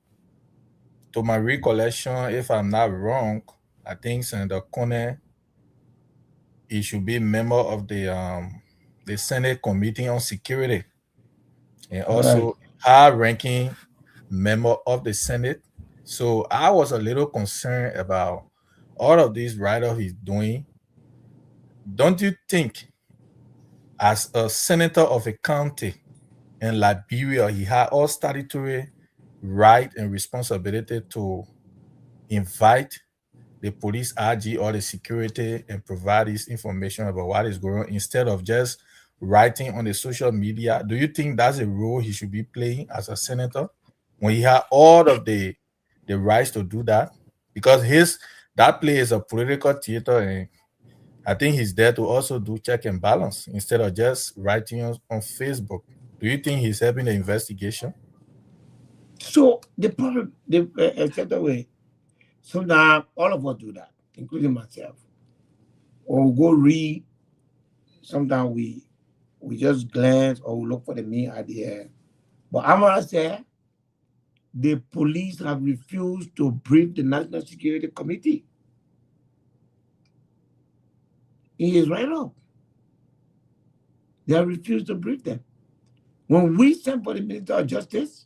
To my recollection, if I'm not wrong, I think Senator Kone, he should be a member of the Senate Committee on Security, and also high-ranking member of the Senate. So I was a little concerned about all of these write-ups he's doing. Don't you think, as a senator of a county in Liberia, he had all statutory right and responsibility to invite the police IG or the security and provide this information about what is going on instead of just writing on the social media? Do you think that's a role he should be playing as a senator when he had all of the rights to do that? Because that play is a political theater, and I think he's there to also do check and balance instead of just writing on Facebook. Do you think he's helping the investigation? So the problem, way. So now all of us do that, including myself. Or we go read. Sometimes we just glance or we look for the main idea. But I'm gonna say the police have refused to brief the National Security Committee. He is right up. They have refused to brief them. When we sent for the Minister of Justice,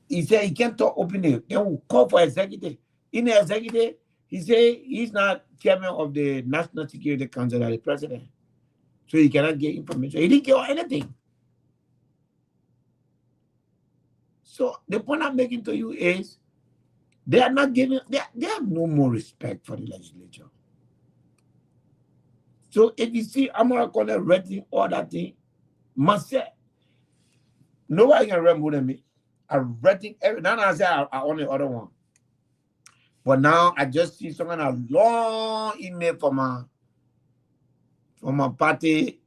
he said he can't talk openly. Then we'll call for executive. In the executive, he said he's not chairman of the National Security Council or the president. So he cannot get information. He didn't get anything. So the point I'm making to you is they are not giving, they have no more respect for the legislature. So if you see Amara Kone reading all that thing, myself, nobody can read more than me. I'm reading every now I say I own the other one. But now I just see some kind of long email from my party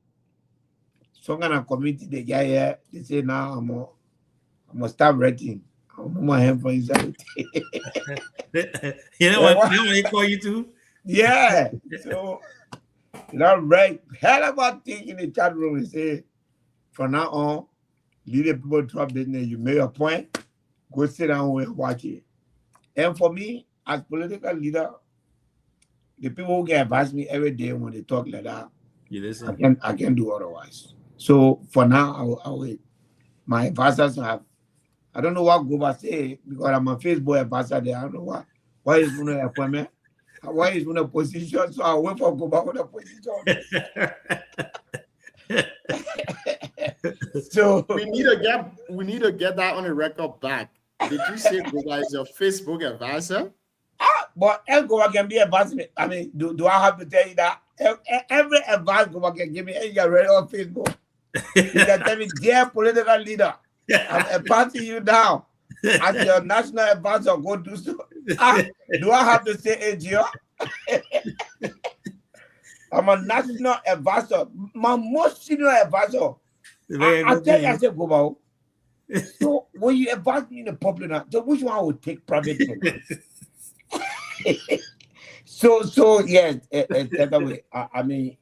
some kind of committee they get here. They say now I'm gonna start writing. I'm gonna help for inside. You know what they call you to? Yeah. So you know, right? Hell about thing in the chat room and say, from now on, lead the people to up business. You make a point, go sit down and watch it. And for me, as political leader, the people who can advise me every day when they talk like that, you listen. I can do otherwise. So for now, I will. My advisors have. I don't know what Goba say because I'm a Facebook advisor there. I don't know why is one appointment, why is one a position. So I wait for Goba for the position. So we need to get that on the record back. Did you say Goba is your Facebook advisor? But Goba can be advisor. I mean, do I have to tell you that every advice Goba can give me and you're ready on Facebook? You can tell me, dear political leader, I'm advising you now as your national advisor. Go do so. Do I have to say AGO? I'm a national advisor, my most senior advisor. I tell you, I said, Goba. So when you advise me in the public, so which one will take private? so yes, that way. I mean,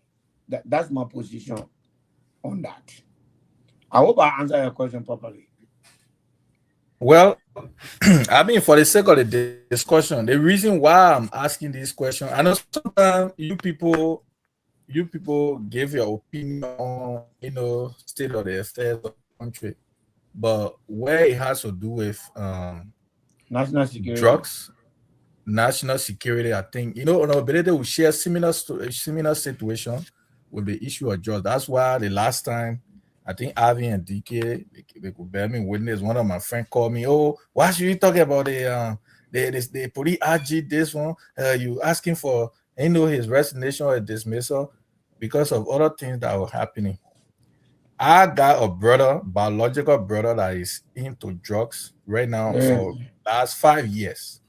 that's my position on that. I hope I answer your question properly. Well, I mean, for the sake of the discussion, the reason why I'm asking this question, I know sometimes you people give your opinion on, state of the affairs of the country, but where it has to do with national security, drugs, national security, I think, Bility will share similar situation with the issue of drugs. That's why the last time, I think Avi and DK, they could bear me witness. One of my friends called me, oh, why should you talk about the police RG this one? You asking for, his resignation or dismissal because of other things that were happening. I got a brother, biological brother, that is into drugs right now for the last 5 years.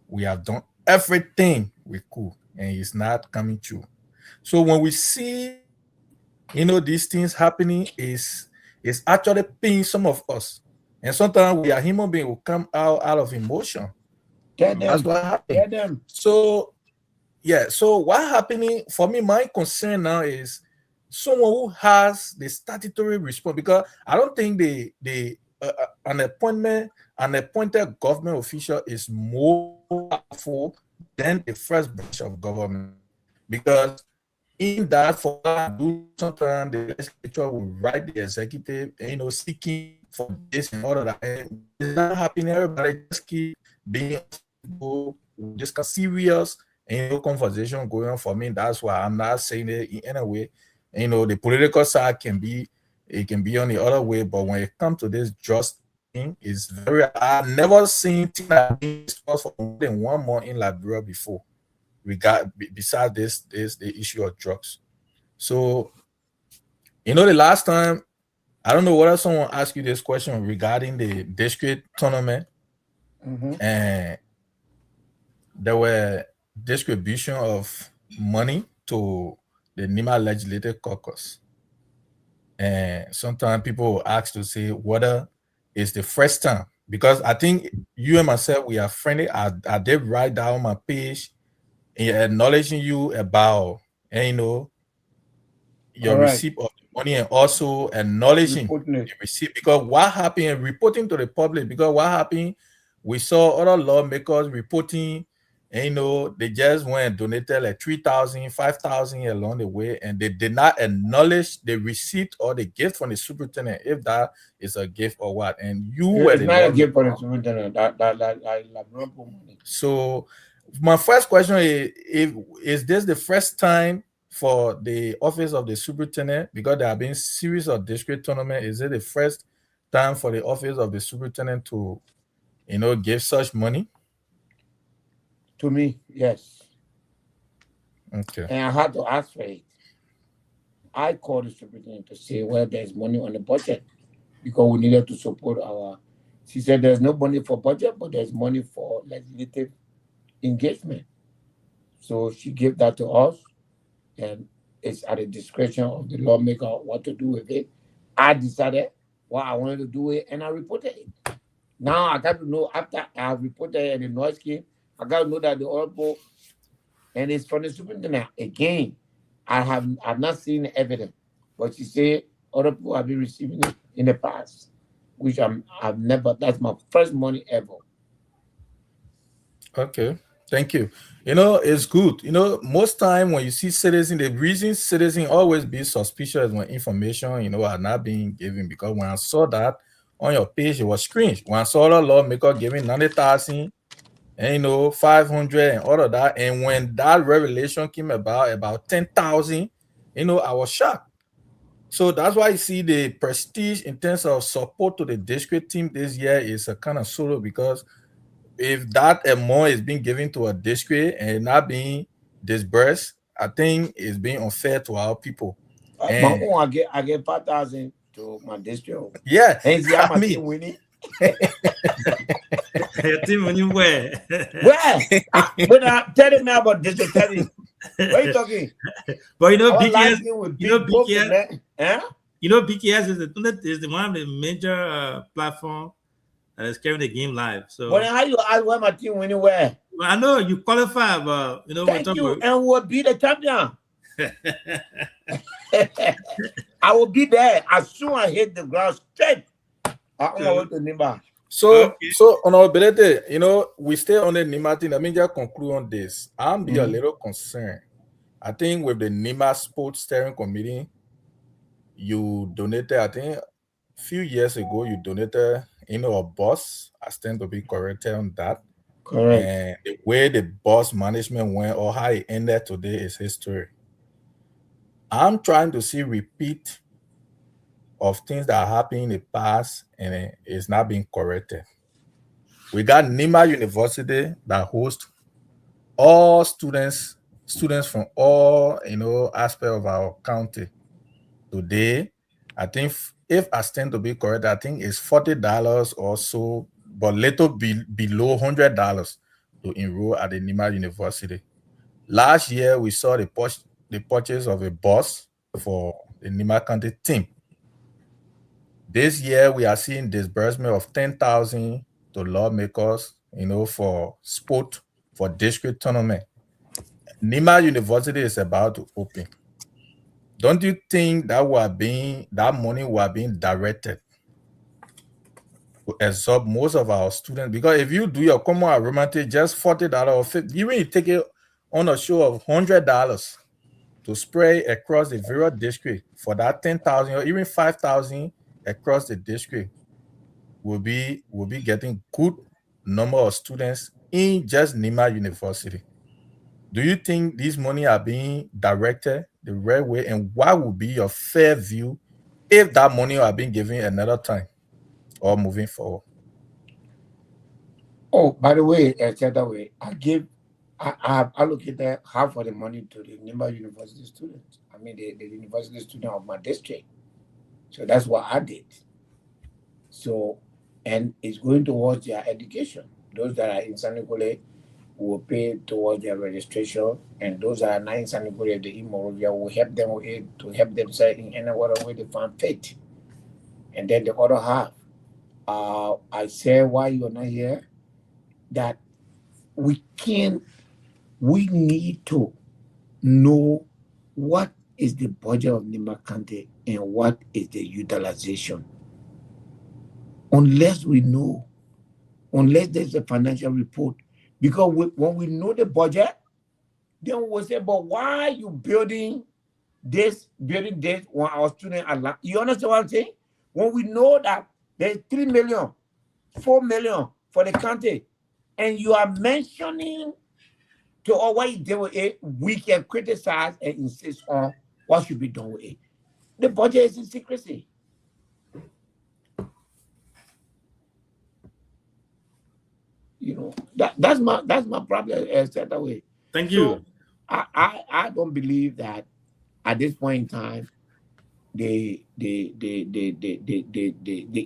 We have done everything we could, and he's not coming true. So when we see, these things happening, is actually pain some of us. And sometimes we are human beings who come out of emotion. That's what happened. So, yeah. So what happening for me, my concern now is someone who has the statutory response, because I don't think an appointed government official is more powerful than the first branch of government, because in that, for do sometimes the legislature will write the executive, seeking for this and all of that. And it's not happening. Everybody just keep being just serious conversation going on. For me, that's why I'm not saying it in any way. The political side can be on the other way, but when it comes to this just thing, it's very. I've never seen things like this for more than 1 month in Liberia before. Besides the issue of drugs. So, the last time, I don't know whether someone asked you this question regarding the district tournament, and there were distribution of money to the Nima Legislative Caucus. And sometimes people will ask to say whether it's the first time, because I think you and myself, we are friendly. I did write down my page acknowledging you about, your receipt of the money, and also acknowledging the receipt, because what happened and reporting to the public, because what happened, we saw other lawmakers reporting, and they just went and donated like 3,000, 5,000 along the way, and they did not acknowledge the receipt or the gift from the superintendent, if that is a gift or what. And you were the not a gift for the superintendent. That so my first question is this the first time for the office of the superintendent, because there have been series of district tournament? Is it the first time for the office of the superintendent to, give such money? To me, yes. Okay. And I had to ask for it. I called the superintendent to say, well, there's money on the budget because we needed to support our. She said there's no money for budget, but there's money for legislative engagement. So she gave that to us, and it's at the discretion of the lawmaker what to do with it. I decided what I wanted to do it, and I reported it. Now I got to know after I have reported it and the noise came, I got to know that the honorable, and it's from the superintendent again. I've not seen the evidence, but she said other people have been receiving it in the past, which I've never. That's my first money ever. Okay, thank you. You know, it's good. You know, most time when you see citizen, the reason citizen always be suspicious when information, you know, are not being given. Because when I saw that on your page, it was strange. When I saw the lawmaker giving 90,000 and 500 and all of that, and when that revelation came about 10,000, I was shocked. So that's why you see the prestige in terms of support to the district team this year is a kind of solo, because if that amount is being given to a district and not being disbursed, I think it's being unfair to our people. My own, I get 5,000 to my district. Yeah, and see how my team winning. Your team winning where? Where? But tell me about district. Tell me. What are you talking? But BKS, BKS is the one of the major platform that is carrying the game live. So, but how you ask where my team winning where? Well, I know you qualify, but thank you, and we'll be the champion. I will be there as soon as I hit the ground straight. So on our ability, we stay on the NIMA thing. Let me just conclude on this. I'm be a little concerned. I think with the NIMA Sports Steering Committee, you donated, I think a few years ago, you donated, a bus. I stand to be corrected on that. Correct. And the way the bus management went or how it ended today is history. I'm trying to see repeat of things that happened in the past and it's not being corrected. We got NIMA University that hosts all students from all aspects of our county. Today, I think if I stand to be correct, I think it's $40 or so, but little below $100 to enroll at the NIMA University. Last year, we saw the purchase of a bus for the NIMA County team. This year, we are seeing disbursement of 10,000 to lawmakers, for sport, for district tournament. NIMA University is about to open. Don't you think that money were being directed to absorb most of our students? Because if you do your common arithmetic, just $40 or $50, even you take it on a show of $100 to spread across the various district for that 10,000 or even 5,000 across the district, will be getting good number of students in just NIMA University. Do you think these money are being directed the right way? And what would be your fair view if that money are being given another time or moving forward? Oh, by the way, I have allocated half of the money to the NIMA University students. I mean, the university student of my district. So that's what I did. So, and it's going towards their education. Those that are in San Nicolas will pay towards their registration, and those that are not in San Nicolas, the Morovia will help them with it to help themselves in any other way they find fit. And then the other half, I said why you're not here, that we need to know what is the budget of NIMA County and what is the utilization. Unless there's a financial report, because when we know the budget, then we'll say, but why are you building this when our students are, you understand what I'm saying? When we know that there's 3 million, 4 million for the county, and you are mentioning to all what you do with it, we can criticize and insist on what should be done with it. The budget is in secrecy. That's my problem. That way. Thank you. So I don't believe that at this point in time the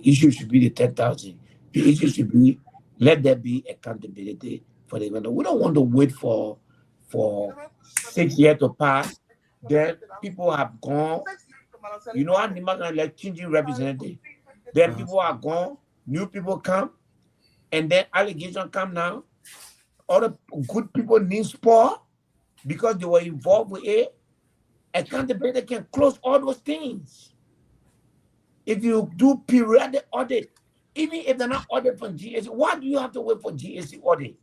issue should be the 10,000. The issue should be let there be accountability for the vendor. We don't want to wait for 6 years to pass Then people have gone. You know how Nima can like changing representative. Then people are gone. New people come, and then allegations come now. Other good people need support because they were involved with it. Accountability can close all those things. If you do periodic audit, even if they're not audit from GSC, why do you have to wait for GSC audit?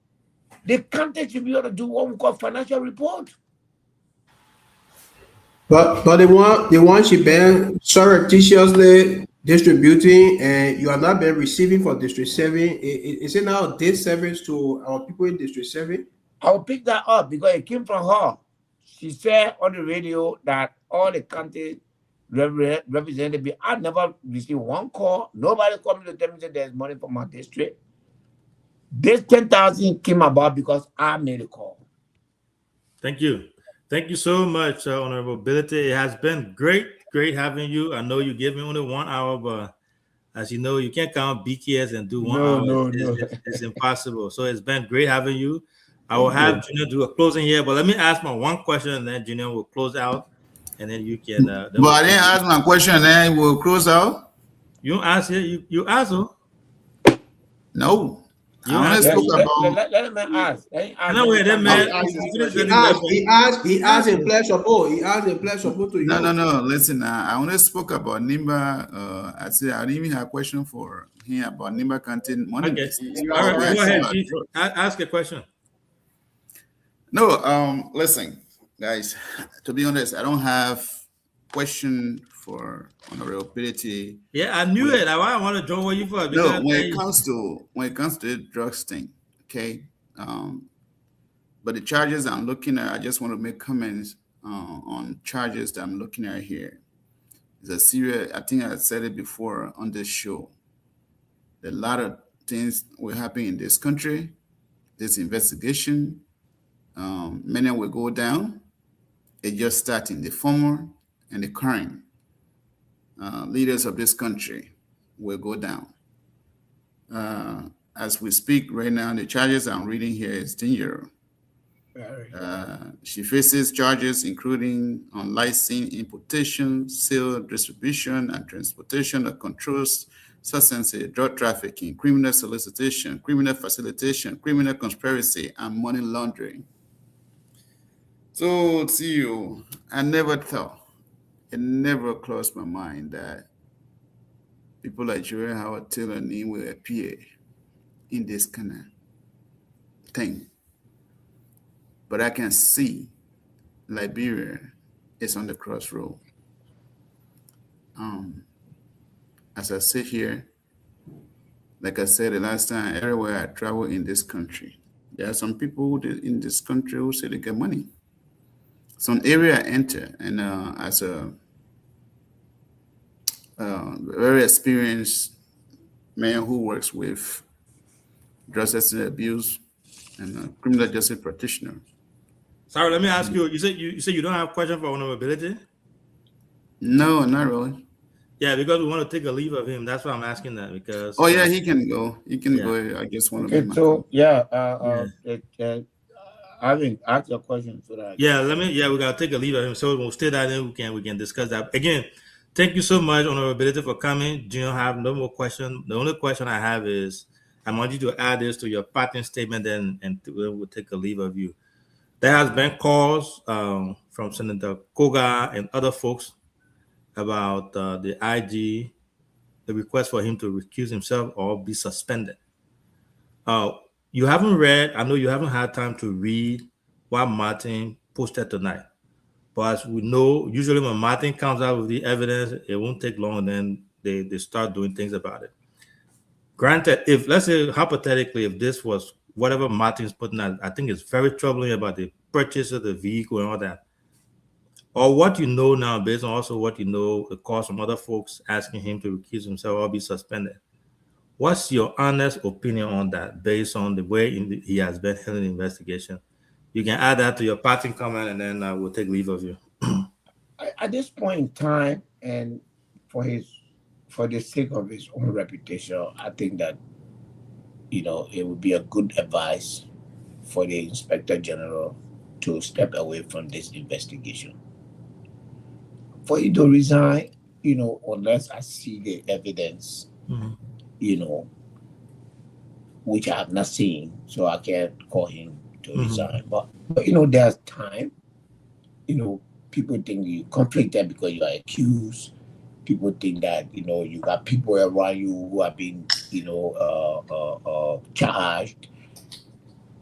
The county should be able to do what we call financial report. But the one she been surreptitiously distributing, and you are not been receiving for District 7. Is it now this service to our people in District 7? I'll pick that up because it came from her. She said on the radio that all the county representatives, I never received one call. Nobody called me to tell me that there's money for my district. This 10,000 came about because I made a call. Thank you. Thank you so much, Honorable Bility. It has been great having you. I know you gave me only 1 hour, but as you know, you can't count BKS and do 1 hour. It's impossible. So it's been great having you. I will have Junior do a closing here, but let me ask my one question, and then Junior will close out, and then you can. But I didn't ask my question, and then we'll close out. You ask it. You ask her. No. I only spoke about. Let him ask. No, wait, that man. He asked in pledge support. He asked in pledge support to you. No. Listen, I only spoke about Nimba. I said I didn't even have a question for him about Nimba content money. Okay. All right, go ahead. Ask a question. No, listen, guys. To be honest, I don't have question for Honorable Bility. Yeah, I knew it. I want to join with you for. No, when it comes to the drugs thing, okay. But the charges I'm looking at, I just want to make comments on charges that I'm looking at here. It's a serious. I think I said it before on this show. A lot of things will happen in this country. This investigation, many will go down. It's just starting. The former and the current leaders of this country will go down. As we speak right now, the charges I'm reading here is 10 years. She faces charges including unlicensed importation, sale, distribution, and transportation of controlled substances, drug trafficking, criminal solicitation, criminal facilitation, criminal conspiracy, and money laundering. So, to you, I never thought, it never crossed my mind that people like Joel Howard Taylor name will appear in this kind of thing. But I can see Liberia is on the crossroad. As I sit here, like I said the last time, everywhere I travel in this country, there are some people in this country who say they get money. Some area I enter, and as a very experienced man who works with drug abuse and criminal justice practitioner. Sorry, let me ask you. You said you don't have a question for Honorability? No, not really. Yeah, because we want to take a leave of him. That's why I'm asking that because. Oh yeah, he can go. He can go. I just want to. Okay, so I think ask your question so that. We gotta take a leave of him. So we'll stay that in. We can discuss that again. Thank you so much, Honorability, for coming. Do you have no more questions? The only question I have is I want you to add this to your patent statement, and we'll take a leave of you. There has been calls from Senator Koga and other folks about the IG, the request for him to recuse himself or be suspended. You haven't read, I know you haven't had time to read what Martin posted tonight. But as we know, usually when Martin comes out with the evidence, it won't take long, and then they start doing things about it. Granted, if let's say hypothetically, if this was whatever Martin's putting out, I think it's very troubling about the purchase of the vehicle and all that. Or what you know now, based on also what you know, the calls from other folks asking him to recuse himself or be suspended. What's your honest opinion on that, based on the way he has been handling the investigation? You can add that to your parting comment, and then we'll take leave of you. At this point in time, and for the sake of his own reputation, I think that it would be a good advice for the Inspector General to step away from this investigation. for you to resign, unless I see the evidence, which I have not seen, so I can't call him to resign. But there's time. People think you conflicted because you are accused. People think that you got people around you who have been charged,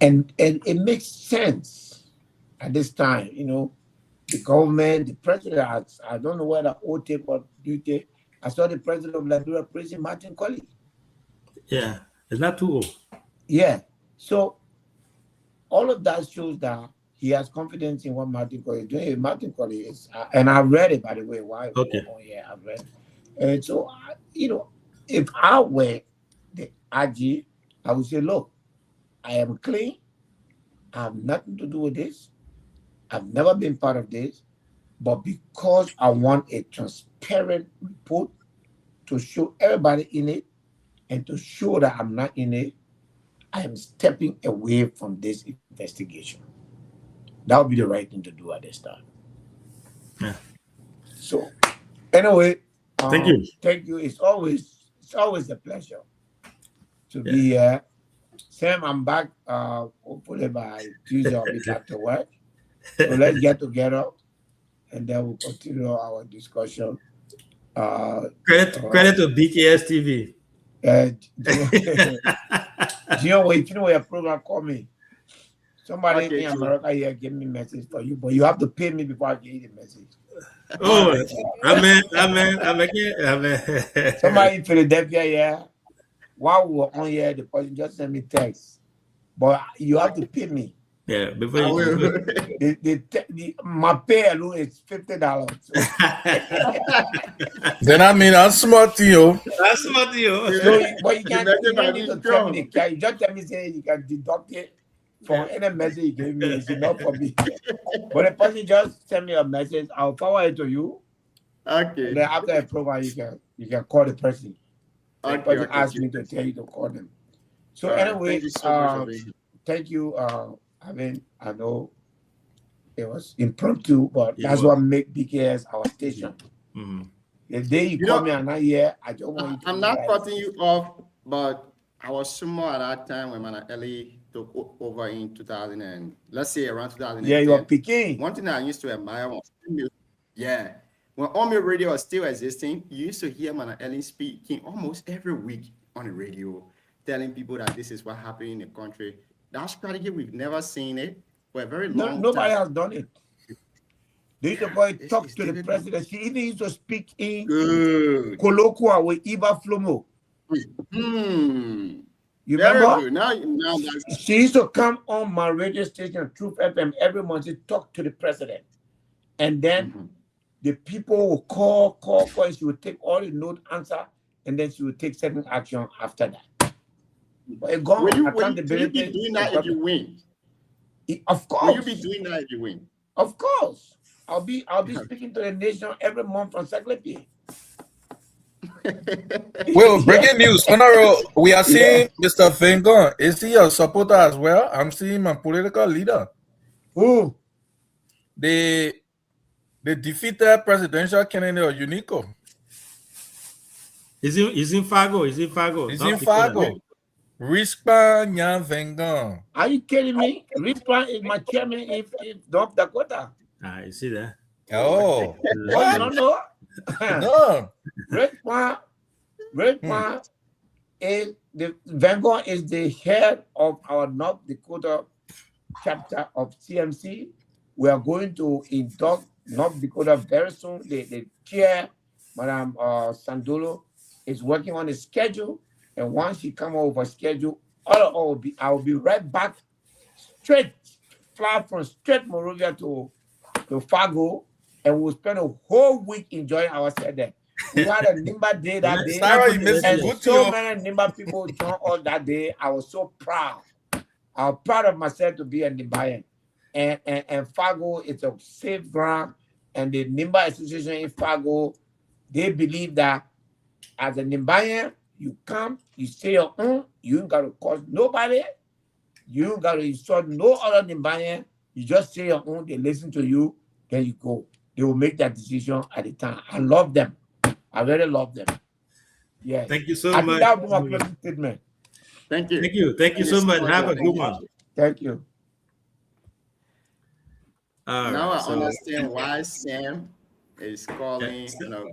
and it makes sense at this time. The government, the president. I don't know whether OT or duty. I saw the president of Liberia praising Martin Colley. Yeah, it's not too old. Yeah, so all of that shows that he has confidence in what Martin Colley is doing. Martin Colley is, and I read it, by the way. Why? Okay. Oh, yeah, I've read it. And so, if I were the IG, I would say, look, I am clean. I have nothing to do with this. I've never been part of this. But because I want a transparent report to show everybody in it and to show that I'm not in it, I am stepping away from this investigation. That would be the right thing to do at this time. Yeah. So, anyway, thank you. Thank you. It's always a pleasure to be here. Sam, I'm back. Hopefully by Tuesday I'll be back to work. So let's get together, and then we'll continue our discussion. Credit to BKS TV. If you know your program, call me. Somebody in America here give me a message for you, but you have to pay me before I give you the message. Oh, amen. Somebody in Philadelphia, yeah. While we were on here, the person just sent me text, but you have to pay me. Yeah, before you my pay alone is $50. Then I mean, I'm smart to you. That's smart to you. So, but you don't need to tell me the cash. You just tell me, say you can deduct it from any message you gave me. It's enough for me. But the person just send me a message, I'll forward it to you. Okay. And then after the program, you can call the person. The person asked me to tell you to call them. So anyway, thank you so much. Thank you. I know it was impromptu, but that's what make BKS our station. The day you call me and not here, I don't want you to. I'm not cutting you off, but I was somewhere at that time when Mana Ellie took over in 2000 and let's say around 2010. Yeah, you were picking. One thing I used to admire was when Omeo Radio was still existing, you used to hear Mana Ellie speaking almost every week on the radio, telling people that this is what happened in the country. That strategy, we've never seen it for a very long time. Nobody has done it. They used to go and talk to the president. She even used to speak in colloquial with Eva Flomo. You remember? Now she used to come on my radio station, Truth FM, every month to talk to the president. And then the people will call, and she would take all the note answer, and then she would take certain action after that. But will you be doing that if you win? Of course. Will you be doing that if you win? Of course. I'll be speaking to the nation every month from Secretary. Well, breaking news. We are seeing Mr. Vengon. Is he a supporter as well? I'm seeing him a political leader. Who? The defeated presidential candidate of Unico. Is in Fargo? Is in Fargo? Rispa Nyan Vengon. Are you kidding me? Rispa is my chairman in North Dakota. You see that? Oh. You don't know? No. Rispa is Vengon is the head of our North Dakota chapter of CMC. We are going to induct North Dakota very soon. The chair, Madam Sandolo, is working on the schedule. And once she come over schedule, I will be right back, fly from straight Monrovia to Fargo, and we'll spend a whole week enjoying ourselves there. We had a Nimba day that day, and so many Nimba people joined us that day. I was so proud. I was proud of myself to be a Nimbayan. And Fargo is a safe ground, and the Nimba Association in Fargo, they believe that as a Nimbayan, you come, you say your own, you ain't got to cause nobody, you ain't got to insult no other Nimbayan, you just say your own, they listen to you, then you go. they will make that decision at the time. I love them. I really love them. Yes. Thank you so I much. think that would be my closing statement. Thank you. Thank you. Thank you so much. Have a good one. Thank you. Now right, I understand why Sam is calling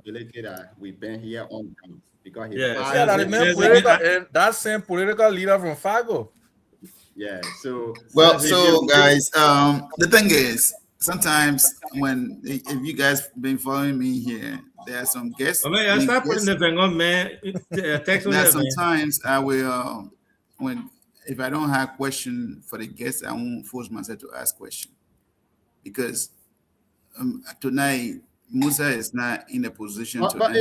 Bility that we've been here on time because he that same political leader from Fargo. Yeah. So guys, the thing is, sometimes when if you guys been following me here, there are some guests. Oh man, stop putting the thing on, man. Text on there there, man. sometimes I will if I don't have question for the guests, I won't force myself to ask question because tonight Musa is not in a position to but answer.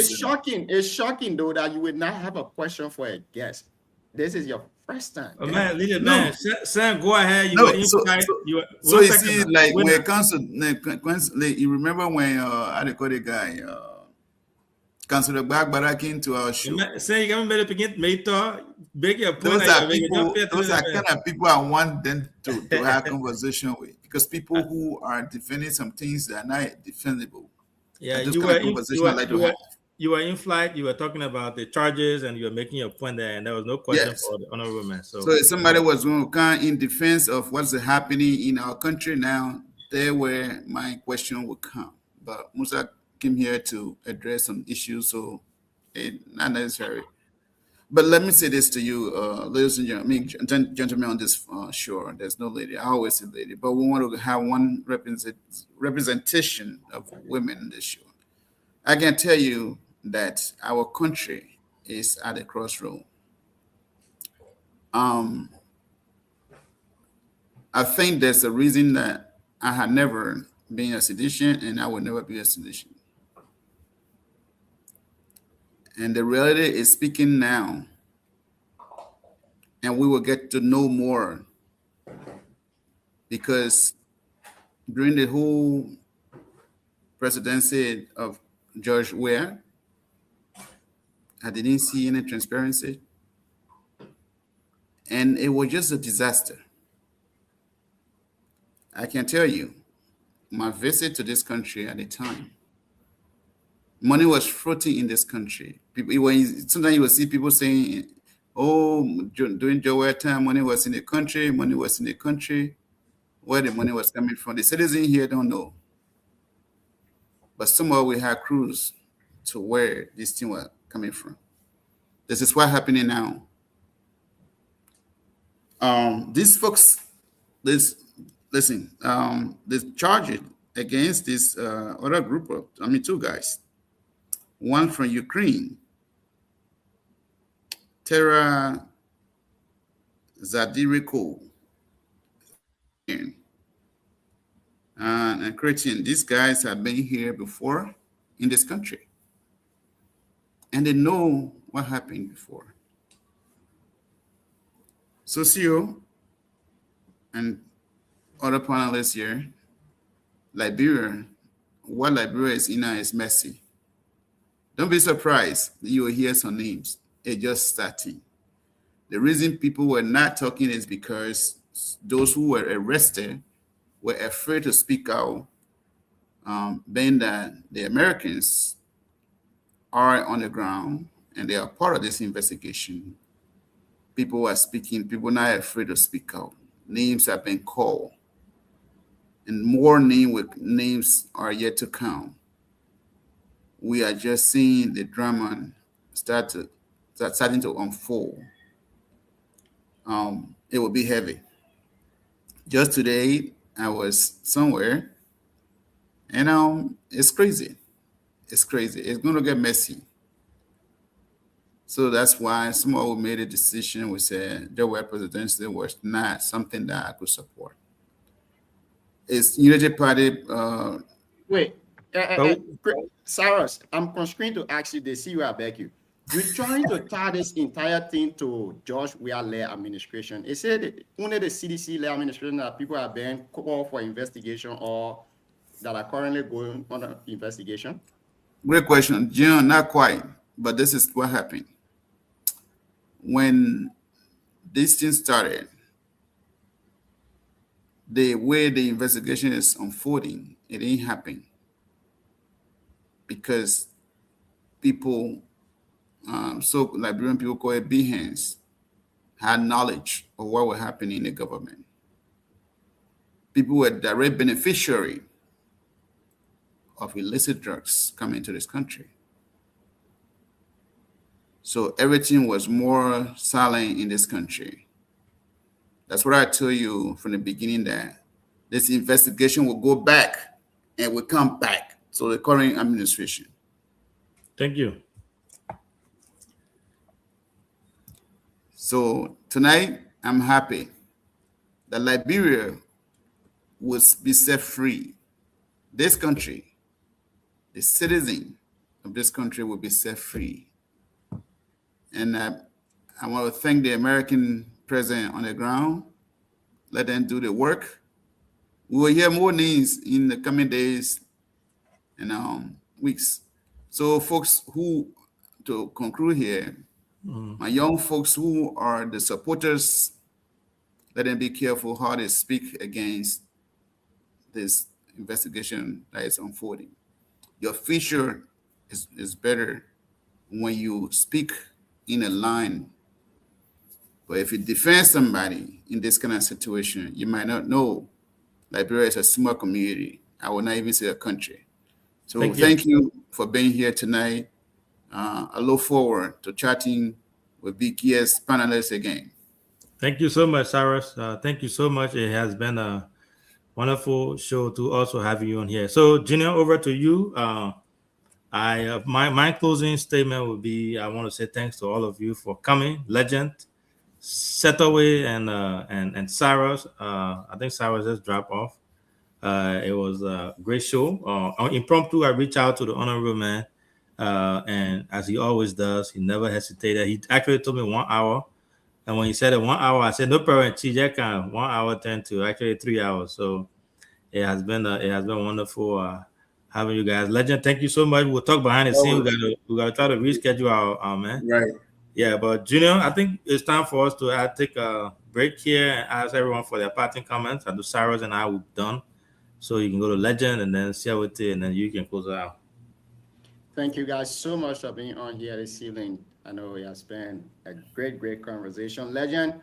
it's shocking though that you would not have a question for a guest. This is your first time. Oh man, leave it, man. Sam, go ahead. You see, like when it comes to you remember when I call the guy Councilor Bagbara came to our show. Say you better begin beg your those are kind of people I want them to have conversation with because people who are defending some things that are not defendable. Yeah, you were in flight. You were talking about the charges, and you were making your point there, and there was no question for the honorable man. So if somebody was going to come in defense of what's happening in our country now, there where my question would come. But Musa came here to address some issues, so it's not necessary. But let me say this to you, ladies and gentlemen on this show. There's no lady. I always say lady, but we want to have one representation of women in this show. I can tell you that our country is at a crossroad. I think there's a reason that I had never been a sedition and I will never be a sedition. And the reality is speaking now. And we will get to know more because during the whole presidency of George Weah, I didn't see any transparency. And it was just a disaster. I can tell you, my visit to this country at the time, money was floating in this country. Sometimes you will see people saying, oh, during Joe time, money was in the country, where the money was coming from. The citizens here don't know. But somehow we had crews to where this thing was coming from. This is what's happening now. These folks, the charge against this other group of, two guys. One from Ukraine, Terra Zadiriko, and Christian. These guys have been here before in this country, and they know what happened before. Socio and other panelists here, Liberia, what Liberia is in now is messy. Don't be surprised you will hear some names. It's just starting. The reason people were not talking is because those who were arrested were afraid to speak out, being that the Americans are on the ground and they are part of this investigation. People are speaking, people are not afraid to speak out. Names have been called, and more names are yet to come. We are just seeing the drama starting to unfold. It will be heavy. Just today, I was somewhere, and it's crazy. It's crazy. It's going to get messy. So that's why someone who made a decision. We said the web presidency was not something that I could support. It's Unity Party. Wait, Cyrus, I'm constrained to ask you this. See you, I beg you. You're trying to tie this entire thing to George Weah-led administration. Is it only the CDC-led administration that people are being called for investigation or that are currently going on investigation? Great question, Jim. Not quite, but this is what happened. When this thing started, the way the investigation is unfolding, it didn't happen. because people, so Liberian people call it behance, had knowledge of what was happening in the government. People were direct beneficiary of illicit drugs coming to this country. So everything was more silent in this country. That's what I told you from the beginning, that this investigation will go back and will come back to the current administration. Thank you. So tonight, I'm happy that Liberia will be set free. This country, the citizen of this country will be set free. And I want to thank the American president on the ground. Let them do the work. We will hear more names in the coming days and weeks. So folks to conclude here, my young folks who are the supporters, let them be careful how they speak against this investigation that is unfolding. Your future is better when you speak in a line. But if you defend somebody in this kind of situation, you might not know Liberia is a small community. I will not even say a country. So thank you for being here tonight. I look forward to chatting with BKS panelists again. Thank you so much, Cyrus. Thank you so much. It has been a wonderful show to also have you on here. So, Junior, over to you. My closing statement would be: I want to say thanks to all of you for coming. Legend, Setaway, and Cyrus. I think Cyrus just dropped off. It was a great show. Impromptu, I reached out to the honorable man, and as he always does, he never hesitated. He actually told me 1 hour. And when he said it 1 hour, I said, no problem, Chijeka, 1 hour turned to actually 3 hours. So it has been wonderful having you guys. Legend, thank you so much. We'll talk behind the scenes. We gotta try to reschedule our man. Right. Yeah, but Junior, I think it's time for us to take a break here and ask everyone for their parting comments. I do Cyrus and I will be done. So you can go to Legend and then share with it, and then you can close it out. Thank you guys so much for being on here this evening. I know we have spent a great conversation. Legend,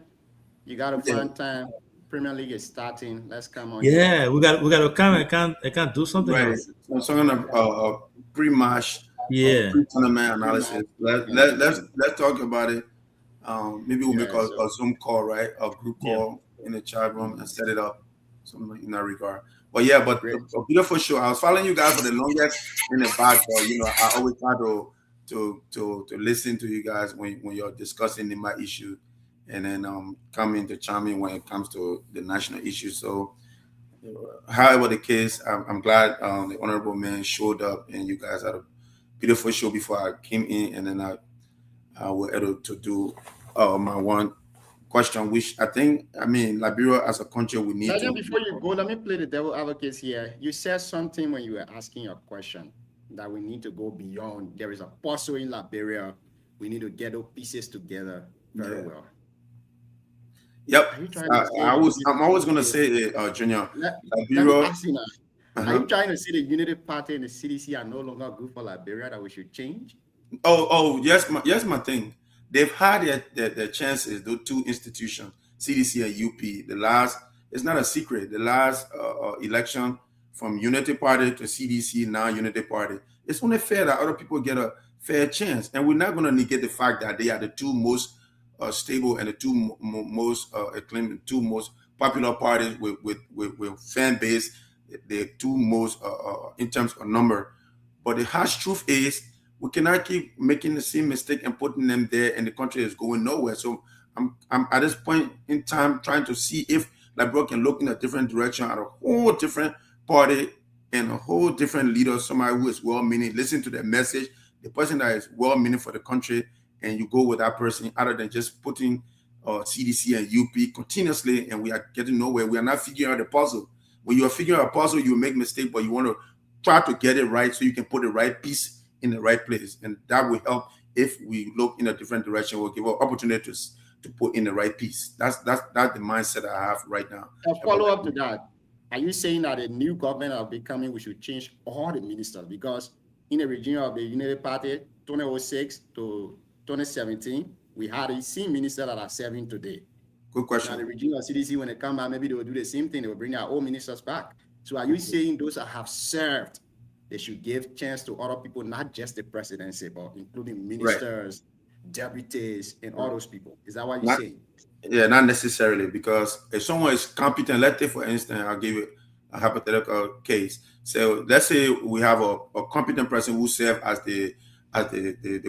you got to find time. Premier League is starting. Let's come on. Yeah, here. we got to come. I can't do something Right. else. I'm talking about pre-match, pre-tournament analysis. Let's talk about it. Maybe we'll make a Zoom call, right? A group call in the chat room and set it up, something in that regard. But yeah, a beautiful show. I was following you guys for the longest in the back, but I always try to listen to you guys when you're discussing my issue, and then coming to chime in when it comes to the national issue. So, however the case, I'm glad the honorable man showed up, and you guys had a beautiful show before I came in, and then I was able to do my one question, which Liberia as a country we need Legend, to. before you go, let me play the devil advocate here. You said something when you were asking your question that we need to go beyond. There is a puzzle in Liberia. We need to get those pieces together very well. Yep. I'm always going to say it, Junior. Liberia. Are you trying to say the Unity Party and the CDC are no longer good for Liberia, that we should change? Yes, my thing. They've had their chances, those two institutions, CDC and UP. It's not a secret. The last election from Unity Party to CDC, now Unity Party. It's only fair that other people get a fair chance. And we're not going to negate the fact that they are the two most stable and the two most acclaimed, two most popular parties with fan base, the two most in terms of number. But the harsh truth is, we cannot keep making the same mistake and putting them there, and the country is going nowhere. So I'm at this point in time trying to see if Liberia can look in a different direction at a whole different party and a whole different leader, somebody who is well-meaning, listen to their message, the person that is well-meaning for the country, and you go with that person other than just putting CDC and UP continuously, and we are getting nowhere. We are not figuring out the puzzle. When you are figuring out a puzzle, you make mistake, but you want to try to get it right so you can put the right piece in the right place, and that will help. If we look in a different direction, we'll give us opportunities to put in the right piece. That's the mindset I have right now. A follow-up to that, are you saying that a new government will be coming, we should change all the ministers? Because in the regime of the United Party, 2006 to 2017, we had a same minister that are serving today. Good question. Now the regime of CDC, when they come back, maybe they will do the same thing. They will bring their own ministers back. So are you saying those that have served, they should give chance to other people, not just the presidency, but including ministers, deputies, and all those people? Is that what you're saying? Yeah, not necessarily, because if someone is competent, let's say, for instance, I'll give you a hypothetical case. So let's say we have a competent person who served as the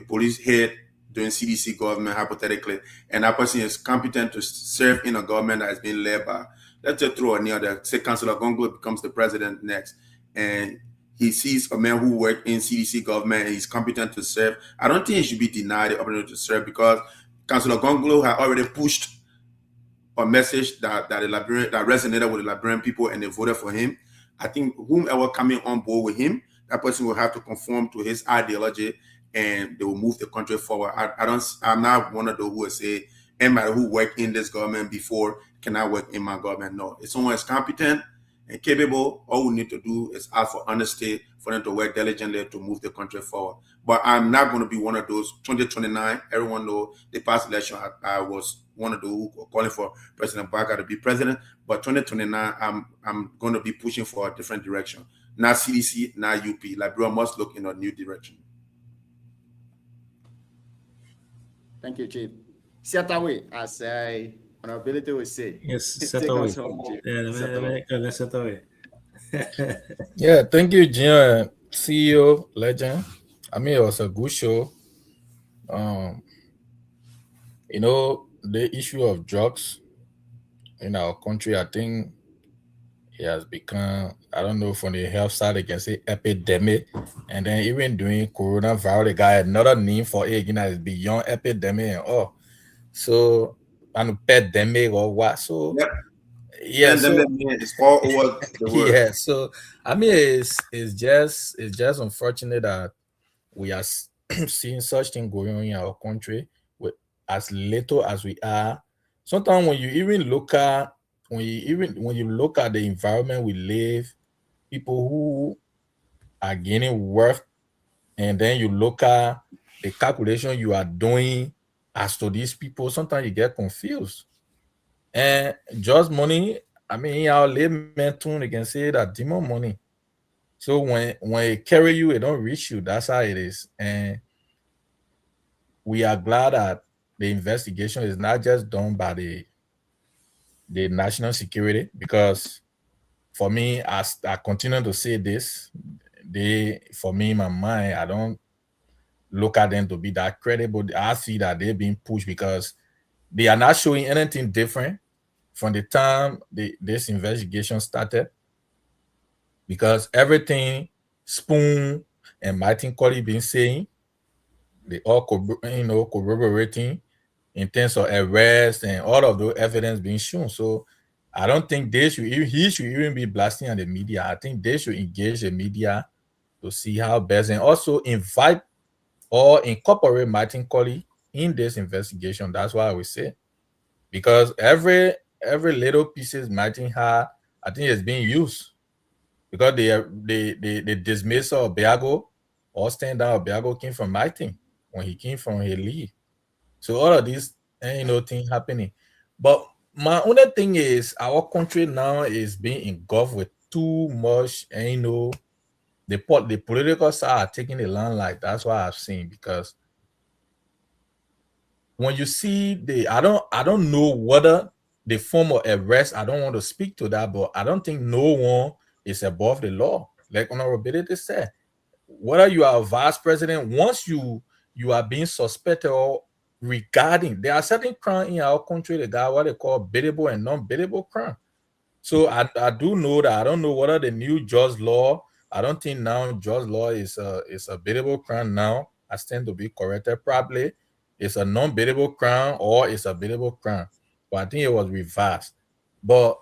police head during CDC government, hypothetically, and that person is competent to serve in a government that is being led by, let's just throw a near there, say Councillor Gonglo becomes the president next, and he sees a man who worked in CDC government and he's competent to serve. I don't think he should be denied the opportunity to serve, because Councillor Gonglo had already pushed a message that resonated with the Liberian people, and they voted for him. I think whomever coming on board with him, that person will have to conform to his ideology, and they will move the country forward. I'm not one of those who will say anybody who worked in this government before cannot work in my government. No, if someone is competent and capable, all we need to do is ask for honesty for them to work diligently to move the country forward. But I'm not going to be one of those. 2029, everyone knows the past election, I was one of those who were calling for President Barker to be president. But 2029, I'm going to be pushing for a different direction. Not CDC, not UP. Liberia must look in a new direction. Thank you, Chief. Set away, as Honorability would say. Yes, set away. Let's set away. Yeah, thank you, Jim, CEO, legend. I mean, it was a good show. You know, the issue of drugs in our country, I think it has become, I don't know, from the health side, they can say epidemic. And then even during coronavirus, they got another name for it, you know, it's beyond epidemic and all. So, an epidemic or what? So, yep. Yeah, so, it's all over the world. Yeah, so I mean, it's just unfortunate that we are seeing such thing going on in our country with as little as we are. Sometimes when you look at the environment we live, people who are gaining wealth, and then you look at the calculation you are doing as to these people, sometimes you get confused. And just money, I mean, in our layman tune, they can say that demon money. So when it carry you, it don't reach you. That's how it is. And we are glad that the investigation is not just done by the national security, because for me, as I continue to say this, for me, in my mind, I don't look at them to be that credible. I see that they're being pushed because they are not showing anything different from the time this investigation started, because everything Spoon and Martin Colley been saying, they all corroborating in terms of arrest and all of those evidence being shown. So I don't think he should even be blasting on the media. I think they should engage the media to see how best, and also invite or incorporate Martin Colley in this investigation. That's why I would say, because every little pieces Martin had, I think it's being used, because the dismissal of Biago or stand down of Biago came from Martin when he came from his leave. So all of these things happening. But my only thing is our country now is being engulfed with too much, and the political side are taking the limelight. That's what I've seen, because when you see I don't know whether the form of arrest, I don't want to speak to that, but I don't think no one is above the law. Like Honorability said, whether you are a vice president, once you are being suspected or regarding, there are certain crimes in our country, the guy what they call biddable and non-biddable crime. So I do know that. I don't know whether the new judge law, I don't think now judge law is a biddable crime now. I stand to be corrected. Probably it's a non-biddable crime or it's a biddable crime. But I think it was reversed. But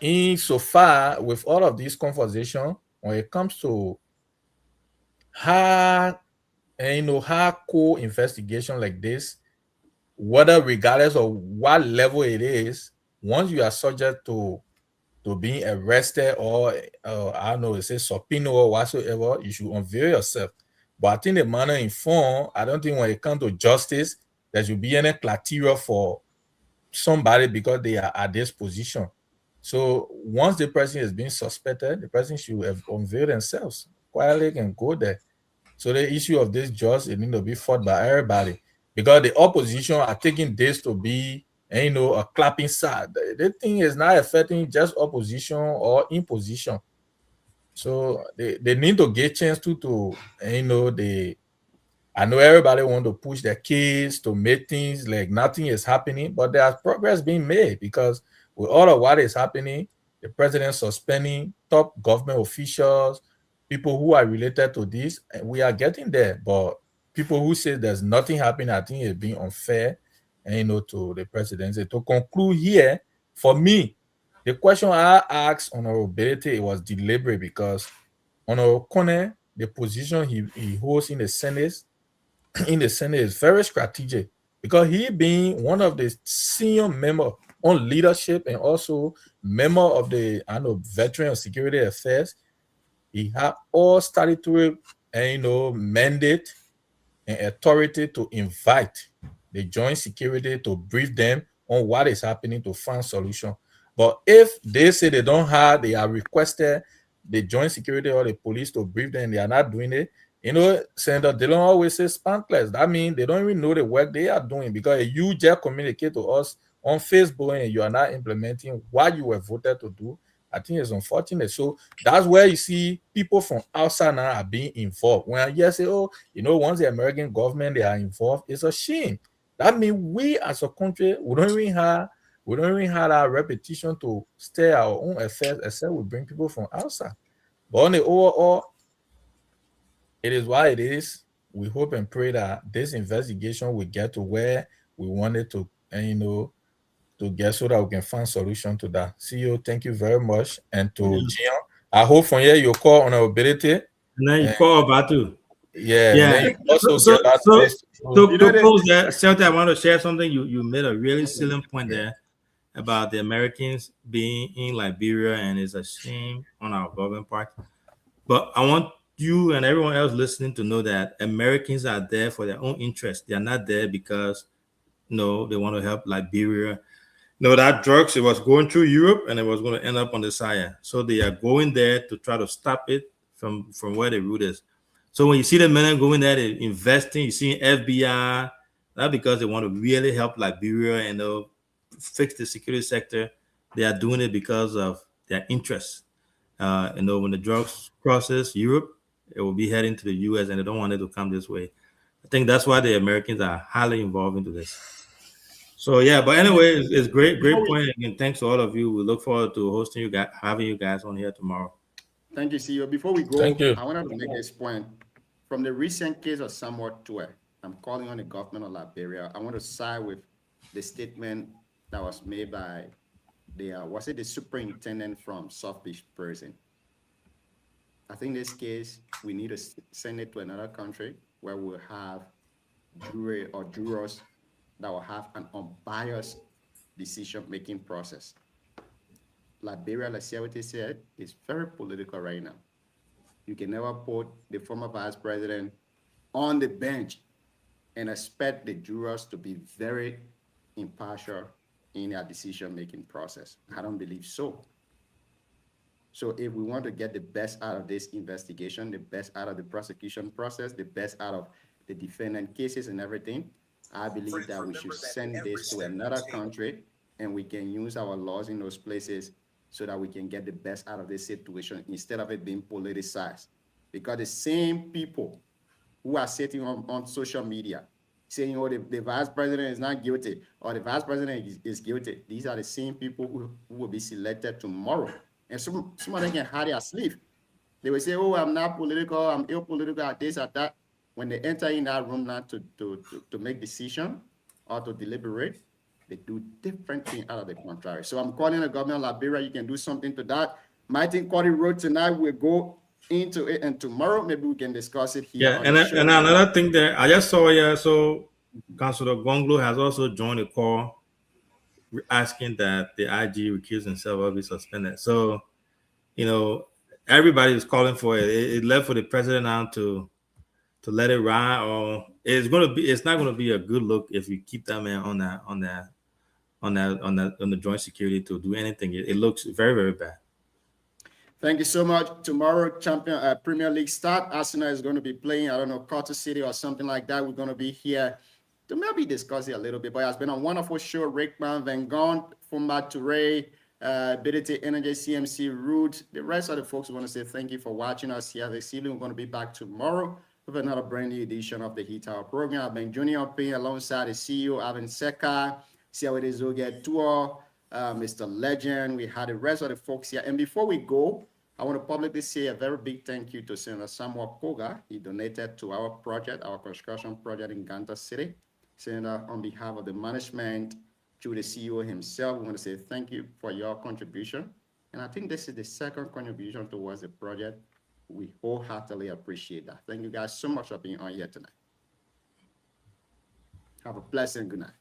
in so far, with all of these conversations, when it comes to hardcore investigation like this, whether regardless of what level it is, once you are subject to to being arrested or I don't know, it says subpoena or whatsoever, you should unveil yourself. But I think the manner informed, I don't think when it comes to justice, there should be any criteria for somebody because they are at this position. So once the person is being suspected, the person should have unveil themselves quietly and go there. So the issue of this judge, it need to be fought by everybody because the opposition are taking this to be, a clapping side. The thing is not affecting just opposition or imposition. So they need to get chance to I know everybody want to push their case to make things like nothing is happening, but there's progress being made because with all of what is happening, the president suspending top government officials, people who are related to this, and we are getting there. But people who say there's nothing happening, I think it's being unfair, to the presidency. To conclude here, for me, the question I asked Honorability, it was deliberate because Honorable Kone, the position he holds in the Senate is very strategic because he being one of the senior member on leadership and also member of the Veteran of Security Affairs, he have all statutory mandate and authority to invite the joint security to brief them on what is happening to find solution. But if they say they are requested the joint security or the police to brief them, they are not doing it. Senator Dillon always says spankless. That means they don't even know the work they are doing because you just communicate to us on Facebook and you are not implementing what you were voted to do. I think it's unfortunate. So that's where you see people from outside now are being involved. When you say, once the American government they are involved, it's a shame. That means we as a country, we don't even have our repetition to stay our own affairs except we bring people from outside. But on the overall, it is what it is. We hope and pray that this investigation will get to where we wanted to, to get so that we can find solution to that. CEO, thank you very much. And to Gian, I hope from here you call Honorability. And then you call Batu. Yeah. Yeah. And then you also So, get back so, to this. to close that, Celtic, I want to share something. You made a really salient point there about the Americans being in Liberia, and it's a shame on our government part. But I want you and everyone else listening to know that Americans are there for their own interest. They are not there because they want to help Liberia. No, that drugs, it was going through Europe and it was going to end up on the side. So they are going there to try to stop it from where the root is. So when you see the men going there, they're investing, you see FBI, not because they want to really help Liberia and fix the security sector. They are doing it because of their interests. When the drugs crosses Europe, it will be heading to the US and they don't want it to come this way. I think that's why the Americans are highly involved into this. So yeah, but anyway, it's great point. Again, thanks to all of you. We look forward to hosting you guys, having you guys on here tomorrow. Thank you, CEO. Before we go, I wanted to make this point. From the recent case of Samuel Tuer, I'm calling on the government of Liberia. I want to side with the statement that was made by the superintendent from South Beach Prison. I think this case, we need to send it to another country where we'll have jury or jurors that will have an unbiased decision-making process. Liberia, like Siawete said, is very political right now. You can never put the former vice president on the bench and expect the jurors to be very impartial in their decision-making process. I don't believe so. So if we want to get the best out of this investigation, the best out of the prosecution process, the best out of the defendant cases and everything, I believe that we should send this to another country and we can use our laws in those places so that we can get the best out of this situation instead of it being politicized. Because the same people who are sitting on social media saying, the vice president is not guilty or the vice president is guilty, these are the same people who will be selected tomorrow. And some of them can hide their sleeve. They will say, I'm not political, I'm apolitical, this or that. When they enter in that room now to make decision or to deliberate, they do different things out of the contrary. So I'm calling the government of Liberia, you can do something to that. Martin Cody wrote tonight, we'll go into it, and tomorrow maybe we can discuss it here. Yeah, and another thing that I just saw here, so Councilor Gonglo has also joined the call. asking that the IG recuse himself or be suspended. So, you know, everybody was calling for it. It left for the president now to let it ride, or it's not gonna be a good look if you keep that man on the joint security to do anything. It looks very, very bad. Thank you so much. Tomorrow, Premier League start. Arsenal is going to be playing, I don't know, Carter City or something like that. We're going to be here to maybe discuss it a little bit. But it's been a wonderful show. Rickman, Van Gogh, Fumba Toure, Bility, Energy, CMC, Root. The rest of the folks want to say thank you for watching us here this evening. We're going to be back tomorrow with another brand new edition of the Heat Hour program. I've been Junior Payne alongside the CEO, Alvin Seka, Siawede Zoget Tour, Mr. Legend. We had the rest of the folks here. And before we go, I want to publicly say a very big thank you to Senator Samuel Koga. He donated to our project, our construction project in Ganta City. Senator, on behalf of the management, to the CEO himself, we want to say thank you for your contribution. And I think this is the second contribution towards the project. We wholeheartedly appreciate that. Thank you guys so much for being on here tonight. Have a blessed and good night.